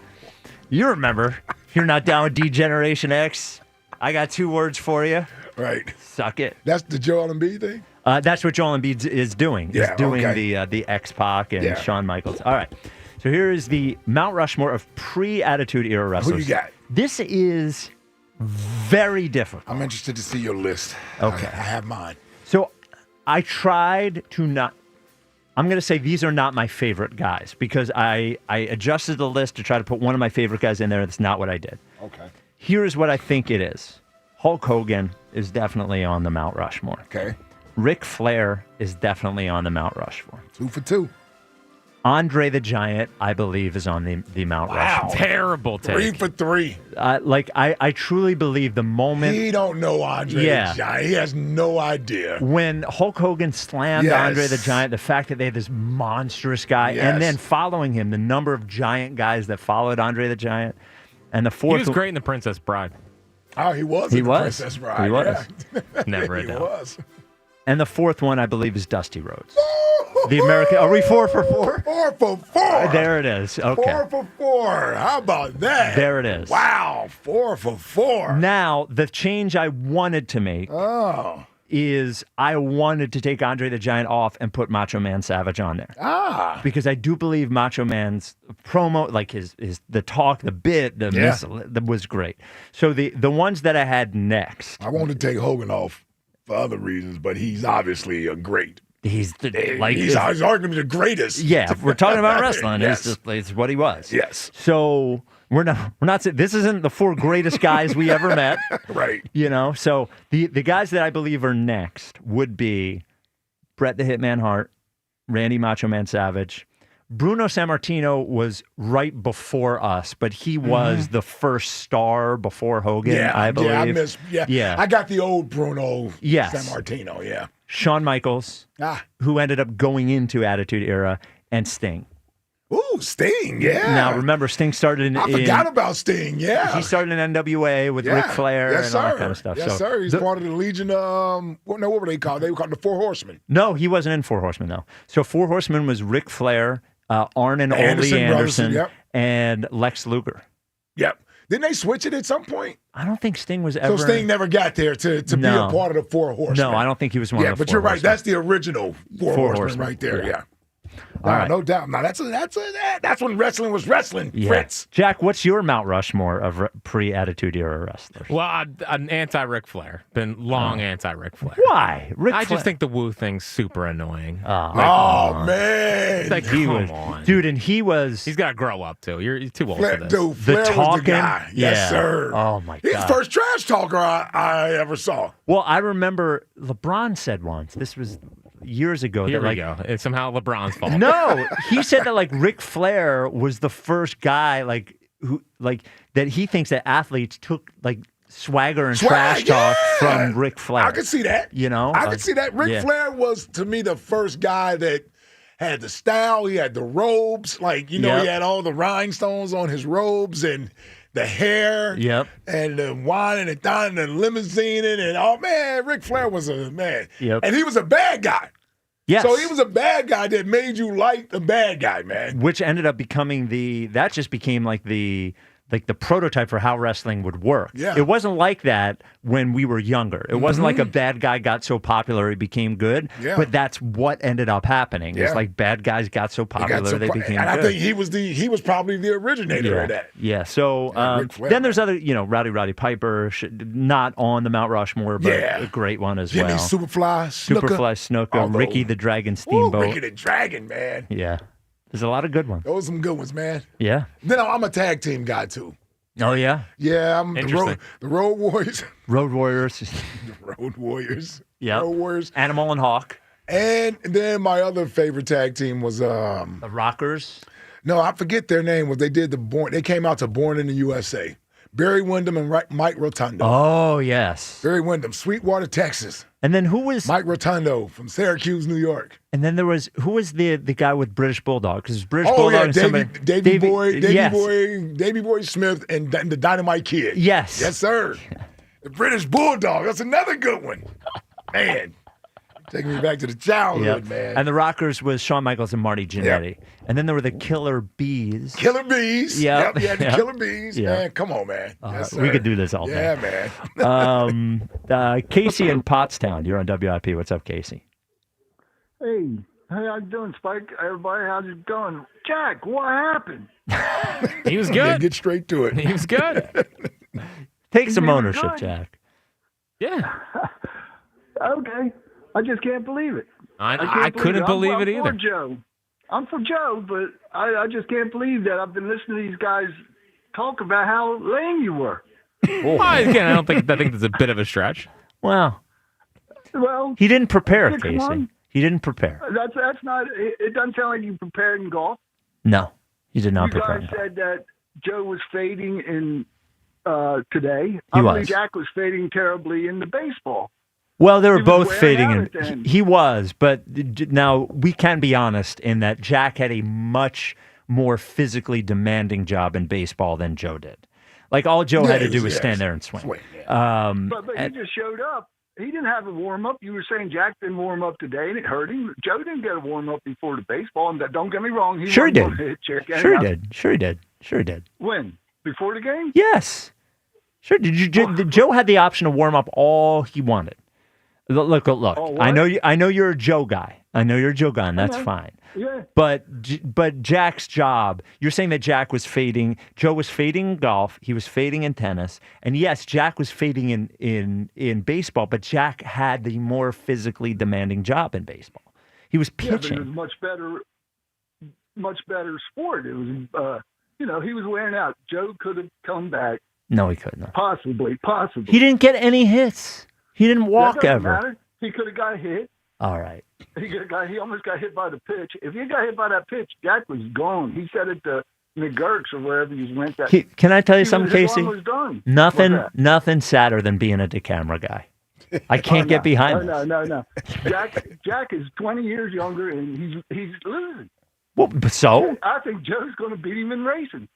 You remember, if you're not down with D-Generation X, I got 2 words for you. Right. Suck it. That's the Joel Embiid thing? That's what Joel Embiid is doing. Yeah, He's doing okay. the X-Pac and Yeah. Shawn Michaels. All right. So here is the Mount Rushmore of pre-Attitude Era wrestlers. Who you got? This is very different. I'm interested to see your list. Okay. I have mine. So I tried to not. I'm going to say these are not my favorite guys because I adjusted the list to try to put one of my favorite guys in there. That's not what I did. Okay. Here's what I think it is. Hulk Hogan is definitely on the Mount Rushmore. Okay. Ric Flair is definitely on the Mount Rushmore. 2 for 2. Andre the Giant, I believe, is on the Mount Rushmore. Terrible take. 3 for 3. I truly believe the moment. He don't know Andre Yeah. the Giant. He has no idea. When Hulk Hogan slammed Yes. Andre the Giant, the fact that they had this monstrous guy, Yes. and then following him, the number of giant guys that followed Andre the Giant, and the He fourth. was great in The Princess Bride. Oh, he was. He in the was. Princess Bride. He was. Yeah. Never a He doubt. was. And the fourth one, I believe, is Dusty Rhodes. The American. Are we 4 for 4? 4 for 4. There it is. Okay. 4 for 4. How about that? There it is. Wow. 4 for 4. Now, the change I wanted to make is I wanted to take Andre the Giant off and put Macho Man Savage on there. Because I do believe Macho Man's promo, like the talk, the bit, that was great. So the ones that I had next. I wanted to take Hogan off for other reasons, but he's obviously a great. He's arguably the greatest. Yeah, if we're talking about wrestling. Yes. It's what he was. Yes. So we're not saying this isn't the 4 greatest guys we ever met. Right. You know, so the guys that I believe are next would be Bret the Hitman Hart, Randy Macho Man Savage. Bruno Sammartino was right before us, but he was the first star before Hogan, I believe. I got the old Bruno Yes. Sammartino, yeah. Shawn Michaels, who ended up going into Attitude Era, and Sting. Ooh, Sting, yeah. Now, remember, Sting started in... I forgot about Sting, yeah. He started in NWA with Ric Flair and all that kind of stuff. Yes, sir. He's part of the Legion, what were they called? They were called the Four Horsemen. No, he wasn't in Four Horsemen, though. So Four Horsemen was Ric Flair, Arn and Ole Anderson, yep. and Lex Luger. Yep. Didn't they switch it at some point? I don't think Sting was ever... So Sting never got there to be a part of the Four Horsemen. No, I don't think he was one of the but Four you're right. Horsemen. That's the original Four Horsemen right there, yeah. All right. No doubt. Now, that's when wrestling was wrestling, Fritz. Jack, what's your Mount Rushmore of pre-Attitude Era wrestlers? Well, I'm anti-Ric Flair. Been long anti-Ric Flair. Why? I just think the woo thing's super annoying. Man. Like, come on. Dude, and he was... He's got to grow up, too. You're too old Flair, for this. dude, Flair was the guy. Yes, sir. Oh, my God. He's the first trash talker I ever saw. Well, I remember LeBron said once, this was years ago. Here that, we go. It's somehow LeBron's fault. No, he said that like Ric Flair was the first guy that he thinks that athletes took like swagger and trash talk from Ric Flair. I could see that. You know, I could see that. Ric Flair was to me the first guy that had the style. He had the robes, he had all the rhinestones on his robes and the hair. Yep. And the wine and the dine and the limousine and Ric Flair was a man. Yep. And he was a bad guy. Yes. So he was a bad guy that made you like the bad guy, man. Which ended up becoming that just became like the prototype for how wrestling would work. Yeah. It wasn't like that when we were younger. It wasn't like a bad guy got so popular he became good. Yeah. But that's what ended up happening. Yeah. It's like bad guys got so popular they became and good. I think he was probably the originator of that. Yeah. So Ric Flair, then there's other, Roddy Piper, not on the Mount Rushmore, but a great one as Jimmy well. Superfly Snuka. Ricky the Dragon Steamboat. Ricky the Dragon, man. Yeah. There's a lot of good ones. Those are some good ones, man. Yeah. Then I'm a tag team guy, too. Oh, yeah? Yeah, I'm the Road Warriors. Road Warriors. The Road Warriors. Yeah. Road Warriors. Animal and Hawk. And then my other favorite tag team was the Rockers. No, I forget their name. They came out to Born in the USA. Barry Windham and Mike Rotundo. Oh, yes. Barry Windham, Sweetwater, Texas. And then who was Mike Rotundo from Syracuse, New York. And then who was the guy with British Bulldog? Because British Bulldog. Davey Boy Smith, and the Dynamite Kid. Yes. Yes, sir. The British Bulldog. That's another good one. Man. Taking me back to the childhood, man. And the Rockers was Shawn Michaels and Marty Jannetty. And then there were the Killer Bees. Killer Bees. Yep. Yeah, the Killer Bees. Yeah. Man, come on, man. Yes, We sir. could do this all day. Yeah, man. Casey in Pottstown. You're on WIP. What's up, Casey? Hey, how you doing, Spike? Everybody, how's it going? Jack, what happened? He was Yeah, good. get straight to it. He was good. Take some He was ownership, good. Jack. Yeah. Okay. I just can't believe it. I couldn't believe it either. I'm for Joe. I'm for Joe, but I just can't believe that. I've been listening to these guys talk about how lame you were. Well, again, I think that's a bit of a stretch. Well, he didn't prepare, yeah, come Casey. on. He didn't prepare. That's not. It doesn't sound like you prepared in golf. No, he did not You prepare. guys said that Joe was fading in today. He I was. believe Jack was fading terribly in the baseball. Well, they were He was both wearing fading out in. at the end. He was, but now we can be honest in that Jack had a much more physically demanding job in baseball than Joe did. Like all Joe had to do was stand there and swing. But he just showed up. He didn't have a warm up. You were saying Jack didn't warm up today, and it hurt him. Joe didn't get a warm up before the baseball. And don't get me wrong, he Sure he wasn't did. gonna hit Jack Sure he anyhow. did. Sure he did. Sure he did. When? Before the game? Yes. Sure. Joe had the option to warm up all he wanted. Look. Oh, what? I know you're a Joe guy. And that's know. fine. Yeah. But Jack's job. You're saying that Jack was fading. Joe was fading in golf. He was fading in tennis. And yes, Jack was fading in baseball. But Jack had the more physically demanding job in baseball. He was Yeah, but pitching. it was much better sport. It was, he was wearing out. Joe could have come back. No, he couldn't. Possibly. He didn't get any hits. He didn't walk That doesn't ever. matter. He could have got hit. All right. He almost got hit by the pitch. If he got hit by that pitch, Jack was gone. He said it to McGurk's or wherever he went. That Can I tell you his something, arm Casey? was done. Nothing sadder than being a DeCamara guy. I can't get behind this. No. Jack is 20 years younger, and he's losing. Well, so I think Joe's going to beat him in racing.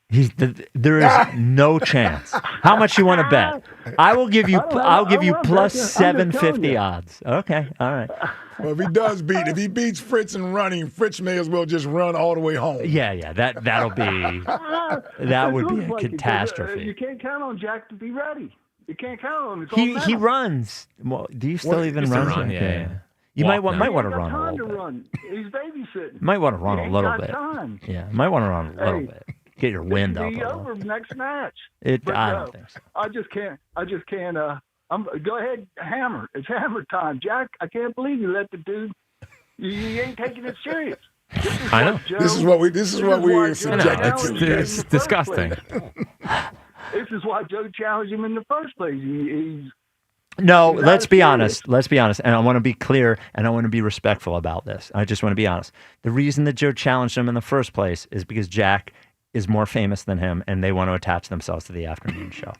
there is no chance. How much you want to bet? I will give you. I'll give you plus 750 odds. Okay, all right. Well, if he beats Fritz in running, Fritz may as well just run all the way home. Yeah. That'll be. That would be a catastrophe. You can't count on Jack to be ready. You can't count on him. It's all He mental. runs. Well, do you still even used to run? run, yeah. You might want to He ain't got run a time little to bit. run. He's babysitting. Might want to run He a ain't little got bit. time. Yeah, might want to run a little Hey, bit. Get your wind up a Be little. over next match. I don't think so. I just can't. Go ahead, hammer. It's hammer time, Jack. I can't believe you let the dude. You ain't taking it serious. I know. This is what we subjected to. It's disgusting. This is why Joe challenged him in the first place. No, He's let's not be serious. honest. Let's be honest. And I want to be clear and I want to be respectful about this. I just want to be honest. The reason that Joe challenged him in the first place is because Jack is more famous than him and they want to attach themselves to the afternoon show.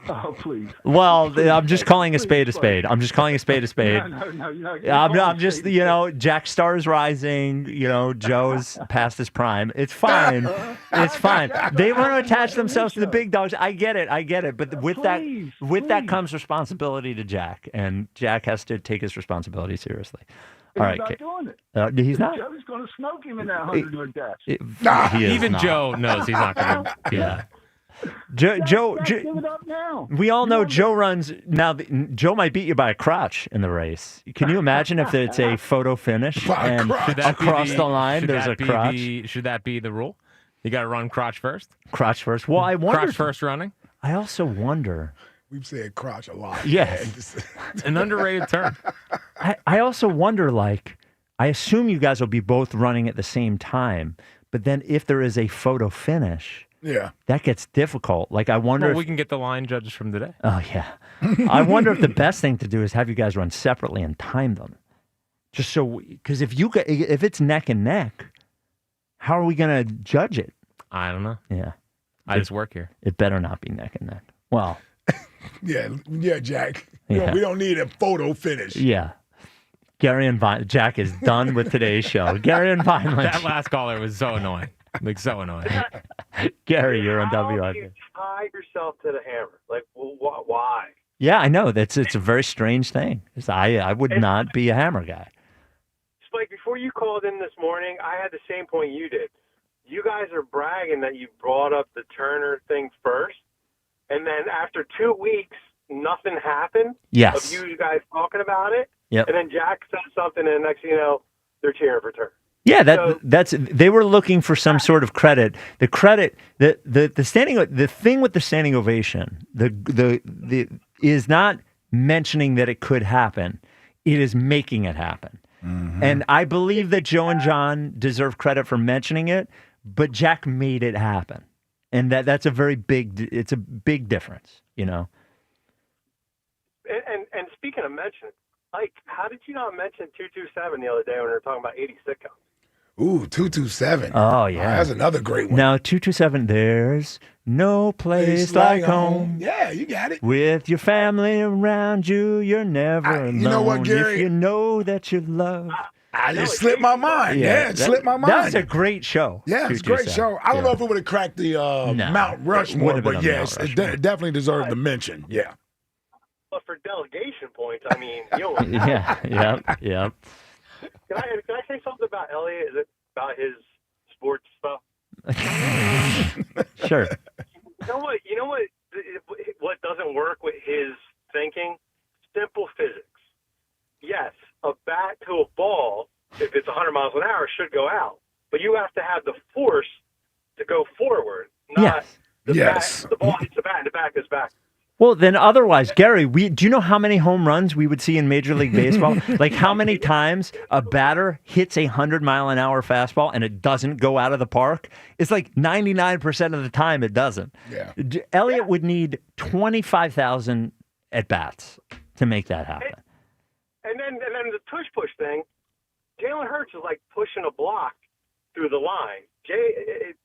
Oh, please. Well, I'm just calling a spade a spade. I'm just calling a spade a spade. No. I'm just, Jack's star is rising. Joe's past his prime. It's fine. It's fine. They want to attach themselves to the big dogs. I get it. But with that comes responsibility to Jack, and Jack has to take his responsibility seriously. All right, He's not doing it. he's not. Joe's going to smoke him in that 100-yard dash. He is Even not. Joe knows he's not going to. Yeah. Joe, Give it up now. we all know Joe runs now. Joe might beat you by a crotch in the race. Can you imagine if it's a photo finish and across the line there's a crotch? Should that be the rule? You got to run crotch first. Crotch first. Well, I wonder. Crotch first running. I also wonder. We've said crotch a lot. Yes. It's an underrated term. I also wonder. I assume you guys will be both running at the same time, but then if there is a photo finish. Yeah. That gets difficult. I wonder Well, we can get the line judges from today. Oh, yeah. I wonder if the best thing to do is have you guys run separately and time them. Just so, because if it's neck and neck, how are we going to judge it? I don't know. Yeah. I just work here. It better not be neck and neck. Well. Yeah, Jack. Yeah. We don't need a photo finish. Yeah. Gary and Jack is done with today's show. Gary and Vineland. That last caller was so annoying. So annoying. Gary, you're on How WIP. do you tie yourself to the hammer? Why? Yeah, I know. It's a very strange thing. I would not be a Hammer guy. Spike, before you called in this morning, I had the same point you did. You guys are bragging that you brought up the Turner thing first, and then after 2 weeks, nothing happened. Yes. Of you guys talking about it. Yep. And then Jack said something, and next thing you know, they're cheering for Turner. Yeah, that's they were looking for some sort of credit. The credit, the thing with the standing ovation, the is not mentioning that it could happen. It is making it happen. Mm-hmm. And I believe that Joe and John deserve credit for mentioning it, but Jack made it happen. And that's a it's a big difference, you know. And speaking of mentioning, like, how did you not mention 227 the other day when we were talking about 80 sitcoms? Ooh, 227. Oh, yeah. That's another great one. Now, 227, there's no place like home. Yeah, you got it. With your family around you, you're never alone. You know what, Gary? If you know that you love. I just slipped my mind. Yeah, it slipped my mind. That's a great show. Yeah, it's a great show. I don't know if it would have cracked the Mount Rushmore, but yes, it definitely deserved the mention. Yeah. But for delegation points, I mean, Yeah. Can I say something about Elliot? Is it about his sports stuff? Sure. You know what doesn't work with his thinking? Simple physics. Yes, a bat to a ball, if it's 100 miles an hour, should go out. But you have to have the force to go forward, not the ball hits the bat and the bat goes back. Well, then otherwise, Gary, do you know how many home runs we would see in Major League Baseball? Like how many times a batter hits a 100-mile-an-hour fastball and it doesn't go out of the park? It's like 99% of the time it doesn't. Yeah. Elliott would need 25,000 at-bats to make that happen. And then the tush-push thing, Jalen Hurts is like pushing a block through the line.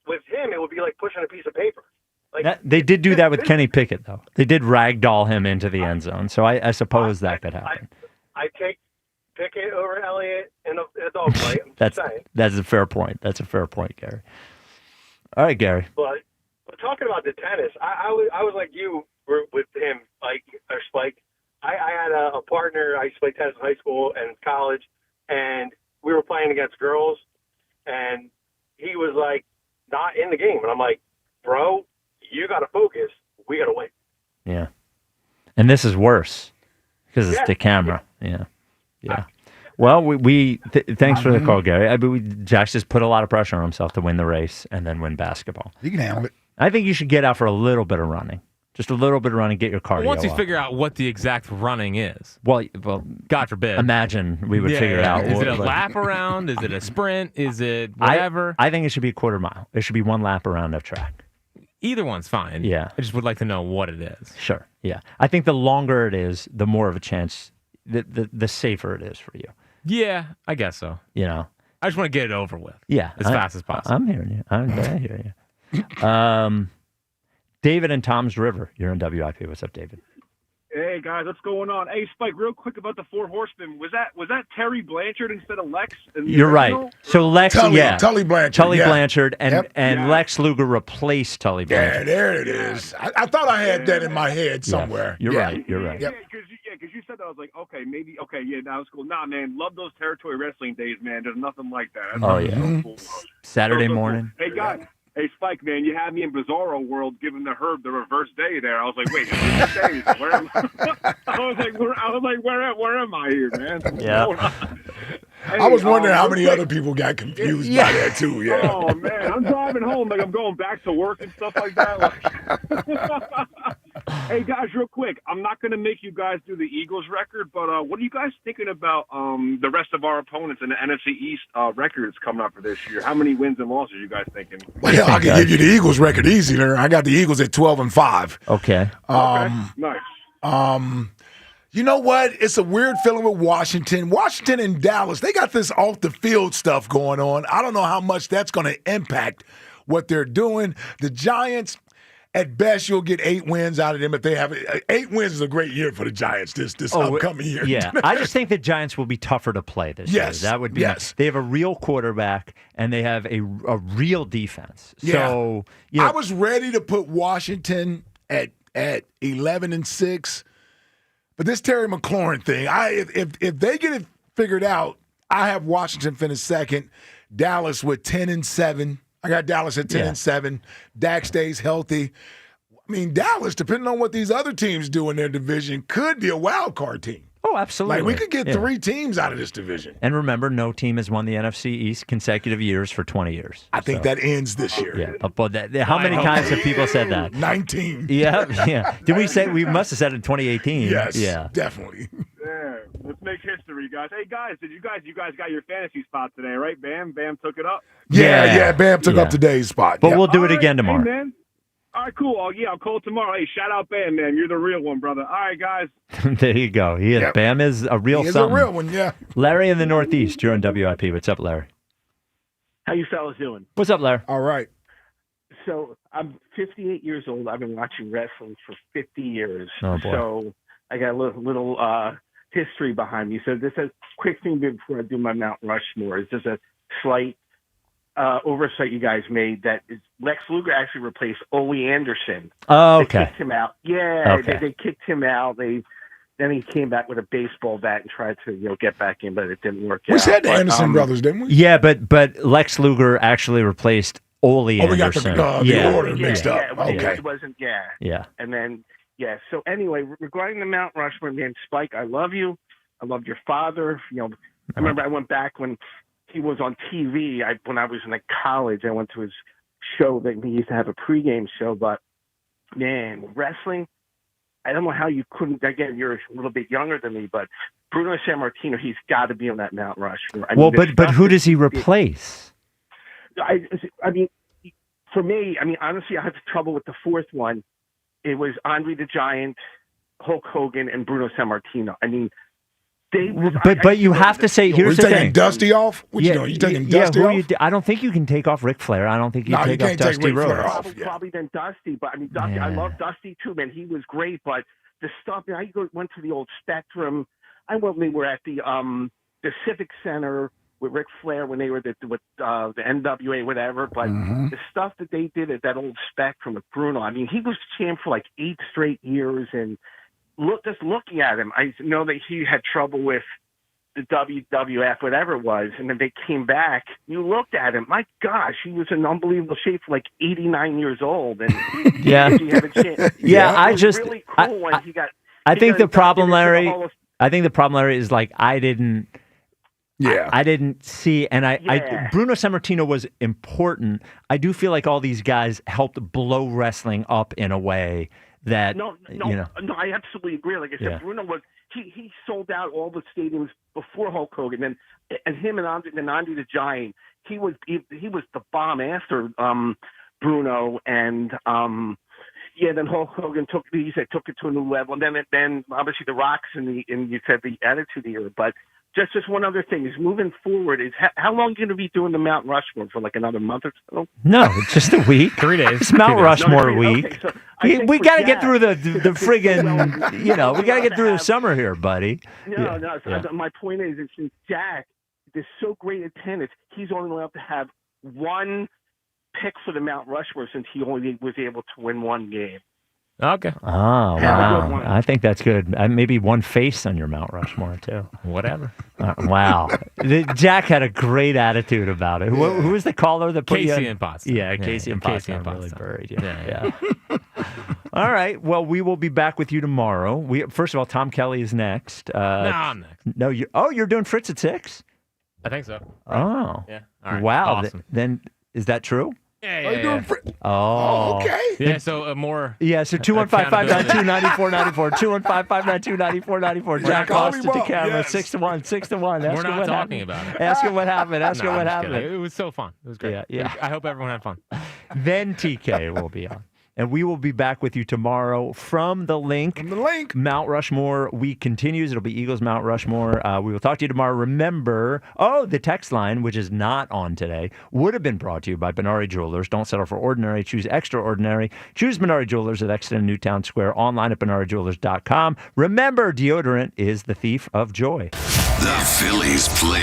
With him, it would be like pushing a piece of paper. Like, They did do that with Kenny Pickett, though. They did ragdoll him into the end zone, so I suppose that could happen. I take Pickett over Elliott in a dog fight. That's a fair point. That's a fair point, Gary. All right, Gary. But talking about the tennis, I was like you were with him, Spike. I had a partner. I used to play tennis in high school and college, and we were playing against girls, and he was like not in the game, and I'm like, bro, you got to focus. We got to win. Yeah. And this is worse because it's DeCamara. Yeah. Well, thanks for the call, Gary. Josh just put a lot of pressure on himself to win the race and then win basketball. You can handle it. I think you should get out for a little bit of running. Just a little bit of running, get your cardio Once you up. figure out what the exact running is. Well, God forbid. Imagine we would figure it out. Is it a lap around? Is it a sprint? Is it whatever? I think it should be a quarter mile. It should be one lap around of track. Either one's fine. Yeah. I just would like to know what it is. Sure. Yeah. I think the longer it is, the more of a chance, the safer it is for you. Yeah, I guess so. You know? I just want to get it over with. Yeah. As fast as possible. I'm hearing you. I hear you. David and Tom's River. You're on WIP. What's up, David? Hey guys, what's going on? Hey Spike, real quick about the Four Horsemen. Was that Terry Blanchard instead of Lex? You're right. So Lex, Tully Blanchard. Tully yeah. Blanchard and Lex Luger replaced Tully Blanchard. Yeah, there it is. I thought I had that in my head somewhere. You're right. You're right. Yeah, because you said that, I was like, okay, maybe, that was cool. Nah, man, love those territory wrestling days, man. There's nothing like that. That's so cool. Saturday So morning. Cool. Hey guys. Hey, Spike, man, you had me in Bizarro World giving the Herb the reverse day there. I was like, wait, days? Where am I? I was like, where am I here, man? Yeah. Hey, I was wondering how many other people got confused by that too. Yeah. Oh man, I'm driving home like I'm going back to work and stuff like that. Hey guys, real quick, I'm not going to make you guys do the Eagles record, but what are you guys thinking about the rest of our opponents in the NFC East records coming up for this year? How many wins and losses are you guys thinking? Well, I can give you the Eagles record easier. I got the Eagles at 12-5. Okay. Nice. You know what? It's a weird feeling with Washington. Washington and Dallas, they got this off the field stuff going on. I don't know how much that's going to impact what they're doing. The Giants, at best, you'll get 8 wins out of them if they have 8 wins is a great year for the Giants this upcoming year. Yeah, I just think the Giants will be tougher to play this year. That would be nice. They have a real quarterback and they have a real defense. So I was ready to put Washington at 11-6. But this Terry McLaurin thing, if they get it figured out, I have Washington finish second, Dallas with 10-7. I got Dallas at 10-7. Dak stays healthy. I mean, Dallas, depending on what these other teams do in their division, could be a wild card team. Oh, absolutely. Like, we could get 3 teams out of this division. And remember, no team has won the NFC East consecutive years for 20 years. I think that ends this year. Yeah. But how many times have people said that? 19. Yeah. Did we say we must have said it in 2018? Yes. Yeah. Definitely. Yeah, let's make history, guys. Hey, guys, you guys got your fantasy spot today, right? Bam took it up. Yeah. Bam took up today's spot. But we'll do it again tomorrow. Hey, man. All right, cool. I'll call tomorrow. Hey, shout out Bam, man. You're the real one, brother. All right, guys. There you go. Bam is a real something. He is a real one, yeah. Larry in the Northeast, you're on WIP. What's up, Larry? How you fellas doing? What's up, Larry? All right. So I'm 58 years old. I've been watching wrestling for 50 years. Oh, boy. So I got a little history behind me. So this is a quick thing before I do my Mount Rushmore. It's just a slight oversight you guys made that is Lex Luger actually replaced Ole Anderson. Oh, okay. They kicked him out. Yeah, Okay. they kicked him out. Then he came back with a baseball bat and tried to get back in, but it didn't work out. We said the But, Anderson brothers, didn't we? Yeah, but Lex Luger actually replaced Ole Oh, we got Anderson. the order mixed up. Yeah, Okay. it wasn't. Yeah. Yeah. And then So anyway, regarding the Mount Rushmore, man, Spike, I love you. I loved your father. I remember I went back when he was on TV. When I was in college, I went to his show that he used to have a pregame show. But man, wrestling, I don't know how you couldn't. Again, you're a little bit younger than me, but Bruno Sammartino, he's got to be on that Mount Rushmore. But who does he replace? I mean, for me, honestly, I had trouble with the fourth one. It was Andre the Giant, Hulk Hogan, and Bruno Sammartino. I mean, But you have to say, here's the thing. Are you taking Dusty off? What you doing? You taking Dusty off? I don't think you can take off Ric Flair. I don't think you take off Dusty Rhodes. Probably then Dusty, but Dusty. I love Dusty too, man. He was great, but the stuff. I went to the old Spectrum. I went when we were at the Civic Center with Ric Flair when they were with the NWA, whatever. But the stuff that they did at that old Spectrum with Bruno. He was champ for like 8 straight years, and just looking at him, I know that he had trouble with the WWF, whatever it was, and then they came back. You looked at him, my gosh, he was in unbelievable shape for like 89 years old, and he had a chance. I was really cool when he got. I think the problem, Larry. Hall of I think the problem, Larry, is like I didn't see, and I Bruno Sammartino was important. I do feel like all these guys helped blow wrestling up in a way that No, I absolutely agree. Like I said, Bruno was he sold out all the stadiums before Hulk Hogan, and him and Andre the Giant. He was the bomb after Bruno, and then Hulk Hogan took it to a new level, and then obviously the Rock's and you said the Attitude Era, but. Just one other thing is moving forward is how long are you going to be doing the Mount Rushmore for like another month or so? No, just a week. 3 days. It's Mount Rushmore week. Okay, so we got to get through the friggin', we got to get through the summer here, buddy. My point is since Jack is so great at tennis, he's only allowed to have one pick for the Mount Rushmore since he only was able to win one game. Okay. Oh, wow. I think that's good. Maybe one face on your Mount Rushmore, too. Whatever. Wow. Jack had a great attitude about it. Who was the caller that put Casey and Potts? Yeah, Casey and Potts really buried you. Yeah. All right. Well, we will be back with you tomorrow. First of all, Tom Kelly is next. No, I'm next. No, you're doing Fritz at 6? I think so. Oh. Yeah. All right. Wow. Awesome. Then is that true? Yeah. Oh, okay. Yeah, so more. Yeah, so 215-592-9494. 215-592-9494. Jack Austin to camera, 6-1, 6-1. We're not talking about it. Ask him what happened. Ask him what happened. It was so fun. It was great. Yeah. I hope everyone had fun. Then TK will be on. And we will be back with you tomorrow from the link. Mount Rushmore week continues. It'll be Eagles Mount Rushmore. We will talk to you tomorrow. Remember, the text line, which is not on today, would have been brought to you by Benari Jewelers. Don't settle for ordinary. Choose extraordinary. Choose Benari Jewelers at Exeter Newtown Square. Online at BenariJewelers.com. Remember, deodorant is the thief of joy. The Phillies play